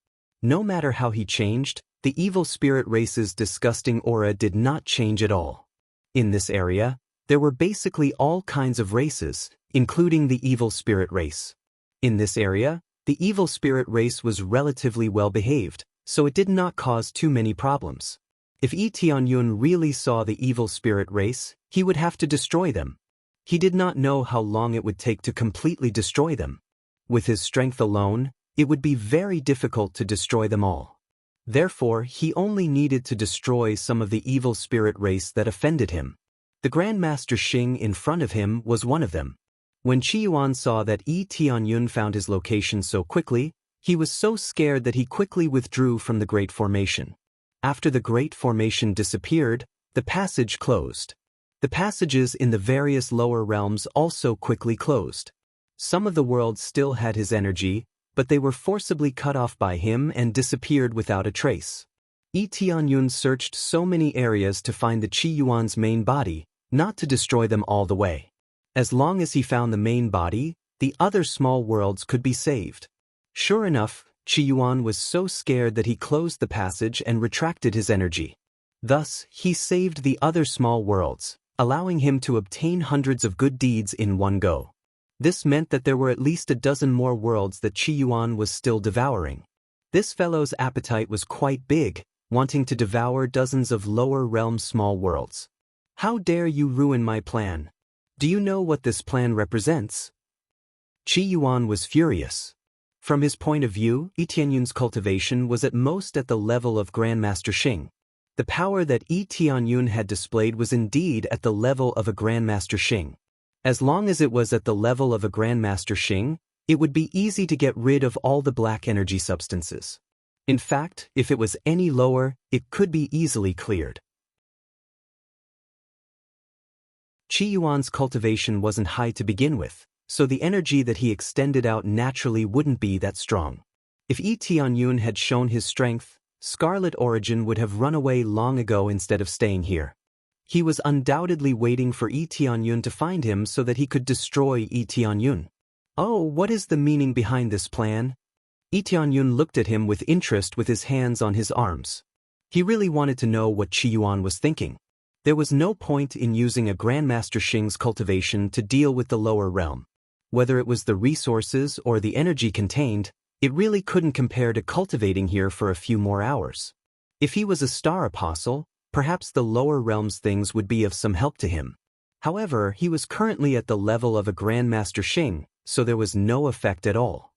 No matter how he changed, the evil spirit race's disgusting aura did not change at all. In this area, there were basically all kinds of races, including the evil spirit race. In this area, the evil spirit race was relatively well behaved, so it did not cause too many problems. If Lee Tianyun really saw the evil spirit race, he would have to destroy them. He did not know how long it would take to completely destroy them. With his strength alone, it would be very difficult to destroy them all. Therefore, he only needed to destroy some of the evil spirit race that offended him. The Grandmaster Xing in front of him was one of them. When Qiyuan saw that Lee Tianyun found his location so quickly, he was so scared that he quickly withdrew from the Great Formation. After the Great Formation disappeared, the passage closed. The passages in the various lower realms also quickly closed. Some of the worlds still had his energy, but they were forcibly cut off by him and disappeared without a trace. Lee Tianyun searched so many areas to find the Qiyuan's main body, not to destroy them all the way. As long as he found the main body, the other small worlds could be saved. Sure enough, Qiyuan was so scared that he closed the passage and retracted his energy. Thus, he saved the other small worlds, allowing him to obtain hundreds of good deeds in one go. This meant that there were at least a dozen more worlds that Qiyuan was still devouring. This fellow's appetite was quite big, wanting to devour dozens of lower realm small worlds. "How dare you ruin my plan? Do you know what this plan represents?" Qiyuan was furious. From his point of view, Lee Tianyun's cultivation was at most at the level of Grandmaster Xing. The power that Lee Tianyun had displayed was indeed at the level of a Grandmaster Xing. As long as it was at the level of a Grandmaster Xing, it would be easy to get rid of all the black energy substances. In fact, if it was any lower, it could be easily cleared. Qiyuan's cultivation wasn't high to begin with, so the energy that he extended out naturally wouldn't be that strong. If Lee Tianyun had shown his strength, Scarlet Origin would have run away long ago instead of staying here. He was undoubtedly waiting for Yi Tianyun to find him so that he could destroy Yi Tianyun. Oh, what is the meaning behind this plan? Yi Tianyun looked at him with interest with his hands on his arms. He really wanted to know what Qi Yuan was thinking. There was no point in using a Grandmaster Xing's cultivation to deal with the lower realm. Whether it was the resources or the energy contained, it really couldn't compare to cultivating here for a few more hours. If he was a star apostle, perhaps the lower realms things would be of some help to him. However, he was currently at the level of a Grandmaster Xing, so there was no effect at all.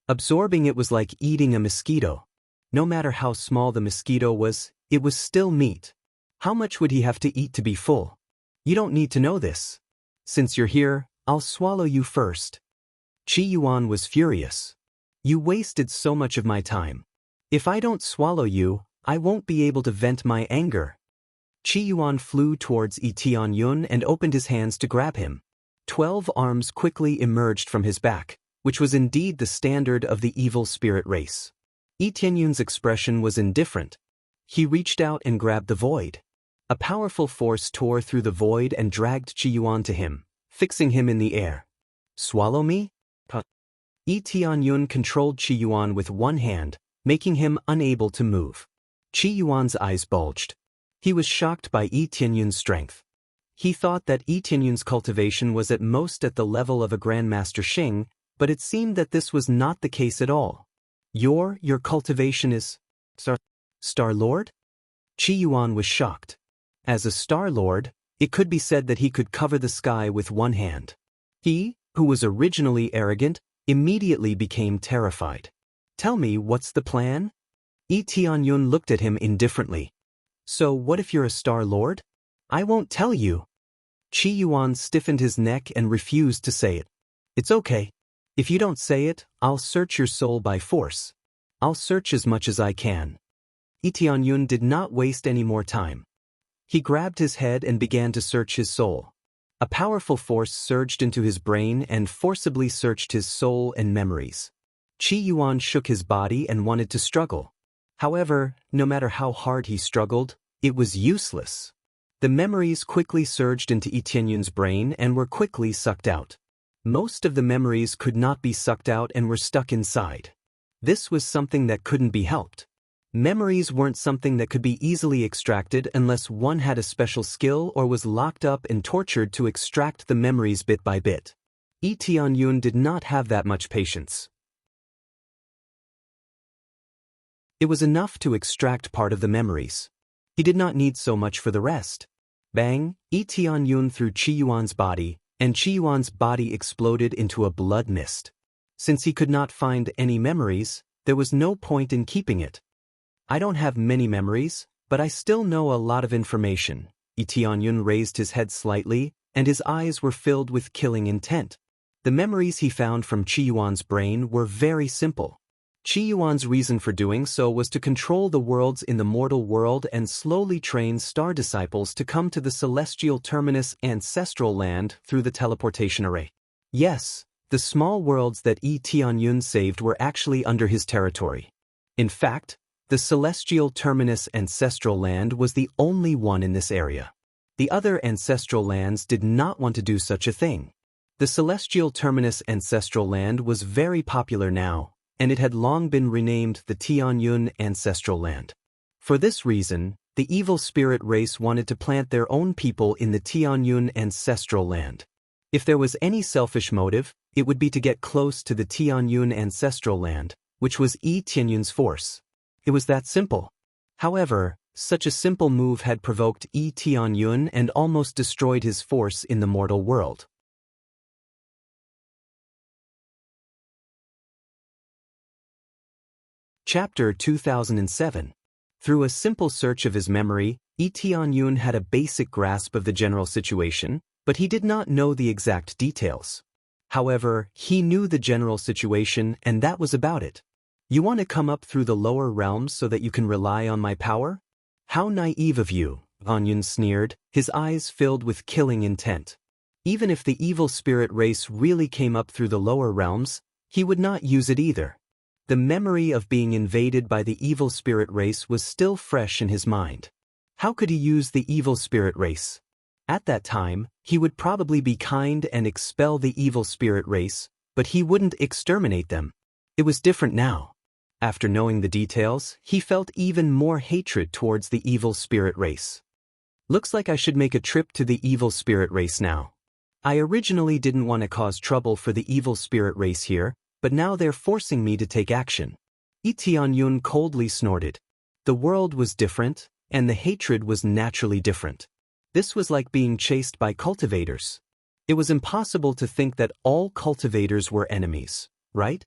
Absorbing it was like eating a mosquito. No matter how small the mosquito was, it was still meat. How much would he have to eat to be full? You don't need to know this. Since you're here, I'll swallow you first. Qi Yuan was furious. You wasted so much of my time. If I don't swallow you, I won't be able to vent my anger. Qi Yuan flew towards Yi Tianyun and opened his hands to grab him. 12 arms quickly emerged from his back, which was indeed the standard of the evil spirit race. Yi Tianyun's expression was indifferent. He reached out and grabbed the void. A powerful force tore through the void and dragged Qi Yuan to him, fixing him in the air. Swallow me? Yi Tianyun controlled Qi Yuan with one hand, making him unable to move. Qi Yuan's eyes bulged. He was shocked by Yi Tianyun's strength. He thought that Yi Tianyun's cultivation was at most at the level of a Grandmaster Xing, but it seemed that this was not the case at all. Your cultivation is... Star Lord? Qi Yuan was shocked. As a Star Lord, it could be said that he could cover the sky with one hand. He, who was originally arrogant, immediately became terrified. Tell me, what's the plan? Yi Tianyun looked at him indifferently. So what if you're a Star Lord? I won't tell you. Qi Yuan stiffened his neck and refused to say it. It's okay. If you don't say it, I'll search your soul by force. I'll search as much as I can. Yi Tianyun did not waste any more time. He grabbed his head and began to search his soul. A powerful force surged into his brain and forcibly searched his soul and memories. Qi Yuan shook his body and wanted to struggle. However, no matter how hard he struggled, it was useless. The memories quickly surged into Yi Tianyun's brain and were quickly sucked out. Most of the memories could not be sucked out and were stuck inside. This was something that couldn't be helped. Memories weren't something that could be easily extracted unless one had a special skill or was locked up and tortured to extract the memories bit by bit. Yi Tianyun did not have that much patience. It was enough to extract part of the memories. He did not need so much for the rest. Bang! Yi Tianyun threw Qi Yuan's body, and Qi Yuan's body exploded into a blood mist. Since he could not find any memories, there was no point in keeping it. I don't have many memories, but I still know a lot of information. Yi Tianyun raised his head slightly, and his eyes were filled with killing intent. The memories he found from Qi Yuan's brain were very simple. Qi Yuan's reason for doing so was to control the worlds in the mortal world and slowly train star disciples to come to the celestial terminus ancestral land through the teleportation array. Yes, the small worlds that Yi Tianyun saved were actually under his territory. In fact, the celestial terminus ancestral land was the only one in this area. The other ancestral lands did not want to do such a thing. The celestial terminus ancestral land was very popular now, and it had long been renamed the Tianyun ancestral land. For this reason, the evil spirit race wanted to plant their own people in the Tianyun ancestral land. If there was any selfish motive, it would be to get close to the Tianyun ancestral land, which was Yi Tianyun's force. It was that simple. However, such a simple move had provoked Yi Tianyun and almost destroyed his force in the mortal world. Chapter 2007. Through a simple search of his memory, Yi Tianyun had a basic grasp of the general situation, but he did not know the exact details. However, he knew the general situation, and that was about it. You want to come up through the lower realms so that you can rely on my power? How naive of you, Tianyun sneered, his eyes filled with killing intent. Even if the evil spirit race really came up through the lower realms, he would not use it either. The memory of being invaded by the evil spirit race was still fresh in his mind. How could he use the evil spirit race? At that time, he would probably be kind and expel the evil spirit race, but he wouldn't exterminate them. It was different now. After knowing the details, he felt even more hatred towards the evil spirit race. Looks like I should make a trip to the evil spirit race now. I originally didn't want to cause trouble for the evil spirit race here, but now they're forcing me to take action. Lee Tianyun coldly snorted. The world was different, and the hatred was naturally different. This was like being chased by cultivators. It was impossible to think that all cultivators were enemies, right?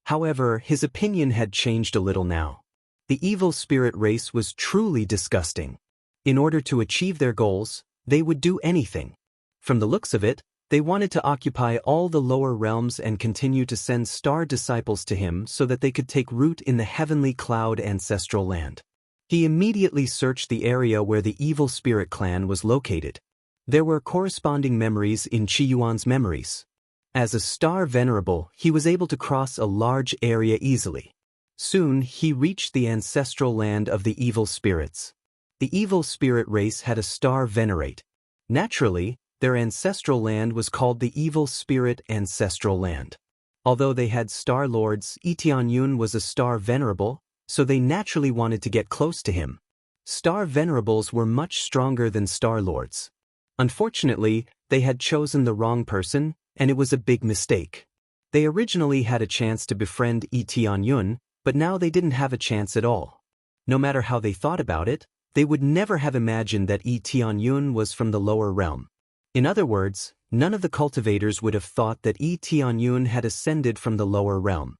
However, his opinion had changed a little now. The evil spirit race was truly disgusting. In order to achieve their goals, they would do anything. From the looks of it, they wanted to occupy all the lower realms and continue to send star disciples to him so that they could take root in the heavenly cloud ancestral land. He immediately searched the area where the evil spirit clan was located. There were corresponding memories in Qiyuan's memories. As a star venerable, he was able to cross a large area easily. Soon, he reached the ancestral land of the evil spirits. The evil spirit race had a star venerate. Naturally, their ancestral land was called the evil spirit ancestral land. Although they had star lords, Lee Tianyun was a star venerable, so they naturally wanted to get close to him. Star venerables were much stronger than star lords. Unfortunately, they had chosen the wrong person, and it was a big mistake. They originally had a chance to befriend Lee Tianyun, but now they didn't have a chance at all. No matter how they thought about it, they would never have imagined that Lee Tianyun was from the lower realm. In other words, none of the cultivators would have thought that Lee Tianyun had ascended from the lower realm.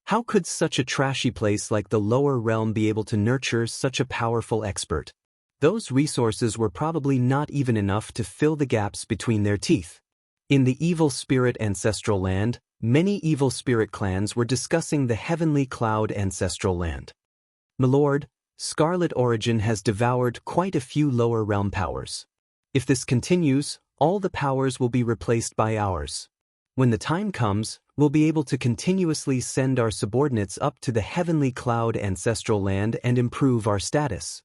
How could such a trashy place like the lower realm be able to nurture such a powerful expert? Those resources were probably not even enough to fill the gaps between their teeth. In the evil spirit ancestral land, many evil spirit clans were discussing the heavenly cloud ancestral land. "Milord, Scarlet Origin has devoured quite a few lower realm powers. If this continues, all the powers will be replaced by ours. When the time comes, we'll be able to continuously send our subordinates up to the heavenly cloud ancestral land and improve our status."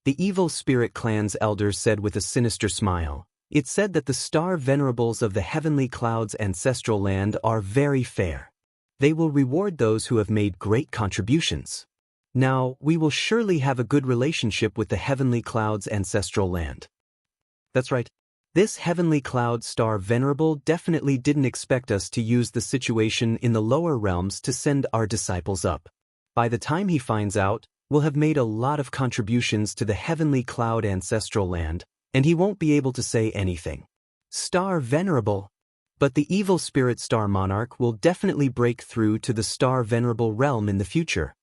The evil spirit clan's elders said with a sinister smile. It said that the star venerables of the heavenly cloud's ancestral land are very fair. They will reward those who have made great contributions. Now, we will surely have a good relationship with the heavenly cloud's ancestral land. That's right. This heavenly cloud star venerable definitely didn't expect us to use the situation in the lower realms to send our disciples up. By the time he finds out, we'll have made a lot of contributions to the heavenly cloud ancestral land, and he won't be able to say anything. Star venerable. But the evil spirit star monarch will definitely break through to the star venerable realm in the future.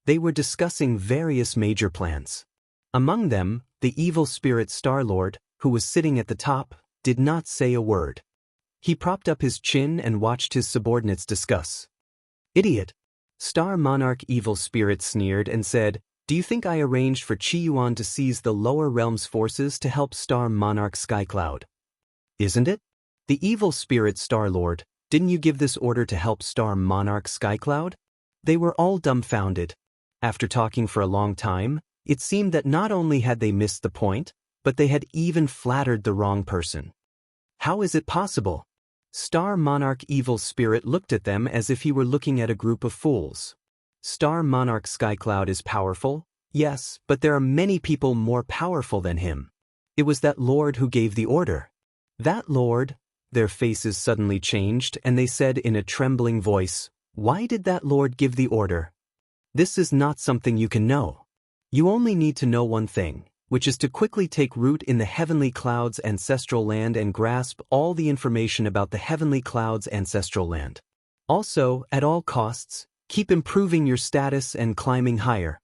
They were discussing various major plans. Among them, the evil spirit star lord, who was sitting at the top, did not say a word. He propped up his chin and watched his subordinates discuss. "Idiot!" Star Monarch Evil Spirit sneered and said, "Do you think I arranged for Qiyuan to seize the lower realm's forces to help Star Monarch Skycloud? Isn't it? The Evil Spirit Star Lord, didn't you give this order to help Star Monarch Skycloud?" They were all dumbfounded. After talking for a long time, it seemed that not only had they missed the point, but they had even flattered the wrong person. How is it possible? Star Monarch Evil Spirit looked at them as if he were looking at a group of fools. Star Monarch Skycloud is powerful, yes, but there are many people more powerful than him. It was that lord who gave the order. That lord? Their faces suddenly changed and they said in a trembling voice, "Why did that lord give the order?" This is not something you can know. You only need to know one thing, which is to quickly take root in the heavenly cloud's ancestral land and grasp all the information about the heavenly cloud's ancestral land. Also, at all costs, keep improving your status and climbing higher.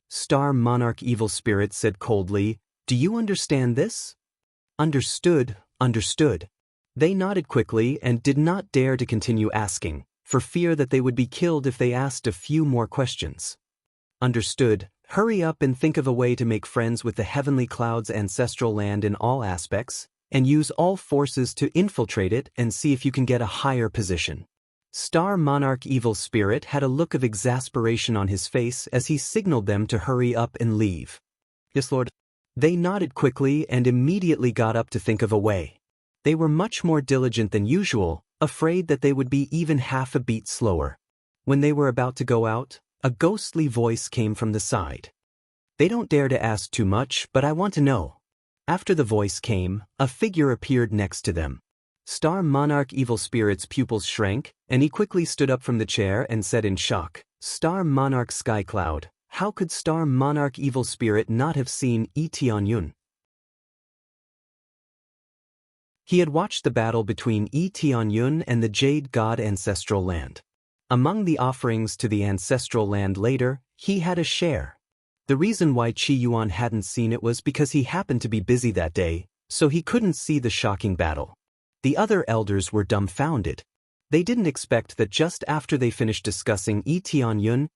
Star Monarch Evil Spirit said coldly, "Do you understand this?" Understood, understood. They nodded quickly and did not dare to continue asking, for fear that they would be killed if they asked a few more questions. Understood. Hurry up and think of a way to make friends with the heavenly cloud's ancestral land in all aspects, and use all forces to infiltrate it and see if you can get a higher position. Star Monarch Evil Spirit had a look of exasperation on his face as he signaled them to hurry up and leave. Yes, Lord. They nodded quickly and immediately got up to think of a way. They were much more diligent than usual, afraid that they would be even half a beat slower. When they were about to go out, a ghostly voice came from the side. They don't dare to ask too much, but I want to know. After the voice came, a figure appeared next to them. Star Monarch Evil Spirit's pupils shrank, and he quickly stood up from the chair and said in shock, Star Monarch Skycloud, how could Star Monarch Evil Spirit not have seen Tianyun? He had watched the battle between Tianyun and the Jade God Ancestral Land. Among the offerings to the Ancestral Land later, he had a share. The reason why Qi Yuan hadn't seen it was because he happened to be busy that day, so he couldn't see the shocking battle. The other elders were dumbfounded. They didn't expect that just after they finished discussing Tianyun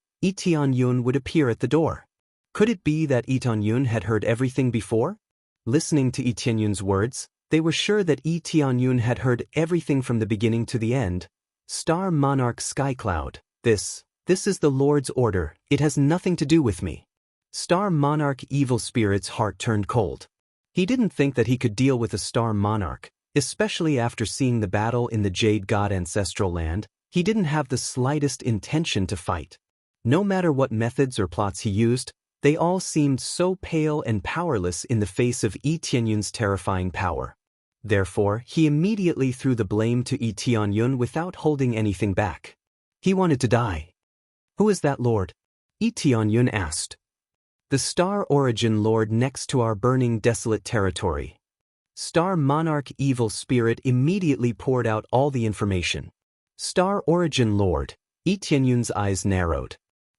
would appear at the door. Could it be that Tianyun had heard everything before? Listening to Tianyun's words, they were sure that Tianyun had heard everything from the beginning to the end. Star Monarch Skycloud, this is the Lord's order, it has nothing to do with me. Star Monarch Evil Spirit's heart turned cold. He didn't think that he could deal with a Star Monarch, especially after seeing the battle in the Jade God Ancestral Land. He didn't have the slightest intention to fight. No matter what methods or plots he used, they all seemed so pale and powerless in the face of Tianyun's terrifying power. Therefore, he immediately threw the blame to Tianyun without holding anything back. He wanted to die. Who is that Lord? Tianyun asked. The Star Origin Lord next to our burning desolate territory. Star Monarch Evil Spirit immediately poured out all the information. Star Origin Lord. Tianyun's eyes narrowed.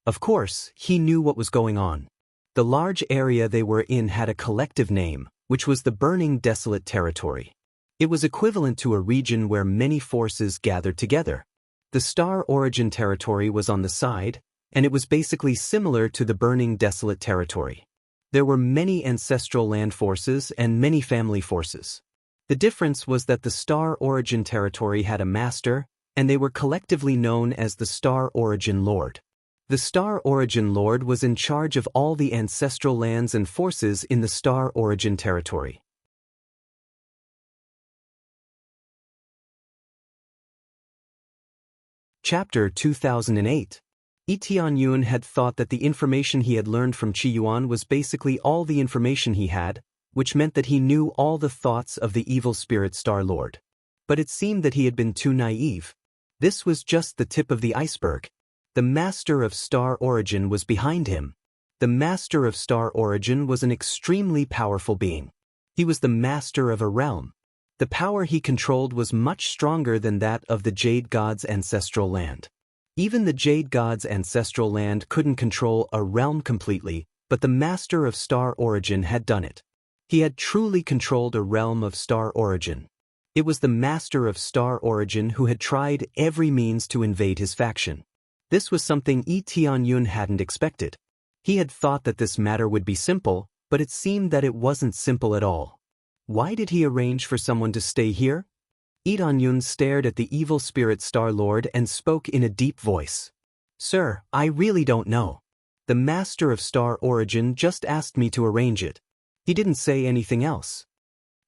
Of course, he knew what was going on. The large area they were in had a collective name, which was the Burning Desolate Territory. It was equivalent to a region where many forces gathered together. The Star Origin Territory was on the side, and it was basically similar to the Burning Desolate Territory. There were many ancestral land forces and many family forces. The difference was that the Star Origin Territory had a master, and they were collectively known as the Star Origin Lord. The Star Origin Lord was in charge of all the ancestral lands and forces in the Star Origin Territory. Chapter 2008. Tianyun had thought that the information he had learned from Qi Yuan was basically all the information he had, which meant that he knew all the thoughts of the evil spirit Star Lord. But it seemed that he had been too naive. This was just the tip of the iceberg. The Master of Star Origin was behind him. The Master of Star Origin was an extremely powerful being. He was the master of a realm. The power he controlled was much stronger than that of the Jade God's ancestral land. Even the Jade God's ancestral land couldn't control a realm completely, but the Master of Star Origin had done it. He had truly controlled a realm of Star Origin. It was the Master of Star Origin who had tried every means to invade his faction. This was something Tianyun hadn't expected. He had thought that this matter would be simple, but it seemed that it wasn't simple at all. Why did he arrange for someone to stay here? Tianyun stared at the evil spirit Star Lord and spoke in a deep voice. Sir, I really don't know. The Master of Star Origin just asked me to arrange it. He didn't say anything else.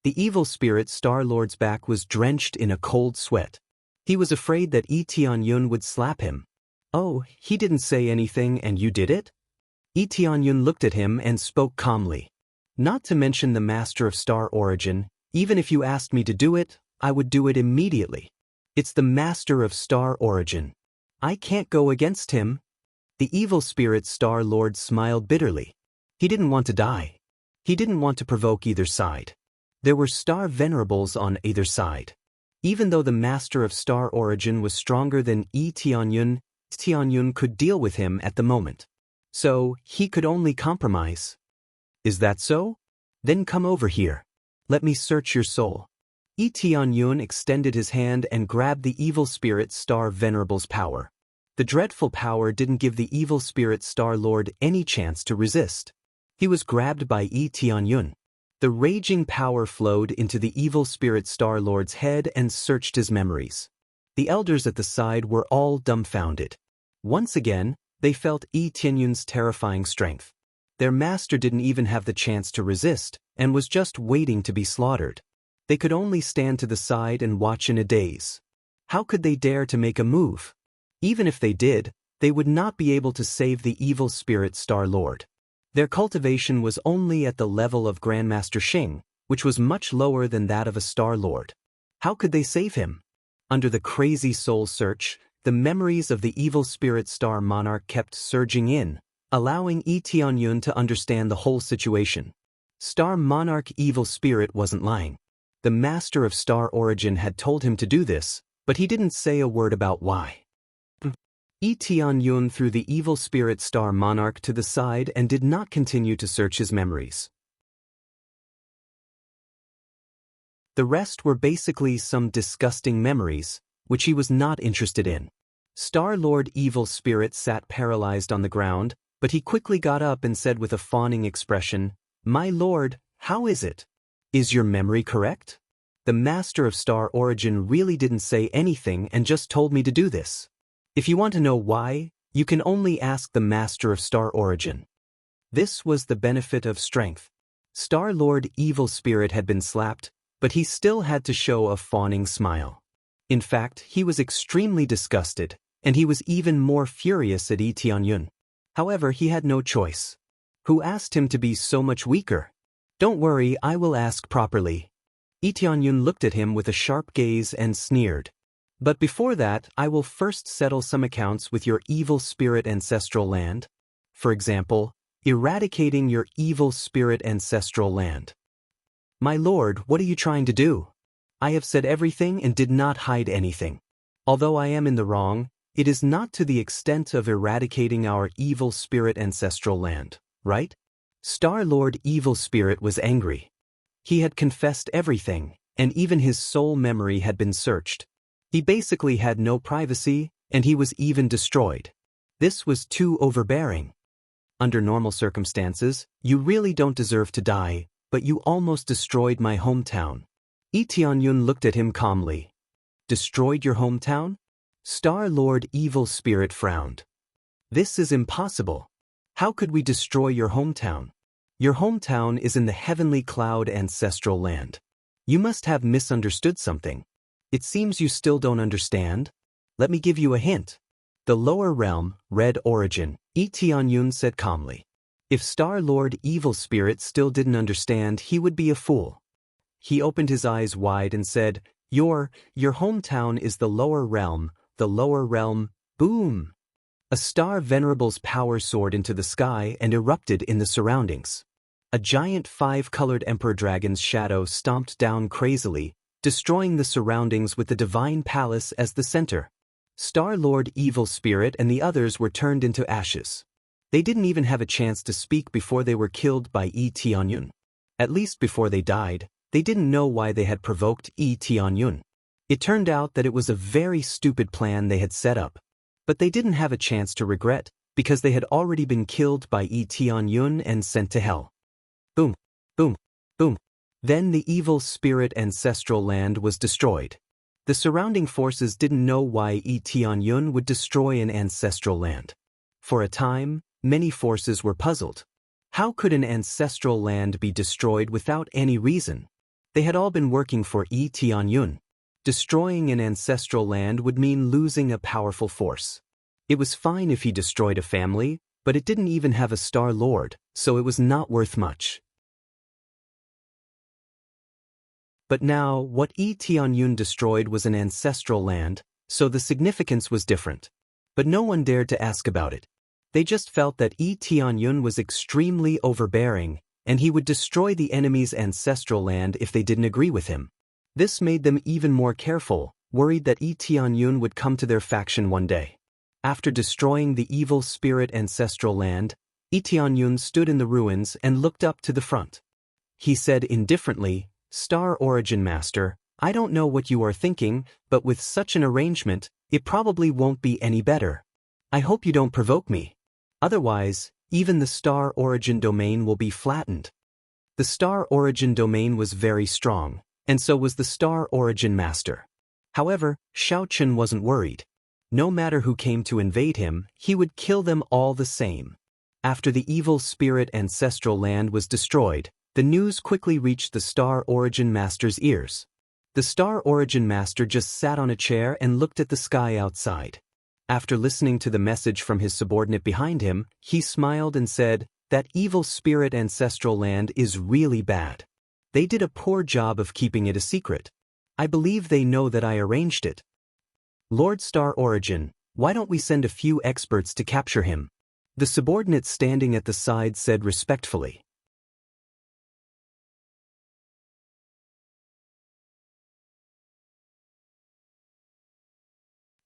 The evil spirit Star Lord's back was drenched in a cold sweat. He was afraid that Tianyun would slap him. Oh, he didn't say anything and you did it? Tianyun looked at him and spoke calmly. Not to mention the Master of Star Origin, even if you asked me to do it, I would do it immediately. It's the Master of Star Origin. I can't go against him. The evil spirit Star Lord smiled bitterly. He didn't want to die. He didn't want to provoke either side. There were Star Venerables on either side. Even though the Master of Star Origin was stronger than Tianyun could deal with him at the moment. So, he could only compromise. Is that so? Then come over here. Let me search your soul. Tianyun extended his hand and grabbed the evil spirit Star Venerable's power. The dreadful power didn't give the evil spirit Star Lord any chance to resist. He was grabbed by Tianyun. The raging power flowed into the evil spirit Star Lord's head and searched his memories. The elders at the side were all dumbfounded. Once again, they felt Yi Tianyun's terrifying strength. Their master didn't even have the chance to resist, and was just waiting to be slaughtered. They could only stand to the side and watch in a daze. How could they dare to make a move? Even if they did, they would not be able to save the evil spirit Star Lord. Their cultivation was only at the level of Grandmaster Xing, which was much lower than that of a Star Lord. How could they save him? Under the crazy soul search, the memories of the evil spirit Star Monarch kept surging in, allowing Yi Tianyun to understand the whole situation. Star Monarch evil spirit wasn't lying. The master of Star Origin had told him to do this, but he didn't say a word about why. Yi Tianyun threw the evil spirit Star Monarch to the side and did not continue to search his memories. The rest were basically some disgusting memories, which he was not interested in. Star Lord Evil Spirit sat paralyzed on the ground, but he quickly got up and said with a fawning expression, "My lord, how is it? Is your memory correct? The master of Star Origin really didn't say anything and just told me to do this. If you want to know why, you can only ask the master of Star Origin." This was the benefit of strength. Star Lord Evil Spirit had been slapped, but he still had to show a fawning smile. In fact, he was extremely disgusted, and he was even more furious at Yi Tianyun. However, he had no choice. Who asked him to be so much weaker? "Don't worry, I will ask properly." Yi Tianyun looked at him with a sharp gaze and sneered. "But before that, I will first settle some accounts with your evil spirit ancestral land. For example, eradicating your evil spirit ancestral land." "My lord, what are you trying to do? I have said everything and did not hide anything. Although I am in the wrong, it is not to the extent of eradicating our evil spirit ancestral land, right?" Star Lord Evil Spirit was angry. He had confessed everything, and even his soul memory had been searched. He basically had no privacy, and he was even destroyed. This was too overbearing. Under normal circumstances, you really don't deserve to die, but you almost destroyed my hometown. Yi Tianyun looked at him calmly. "Destroyed your hometown?" Star Lord Evil Spirit frowned. "This is impossible. How could we destroy your hometown? Your hometown is in the heavenly cloud ancestral land. You must have misunderstood something. It seems you still don't understand. Let me give you a hint. The lower realm, Red Origin," Yi Tianyun said calmly. If Star Lord Evil Spirit still didn't understand, he would be a fool. He opened his eyes wide and said, Your hometown is the lower realm, boom." A star venerable's power soared into the sky and erupted in the surroundings. A giant 5-colored emperor dragon's shadow stomped down crazily, destroying the surroundings with the divine palace as the center. Star Lord Evil Spirit and the others were turned into ashes. They didn't even have a chance to speak before they were killed by Yi Tianyun. At least before they died, they didn't know why they had provoked Yi Tianyun. It turned out that it was a very stupid plan they had set up. But they didn't have a chance to regret, because they had already been killed by Yi Tianyun and sent to hell. Boom, boom, boom. Then the evil spirit ancestral land was destroyed. The surrounding forces didn't know why Yi Tianyun would destroy an ancestral land. For a time, many forces were puzzled. How could an ancestral land be destroyed without any reason? They had all been working for Yi Tianyun. Destroying an ancestral land would mean losing a powerful force. It was fine if he destroyed a family, but it didn't even have a Star Lord, so it was not worth much. But now, what Yi Tianyun destroyed was an ancestral land, so the significance was different. But no one dared to ask about it. They just felt that Yi Tianyun was extremely overbearing, and he would destroy the enemy's ancestral land if they didn't agree with him. This made them even more careful, worried that Yi Tianyun would come to their faction one day. After destroying the evil spirit ancestral land, Yi Tianyun stood in the ruins and looked up to the front. He said indifferently, "Star Origin Master, I don't know what you are thinking, but with such an arrangement, it probably won't be any better. I hope you don't provoke me. Otherwise, even the Star Origin domain will be flattened." The Star Origin domain was very strong, and so was the Star Origin Master. However, Xiao Chen wasn't worried. No matter who came to invade him, he would kill them all the same. After the evil spirit ancestral land was destroyed, the news quickly reached the Star Origin Master's ears. The Star Origin Master just sat on a chair and looked at the sky outside. After listening to the message from his subordinate behind him, he smiled and said, "That evil spirit ancestral land is really bad. They did a poor job of keeping it a secret. I believe they know that I arranged it. Lord Star Origin, why don't we send a few experts to capture him?" The subordinate standing at the side said respectfully.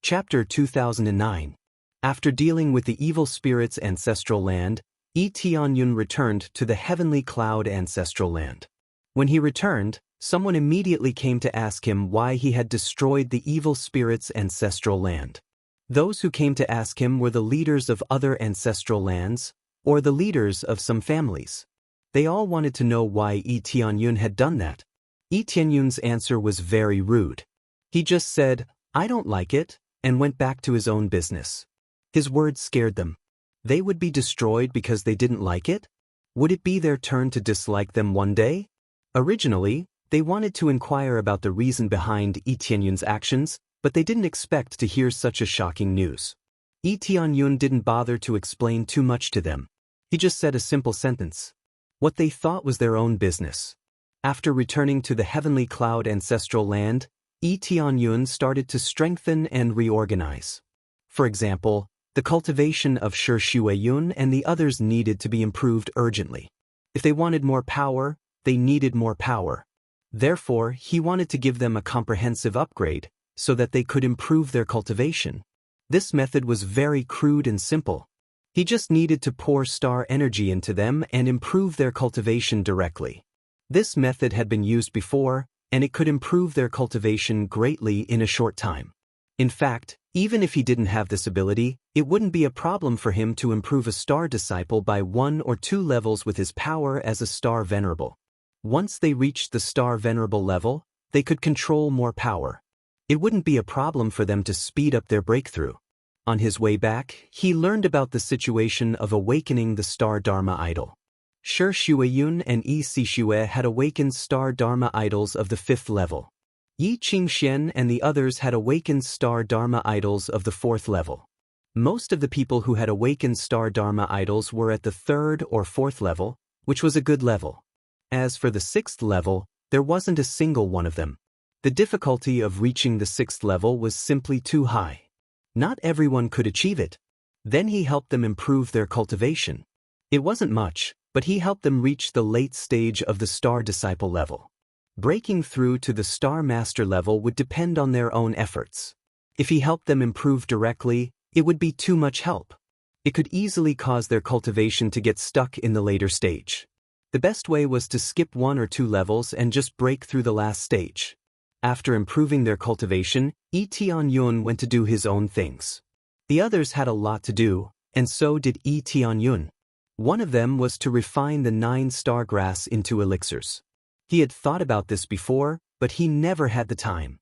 Chapter 2009. After dealing with the evil spirit's ancestral land, Yi Tianyun returned to the heavenly cloud ancestral land. When he returned, someone immediately came to ask him why he had destroyed the evil spirit's ancestral land. Those who came to ask him were the leaders of other ancestral lands, or the leaders of some families. They all wanted to know why Yi Tianyun had done that. Yi Tianyun's answer was very rude. He just said, "I don't like it," and went back to his own business. His words scared them. They would be destroyed because they didn't like it? Would it be their turn to dislike them one day? Originally, they wanted to inquire about the reason behind Yi Tianyun's actions, but they didn't expect to hear such a shocking news. Yi Tianyun didn't bother to explain too much to them. He just said a simple sentence. What they thought was their own business. After returning to the heavenly cloud ancestral land, Yi Tianyun started to strengthen and reorganize. For example, the cultivation of Shi Shuiyun and the others needed to be improved urgently. If they wanted more power, they needed more power. Therefore, he wanted to give them a comprehensive upgrade, so that they could improve their cultivation. This method was very crude and simple. He just needed to pour star energy into them and improve their cultivation directly. This method had been used before, and it could improve their cultivation greatly in a short time. In fact, even if he didn't have this ability, it wouldn't be a problem for him to improve a star disciple by 1 or 2 levels with his power as a star venerable. Once they reached the star venerable level, they could control more power. It wouldn't be a problem for them to speed up their breakthrough. On his way back, he learned about the situation of awakening the star Dharma idol. Shi Shuiyun and Yi Sishue had awakened star Dharma idols of the 5th level. Yi Qingxian and the others had awakened star Dharma idols of the 4th level. Most of the people who had awakened star Dharma idols were at the 3rd or 4th level, which was a good level. As for the 6th level, there wasn't a single one of them. The difficulty of reaching the 6th level was simply too high. Not everyone could achieve it. Then he helped them improve their cultivation. It wasn't much, but he helped them reach the late stage of the star disciple level. Breaking through to the star master level would depend on their own efforts. If he helped them improve directly, it would be too much help. It could easily cause their cultivation to get stuck in the later stage. The best way was to skip 1 or 2 levels and just break through the last stage. After improving their cultivation, Yi Tianyun went to do his own things. The others had a lot to do, and so did Yi Tianyun. One of them was to refine the 9-star grass into elixirs. He had thought about this before, but he never had the time.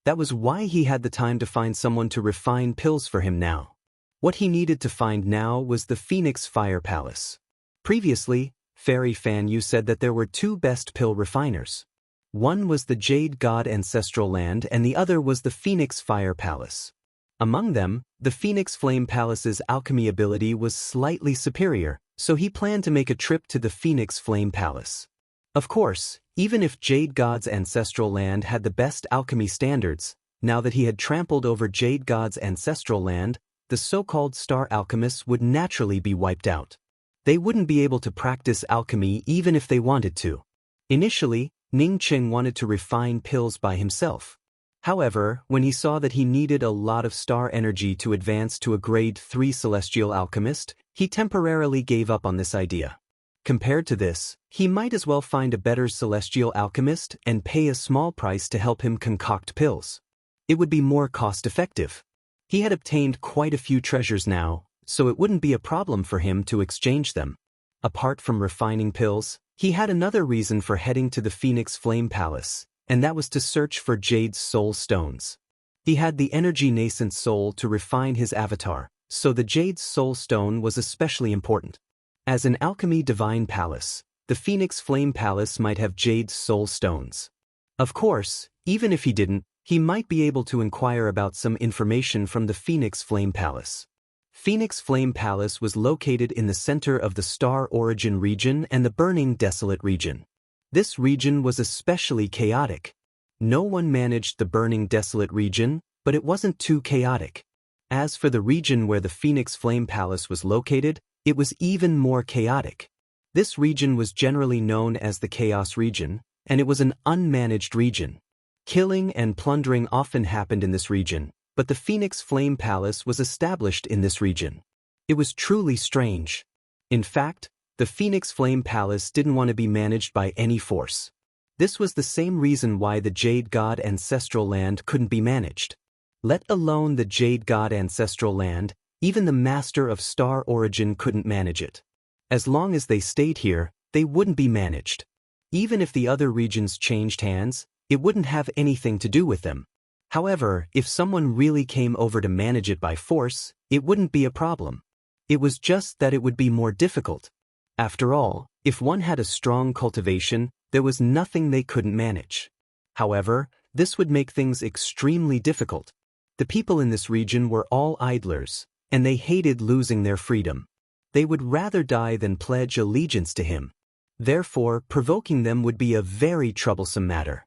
That was why he had the time to find someone to refine pills for him now. What he needed to find now was the Phoenix Fire Palace. Previously, Fairy Fan Yu said that there were 2 best pill refiners. One was the Jade God Ancestral Land and the other was the Phoenix Fire Palace. Among them, the Phoenix Flame Palace's alchemy ability was slightly superior, so he planned to make a trip to the Phoenix Flame Palace. Of course, even if Jade God's Ancestral Land had the best alchemy standards, now that he had trampled over Jade God's Ancestral Land, the so-called star alchemists would naturally be wiped out. They wouldn't be able to practice alchemy even if they wanted to. Initially, Ning Qing wanted to refine pills by himself. However, when he saw that he needed a lot of star energy to advance to a grade 3 celestial alchemist, he temporarily gave up on this idea. Compared to this, he might as well find a better celestial alchemist and pay a small price to help him concoct pills. It would be more cost-effective. He had obtained quite a few treasures now, so it wouldn't be a problem for him to exchange them. Apart from refining pills, He had another reason for heading to the Phoenix Flame Palace, and that was to search for Jade's soul stones. He had the energy nascent soul to refine his avatar, so the Jade's soul stone was especially important. As an alchemy divine palace, the Phoenix Flame Palace might have Jade's soul stones. Of course, even if he didn't, he might be able to inquire about some information from the Phoenix Flame Palace. Phoenix Flame Palace was located in the center of the Star Origin region and the Burning Desolate region. This region was especially chaotic. No one managed the Burning Desolate region, but it wasn't too chaotic. As for the region where the Phoenix Flame Palace was located, it was even more chaotic. This region was generally known as the Chaos region, and it was an unmanaged region. Killing and plundering often happened in this region, but the Phoenix Flame Palace was established in this region. It was truly strange. In fact, the Phoenix Flame Palace didn't want to be managed by any force. This was the same reason why the Jade God Ancestral Land couldn't be managed. Let alone the Jade God Ancestral Land, even the Master of Star Origin couldn't manage it. As long as they stayed here, they wouldn't be managed. Even if the other regions changed hands, it wouldn't have anything to do with them. However, if someone really came over to manage it by force, it wouldn't be a problem. It was just that it would be more difficult. After all, if one had a strong cultivation, there was nothing they couldn't manage. However, this would make things extremely difficult. The people in this region were all idlers, and they hated losing their freedom. They would rather die than pledge allegiance to him. Therefore, provoking them would be a very troublesome matter.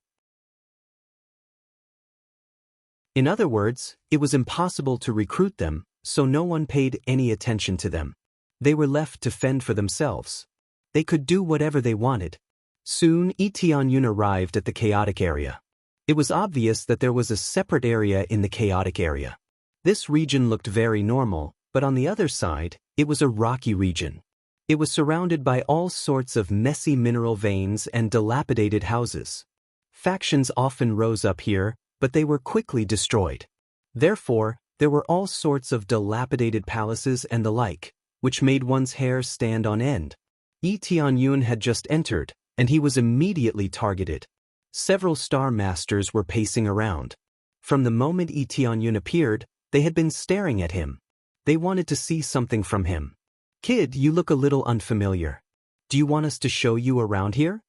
In other words, it was impossible to recruit them, so no one paid any attention to them. They were left to fend for themselves. They could do whatever they wanted. Soon, Tianyun arrived at the chaotic area. It was obvious that there was a separate area in the chaotic area. This region looked very normal, but on the other side, it was a rocky region. It was surrounded by all sorts of messy mineral veins and dilapidated houses. Factions often rose up here, but they were quickly destroyed. Therefore, there were all sorts of dilapidated palaces and the like, which made one's hair stand on end. Tianyun had just entered, and he was immediately targeted. Several Star Masters were pacing around. From the moment Tianyun appeared, they had been staring at him. They wanted to see something from him. "Kid, you look a little unfamiliar. Do you want us to show you around here?"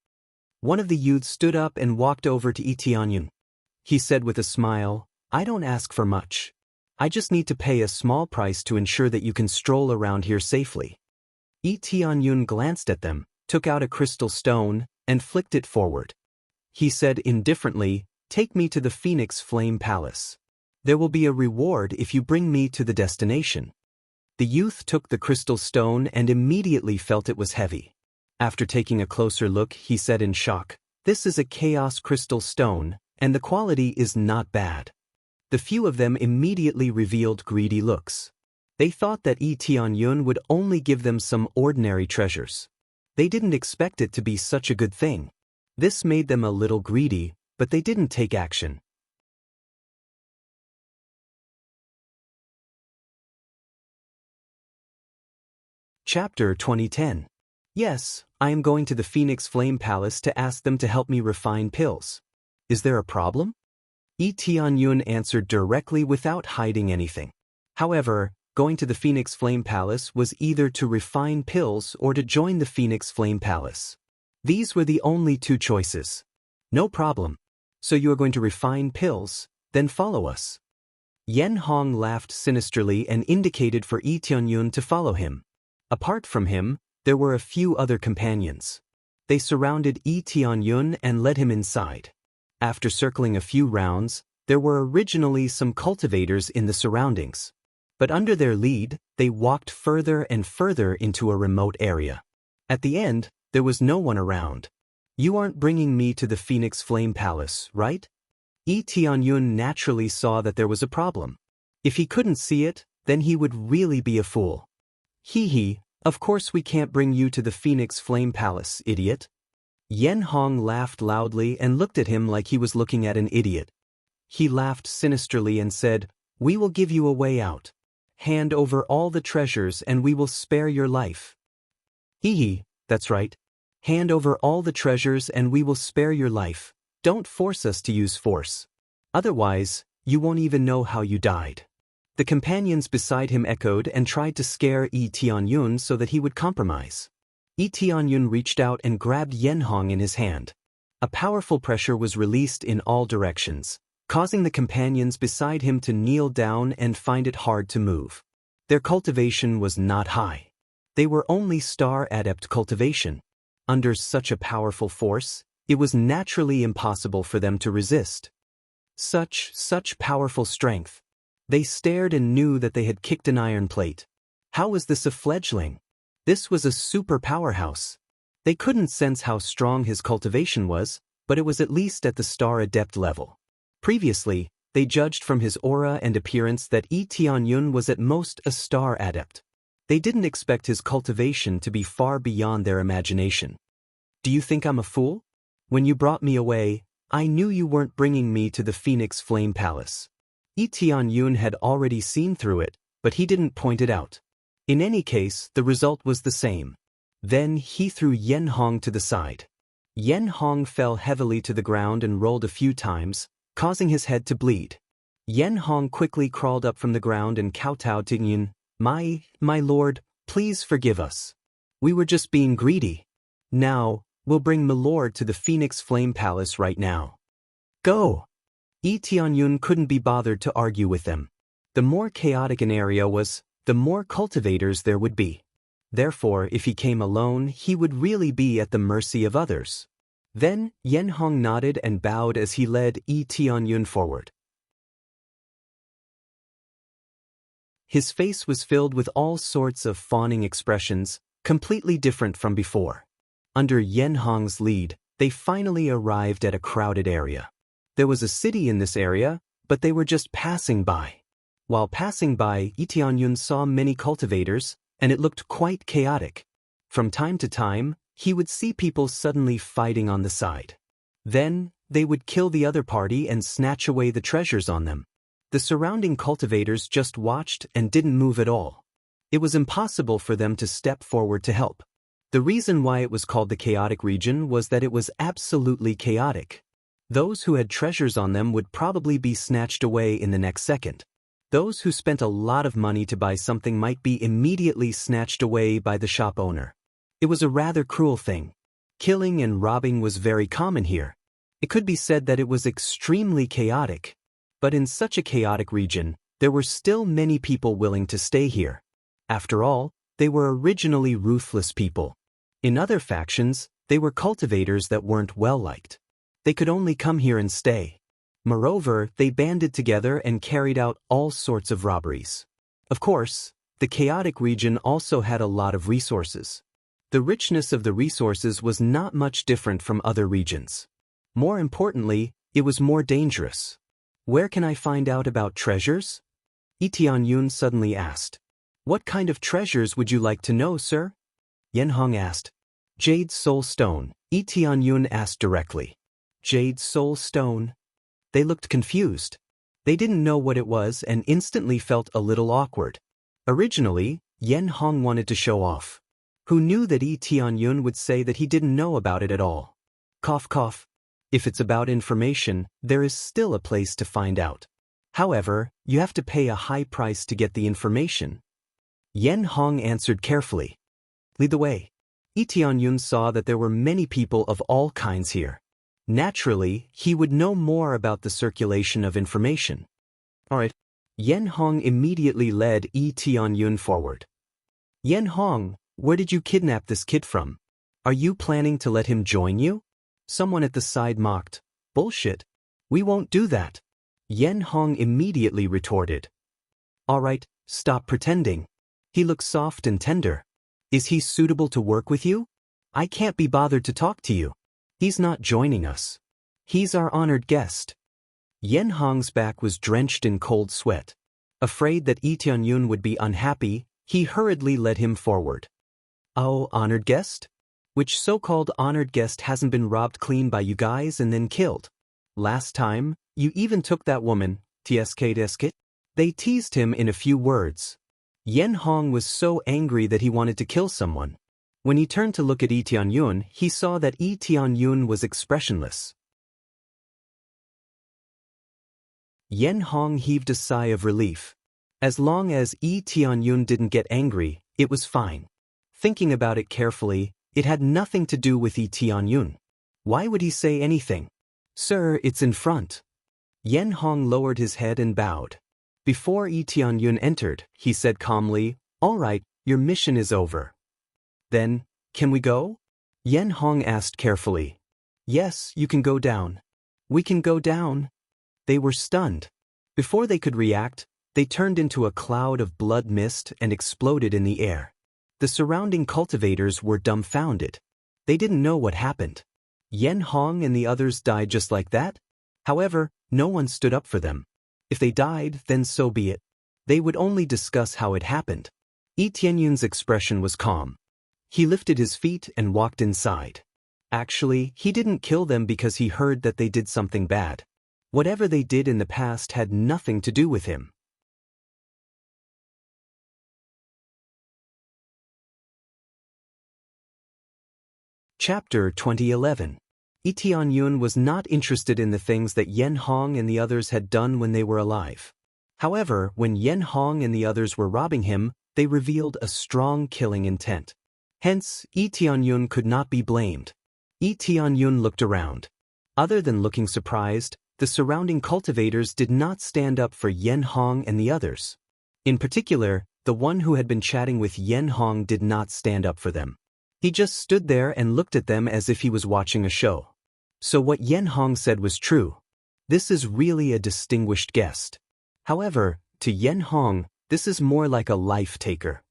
One of the youths stood up and walked over to Tianyun. He said with a smile, "I don't ask for much. I just need to pay a small price to ensure that you can stroll around here safely." Tianyun glanced at them, took out a crystal stone, and flicked it forward. He said indifferently, "Take me to the Phoenix Flame Palace. There will be a reward if you bring me to the destination." The youth took the crystal stone and immediately felt it was heavy. After taking a closer look, he said in shock, "This is a chaos crystal stone, and the quality is not bad." The few of them immediately revealed greedy looks. They thought that Tianyun would only give them some ordinary treasures. They didn't expect it to be such a good thing. This made them a little greedy, but they didn't take action. Chapter 2010. Yes, I am going to the Phoenix Flame Palace to ask them to help me refine pills. Is there a problem? Tianyun answered directly without hiding anything. However, going to the Phoenix Flame Palace was either to refine pills or to join the Phoenix Flame Palace. These were the only two choices. No problem. So you are going to refine pills, then follow us. Yen Hong laughed sinisterly and indicated for Tianyun to follow him. Apart from him, there were a few other companions. They surrounded Tianyun and led him inside. After circling a few rounds, there were originally some cultivators in the surroundings. But under their lead, they walked further and further into a remote area. At the end, there was no one around. "You aren't bringing me to the Phoenix Flame Palace, right?" Tianyun naturally saw that there was a problem. If he couldn't see it, then he would really be a fool. "Hee, of course we can't bring you to the Phoenix Flame Palace, idiot." Yen Hong laughed loudly and looked at him like he was looking at an idiot. He laughed sinisterly and said, "We will give you a way out. Hand over all the treasures and we will spare your life." "Hee, that's right. Hand over all the treasures and we will spare your life. Don't force us to use force. Otherwise, you won't even know how you died. The companions beside him echoed and tried to scare Tianyun so that he would compromise. Tianyun reached out and grabbed Yenhong in his hand. A powerful pressure was released in all directions, causing the companions beside him to kneel down and find it hard to move. Their cultivation was not high. They were only star-adept cultivation. Under such a powerful force, it was naturally impossible for them to resist. Such powerful strength. They stared and knew that they had kicked an iron plate. How was this a fledgling? This was a super powerhouse. They couldn't sense how strong his cultivation was, but it was at least at the star-adept level. Previously, they judged from his aura and appearance that Tianyun was at most a star-adept. They didn't expect his cultivation to be far beyond their imagination. Do you think I'm a fool? When you brought me away, I knew you weren't bringing me to the Phoenix Flame Palace. Tianyun had already seen through it, but he didn't point it out. In any case, the result was the same. Then he threw Yenhong to the side. Yenhong fell heavily to the ground and rolled a few times, causing his head to bleed. Yenhong quickly crawled up from the ground and kowtowed to Yin. My lord, please forgive us. We were just being greedy. Now, we'll bring Milord to the Phoenix Flame Palace right now. Go! Tianyun couldn't be bothered to argue with them. The more chaotic an area was, the more cultivators there would be. Therefore, if he came alone, he would really be at the mercy of others. Then, Yenhong nodded and bowed as he led Tianyun forward. His face was filled with all sorts of fawning expressions, completely different from before. Under Yenhong's lead, they finally arrived at a crowded area. There was a city in this area, but they were just passing by. While passing by, Tianyun saw many cultivators, and it looked quite chaotic. From time to time, he would see people suddenly fighting on the side. Then, they would kill the other party and snatch away the treasures on them. The surrounding cultivators just watched and didn't move at all. It was impossible for them to step forward to help. The reason why it was called the chaotic region was that it was absolutely chaotic. Those who had treasures on them would probably be snatched away in the next second. Those who spent a lot of money to buy something might be immediately snatched away by the shop owner. It was a rather cruel thing. Killing and robbing was very common here. It could be said that it was extremely chaotic. But in such a chaotic region, there were still many people willing to stay here. After all, they were originally ruthless people. In other factions, they were cultivators that weren't well-liked. They could only come here and stay. Moreover, they banded together and carried out all sorts of robberies. Of course, the chaotic region also had a lot of resources. The richness of the resources was not much different from other regions. More importantly, it was more dangerous. Where can I find out about treasures? Tianyun suddenly asked. What kind of treasures would you like to know, sir? Yenhong asked. Jade Soul Stone, Tianyun asked directly. Jade Soul Stone? They looked confused. They didn't know what it was and instantly felt a little awkward. Originally, Yenhong wanted to show off. Who knew that Tianyun would say that he didn't know about it at all? Cough cough. If it's about information, there is still a place to find out. However, you have to pay a high price to get the information. Yenhong answered carefully. Lead the way. Tianyun saw that there were many people of all kinds here. Naturally, he would know more about the circulation of information. Alright. Yenhong immediately led Tianyun forward. Yenhong, where did you kidnap this kid from? Are you planning to let him join you? Someone at the side mocked. Bullshit. We won't do that. Yenhong immediately retorted. Alright, stop pretending. He looks soft and tender. Is he suitable to work with you? I can't be bothered to talk to you. He's not joining us. He's our honored guest. Yenhong's back was drenched in cold sweat. Afraid that Tianyun would be unhappy, he hurriedly led him forward. Oh, honored guest? Which so-called honored guest hasn't been robbed clean by you guys and then killed? Last time, you even took that woman, TSK. They teased him in a few words. Yenhong was so angry that he wanted to kill someone. When he turned to look at Lee Tianyun, he saw that Lee Tianyun was expressionless. Yen Hong heaved a sigh of relief. As long as Lee Tianyun didn't get angry, it was fine. Thinking about it carefully, it had nothing to do with Lee Tianyun. Why would he say anything? Sir, it's in front. Yen Hong lowered his head and bowed. Before Lee Tianyun entered, he said calmly, "All right, your mission is over." Then, can we go? Yen Hong asked carefully. Yes, you can go down. We can go down. They were stunned. Before they could react, they turned into a cloud of blood mist and exploded in the air. The surrounding cultivators were dumbfounded. They didn't know what happened. Yen Hong and the others died just like that? However, no one stood up for them. If they died, then so be it. They would only discuss how it happened. Lee Tianyun's expression was calm. He lifted his feet and walked inside. Actually, he didn't kill them because he heard that they did something bad. Whatever they did in the past had nothing to do with him. Chapter 2011. Lee Tianyun was not interested in the things that Yen Hong and the others had done when they were alive. However, when Yen Hong and the others were robbing him, they revealed a strong killing intent. Hence, Lee Tianyun could not be blamed. Lee Tianyun looked around. Other than looking surprised, the surrounding cultivators did not stand up for Yen Hong and the others. In particular, the one who had been chatting with Yen Hong did not stand up for them. He just stood there and looked at them as if he was watching a show. So what Yen Hong said was true. This is really a distinguished guest. However, to Yen Hong, this is more like a life taker.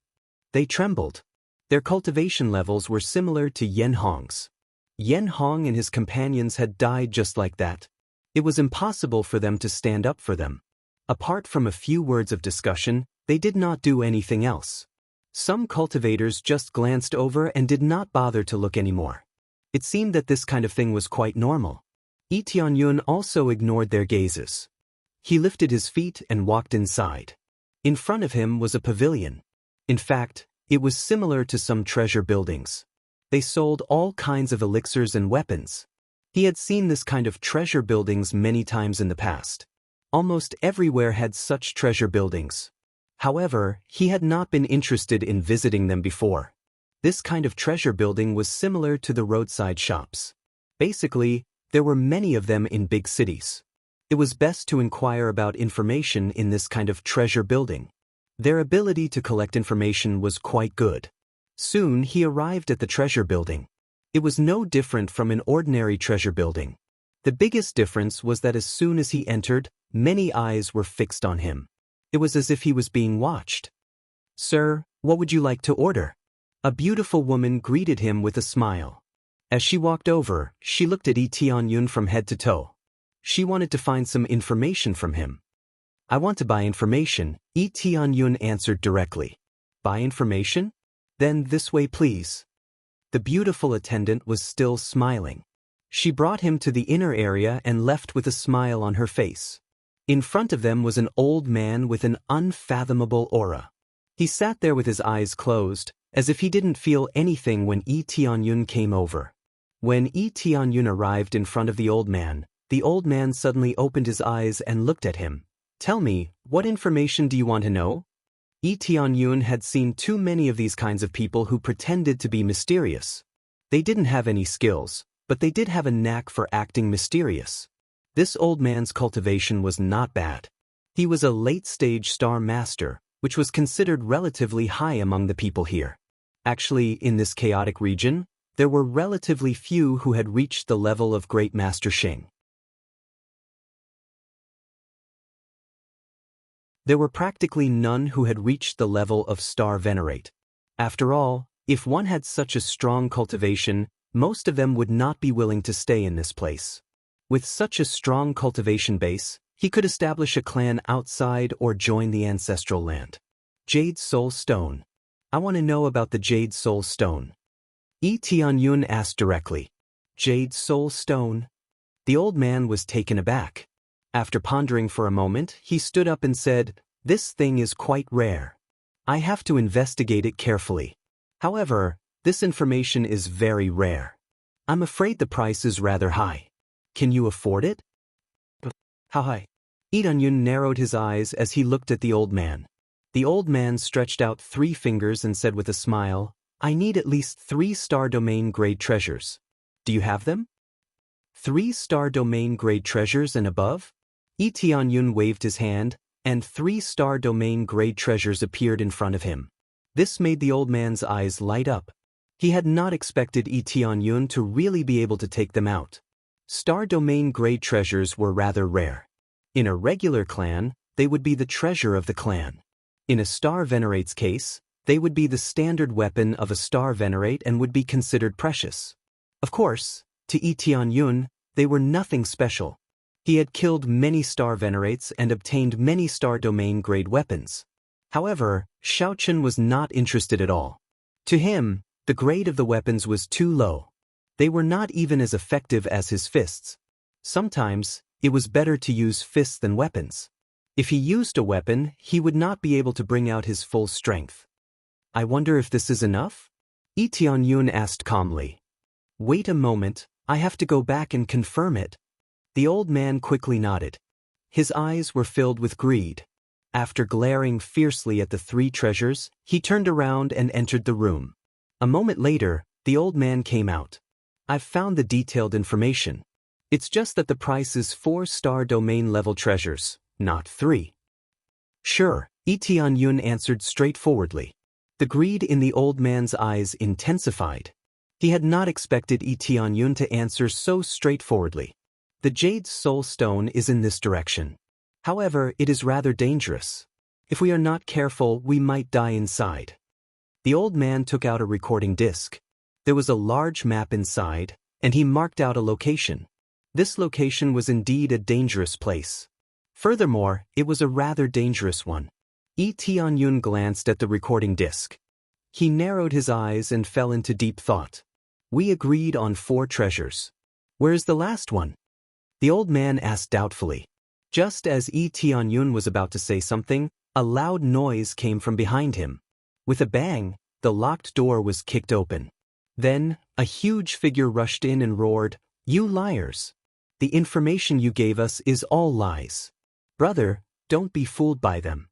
They trembled. Their cultivation levels were similar to Yen Hong's. Yen Hong and his companions had died just like that. It was impossible for them to stand up for them. Apart from a few words of discussion, they did not do anything else. Some cultivators just glanced over and did not bother to look anymore. It seemed that this kind of thing was quite normal. Lee Tianyun also ignored their gazes. He lifted his feet and walked inside. In front of him was a pavilion. In fact, it was similar to some treasure buildings. They sold all kinds of elixirs and weapons. He had seen this kind of treasure buildings many times in the past. Almost everywhere had such treasure buildings. However, he had not been interested in visiting them before. This kind of treasure building was similar to the roadside shops. Basically, there were many of them in big cities. It was best to inquire about information in this kind of treasure building. Their ability to collect information was quite good. Soon he arrived at the treasure building. It was no different from an ordinary treasure building. The biggest difference was that as soon as he entered, many eyes were fixed on him. It was as if he was being watched. "Sir, what would you like to order?" A beautiful woman greeted him with a smile. As she walked over, she looked at Lee Tianyun from head to toe. She wanted to find some information from him. "I want to buy information," Lee Tianyun answered directly. "Buy information? Then this way please." The beautiful attendant was still smiling. She brought him to the inner area and left with a smile on her face. In front of them was an old man with an unfathomable aura. He sat there with his eyes closed, as if he didn't feel anything when Lee Tianyun came over. When Lee Tianyun arrived in front of the old man suddenly opened his eyes and looked at him. "Tell me, what information do you want to know?" Lee Tianyun had seen too many of these kinds of people who pretended to be mysterious. They didn't have any skills, but they did have a knack for acting mysterious. This old man's cultivation was not bad. He was a late-stage star master, which was considered relatively high among the people here. Actually, in this chaotic region, there were relatively few who had reached the level of Great Master Xing. There were practically none who had reached the level of Star Venerate. After all, if one had such a strong cultivation, most of them would not be willing to stay in this place. With such a strong cultivation base, he could establish a clan outside or join the ancestral land. Jade Soul Stone. I want to know about the Jade Soul Stone. Lee Tianyun asked directly. Jade Soul Stone? The old man was taken aback. After pondering for a moment, he stood up and said, "This thing is quite rare. I have to investigate it carefully. However, This information is very rare. I'm afraid the price is rather high. Can you afford it? How high? Lee Dun-yun narrowed his eyes as he looked at the old man. The old man stretched out 3 fingers and said with a smile, I need at least 3-star domain grade treasures. Do you have them? 3-star domain grade treasures and above? Lee Tianyun waved his hand, and 3-star domain grade treasures appeared in front of him. This made the old man's eyes light up. He had not expected Lee Tianyun to really be able to take them out. Star domain grade treasures were rather rare. In a regular clan, they would be the treasure of the clan. In a Star Venerate's case, they would be the standard weapon of a Star Venerate and would be considered precious. Of course, to Lee Tianyun, they were nothing special. He had killed many Star Venerates and obtained many Star Domain grade weapons. However, Xiaochen was not interested at all. To him, the grade of the weapons was too low. They were not even as effective as his fists. Sometimes, it was better to use fists than weapons. If he used a weapon, he would not be able to bring out his full strength. I wonder if this is enough? Lee Tianyun asked calmly. Wait a moment, I have to go back and confirm it. The old man quickly nodded. His eyes were filled with greed. After glaring fiercely at the 3 treasures, he turned around and entered the room. A moment later, the old man came out. I've found the detailed information. It's just that the price is 4-star domain level treasures, not 3. Sure, Lee Tianyun answered straightforwardly. The greed in the old man's eyes intensified. He had not expected Lee Tianyun to answer so straightforwardly. The Jade Soul Stone is in this direction. However, it is rather dangerous. If we are not careful, we might die inside. The old man took out a recording disc. There was a large map inside, and he marked out a location. This location was indeed a dangerous place. Furthermore, it was a rather dangerous one. Lee Tianyun glanced at the recording disc. He narrowed his eyes and fell into deep thought. We agreed on 4 treasures. Where is the last one? The old man asked doubtfully. Just as Lee Tianyun was about to say something, a loud noise came from behind him. With a bang, the locked door was kicked open. Then, a huge figure rushed in and roared, You liars! The information you gave us is all lies. Brother, don't be fooled by them.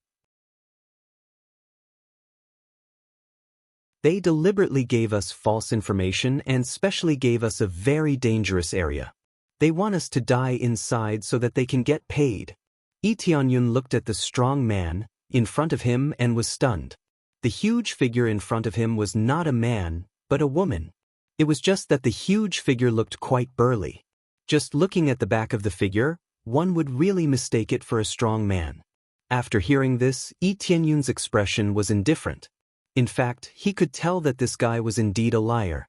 They deliberately gave us false information and specially gave us a very dangerous area. They want us to die inside so that they can get paid. Lee Tianyun looked at the strong man in front of him and was stunned. The huge figure in front of him was not a man, but a woman. It was just that the huge figure looked quite burly. Just looking at the back of the figure, one would really mistake it for a strong man. After hearing this, Lee Tianyun's expression was indifferent. In fact, he could tell that this guy was indeed a liar.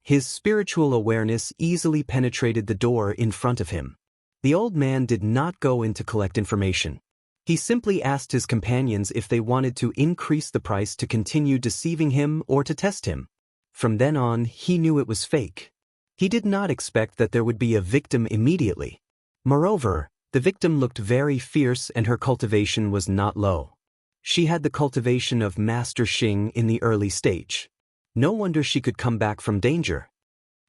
His spiritual awareness easily penetrated the door in front of him. The old man did not go in to collect information. He simply asked his companions if they wanted to increase the price to continue deceiving him or to test him. From then on, he knew it was fake. He did not expect that there would be a victim immediately. Moreover, the victim looked very fierce and her cultivation was not low. She had the cultivation of Master Xing in the early stage. No wonder she could come back from danger.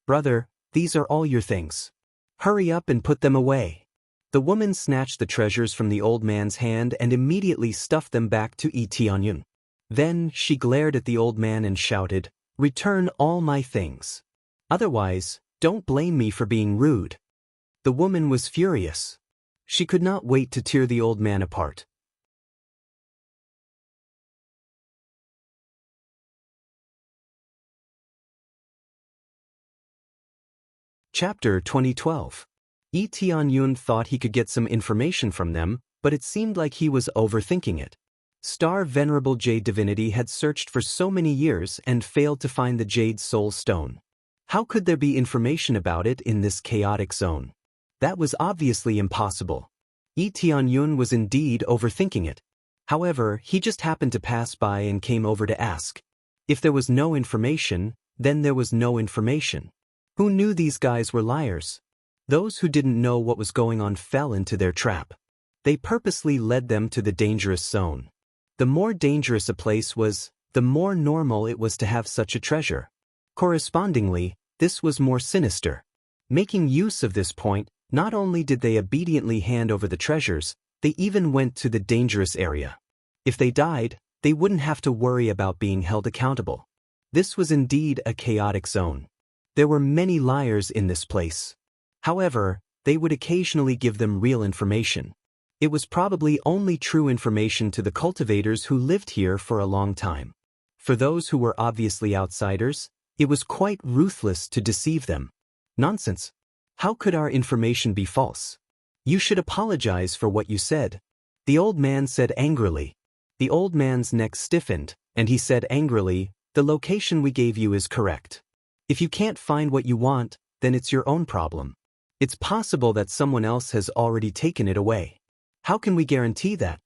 Brother, these are all your things. Hurry up and put them away. The woman snatched the treasures from the old man's hand and immediately stuffed them back to Lee Tianyun. Then she glared at the old man and shouted, Return all my things. Otherwise, don't blame me for being rude. The woman was furious. She could not wait to tear the old man apart. Chapter 2012. Lee Tianyun thought he could get some information from them, but it seemed like he was overthinking it. Star Venerable Jade Divinity had searched for so many years and failed to find the Jade Soul Stone. How could there be information about it in this chaotic zone? That was obviously impossible. Lee Tianyun was indeed overthinking it. However, he just happened to pass by and came over to ask. If there was no information, then there was no information. Who knew these guys were liars? Those who didn't know what was going on fell into their trap. They purposely led them to the dangerous zone. The more dangerous a place was, the more normal it was to have such a treasure. Correspondingly, this was more sinister. Making use of this point, not only did they obediently hand over the treasures, they even went to the dangerous area. If they died, they wouldn't have to worry about being held accountable. This was indeed a chaotic zone. There were many liars in this place. However, they would occasionally give them real information. It was probably only true information to the cultivators who lived here for a long time. For those who were obviously outsiders, it was quite ruthless to deceive them. Nonsense. How could our information be false? You should apologize for what you said. The old man said angrily. The old man's neck stiffened, and he said angrily, "The location we gave you is correct. If you can't find what you want, then it's your own problem. It's possible that someone else has already taken it away. How can we guarantee that?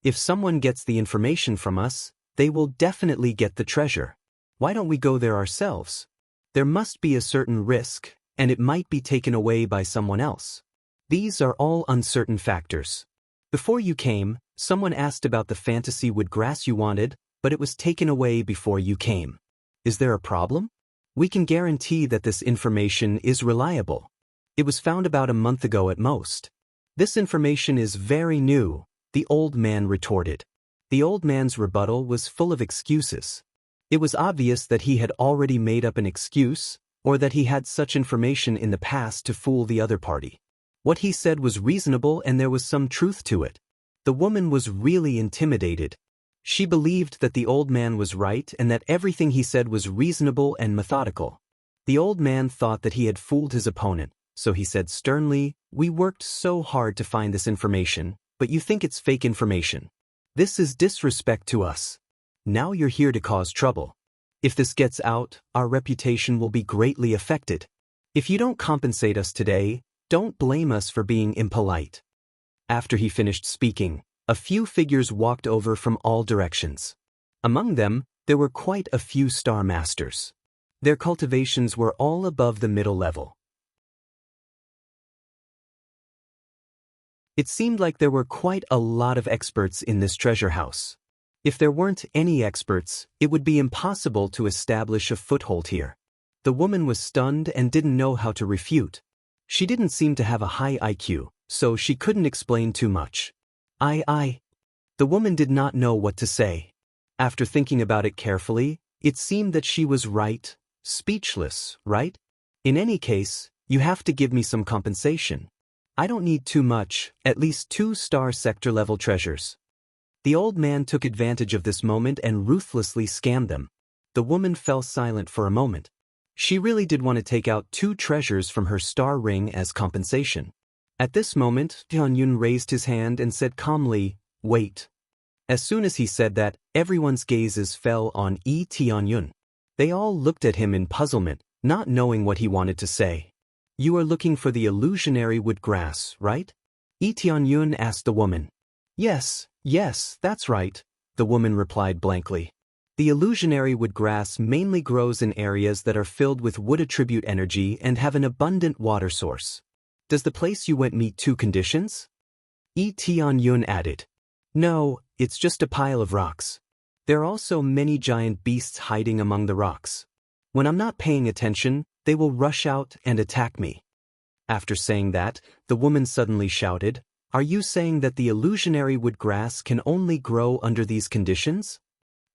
If someone gets the information from us, they will definitely get the treasure. Why don't we go there ourselves? There must be a certain risk, and it might be taken away by someone else. These are all uncertain factors. Before you came, someone asked about the fantasy wood grass you wanted, but it was taken away before you came. Is there a problem? We can guarantee that this information is reliable. It was found about a month ago at most. This information is very new, the old man retorted. The old man's rebuttal was full of excuses. It was obvious that he had already made up an excuse, or that he had such information in the past to fool the other party. What he said was reasonable and there was some truth to it. The woman was really intimidated. She believed that the old man was right and that everything he said was reasonable and methodical. The old man thought that he had fooled his opponent, so he said sternly, "We worked so hard to find this information, but you think it's fake information. This is disrespect to us. Now you're here to cause trouble. If this gets out, our reputation will be greatly affected. If you don't compensate us today, don't blame us for being impolite." After he finished speaking, a few figures walked over from all directions. Among them, there were quite a few star masters. Their cultivations were all above the middle level. It seemed like there were quite a lot of experts in this treasure house. If there weren't any experts, it would be impossible to establish a foothold here. The woman was stunned and didn't know how to refute. She didn't seem to have a high IQ, so she couldn't explain too much. The woman did not know what to say. After thinking about it carefully, it seemed that she was right, speechless, right? In any case, you have to give me some compensation. I don't need too much, at least 2-star sector level treasures. The old man took advantage of this moment and ruthlessly scammed them. The woman fell silent for a moment. She really did want to take out 2 treasures from her star ring as compensation. At this moment, Tianyun raised his hand and said calmly, "Wait." As soon as he said that, everyone's gazes fell on Tianyun. They all looked at him in puzzlement, not knowing what he wanted to say. "You are looking for the illusionary wood grass, right?" Tianyun asked the woman. Yes, that's right," the woman replied blankly. The illusionary wood grass mainly grows in areas that are filled with wood attribute energy and have an abundant water source. Does the place you went meet 2 conditions? Tianyun added. No, it's just a pile of rocks. There are also many giant beasts hiding among the rocks. When I'm not paying attention, they will rush out and attack me. After saying that, the woman suddenly shouted, "Are you saying that the illusionary wood grass can only grow under these conditions?"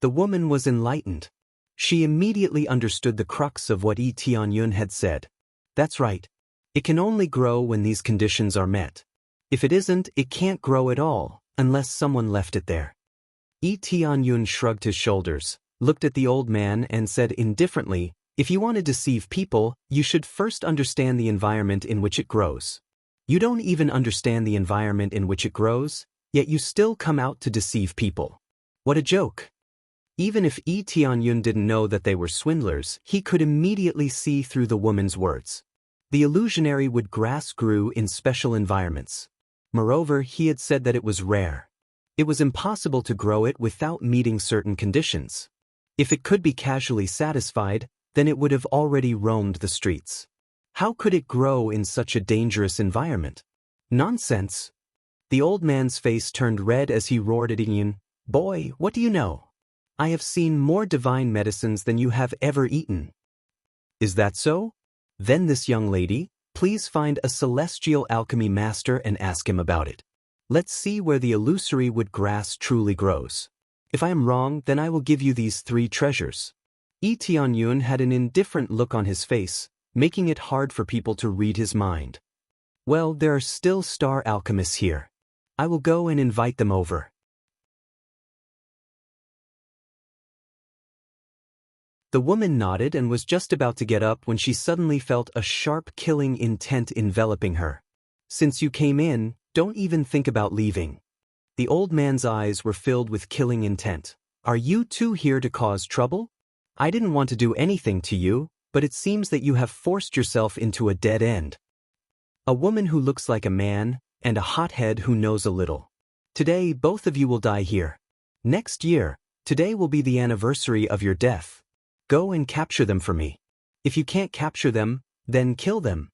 The woman was enlightened. She immediately understood the crux of what Tianyun had said. That's right. It can only grow when these conditions are met. If it isn't, it can't grow at all, unless someone left it there. Tianyun shrugged his shoulders, looked at the old man and said indifferently, "If you want to deceive people, you should first understand the environment in which it grows. You don't even understand the environment in which it grows, yet you still come out to deceive people. What a joke." Even if Tianyun didn't know that they were swindlers, he could immediately see through the woman's words. The illusionary wood grass grew in special environments. Moreover, he had said that it was rare. It was impossible to grow it without meeting certain conditions. If it could be casually satisfied, then it would have already roamed the streets. How could it grow in such a dangerous environment? Nonsense. The old man's face turned red as he roared at Tianyun, "Boy, what do you know? I have seen more divine medicines than you have ever eaten. Is that so? Then this young lady, please find a celestial alchemy master and ask him about it. Let's see where the illusory wood grass truly grows. If I am wrong, then I will give you these 3 treasures. Yi Tianyun had an indifferent look on his face, making it hard for people to read his mind. Well, there are still star alchemists here. I will go and invite them over. The woman nodded and was just about to get up when she suddenly felt a sharp killing intent enveloping her. Since you came in, don't even think about leaving. The old man's eyes were filled with killing intent. Are you two here to cause trouble? I didn't want to do anything to you, but it seems that you have forced yourself into a dead end. A woman who looks like a man, and a hothead who knows a little. Today, both of you will die here. Next year, today will be the anniversary of your death. Go and capture them for me. If you can't capture them, then kill them.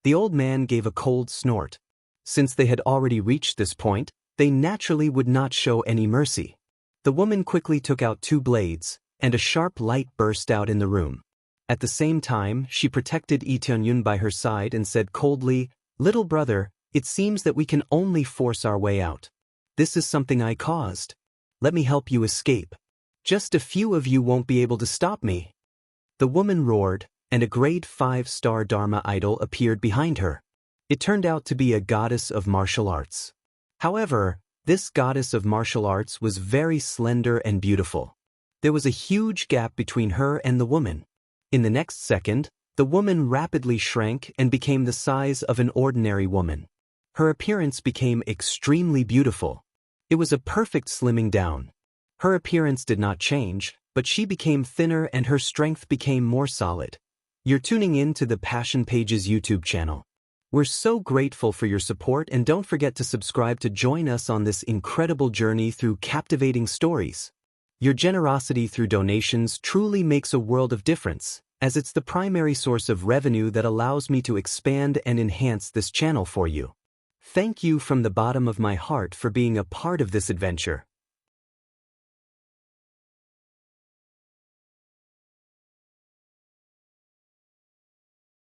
The old man gave a cold snort. Since they had already reached this point, they naturally would not show any mercy. The woman quickly took out 2 blades, and a sharp light burst out in the room. At the same time, she protected Yi Tianyun by her side and said coldly, "Little brother, it seems that we can only force our way out. This is something I caused. Let me help you escape. Just a few of you won't be able to stop me." The woman roared, and a grade 5-star Dharma idol appeared behind her. It turned out to be a goddess of martial arts. However, this goddess of martial arts was very slender and beautiful. There was a huge gap between her and the woman. In the next second, the woman rapidly shrank and became the size of an ordinary woman. Her appearance became extremely beautiful. It was a perfect slimming down. Her appearance did not change, but she became thinner and her strength became more solid. You're tuning in to the Passion Pages YouTube channel. We're so grateful for your support, and don't forget to subscribe to join us on this incredible journey through captivating stories. Your generosity through donations truly makes a world of difference, as it's the primary source of revenue that allows me to expand and enhance this channel for you. Thank you from the bottom of my heart for being a part of this adventure.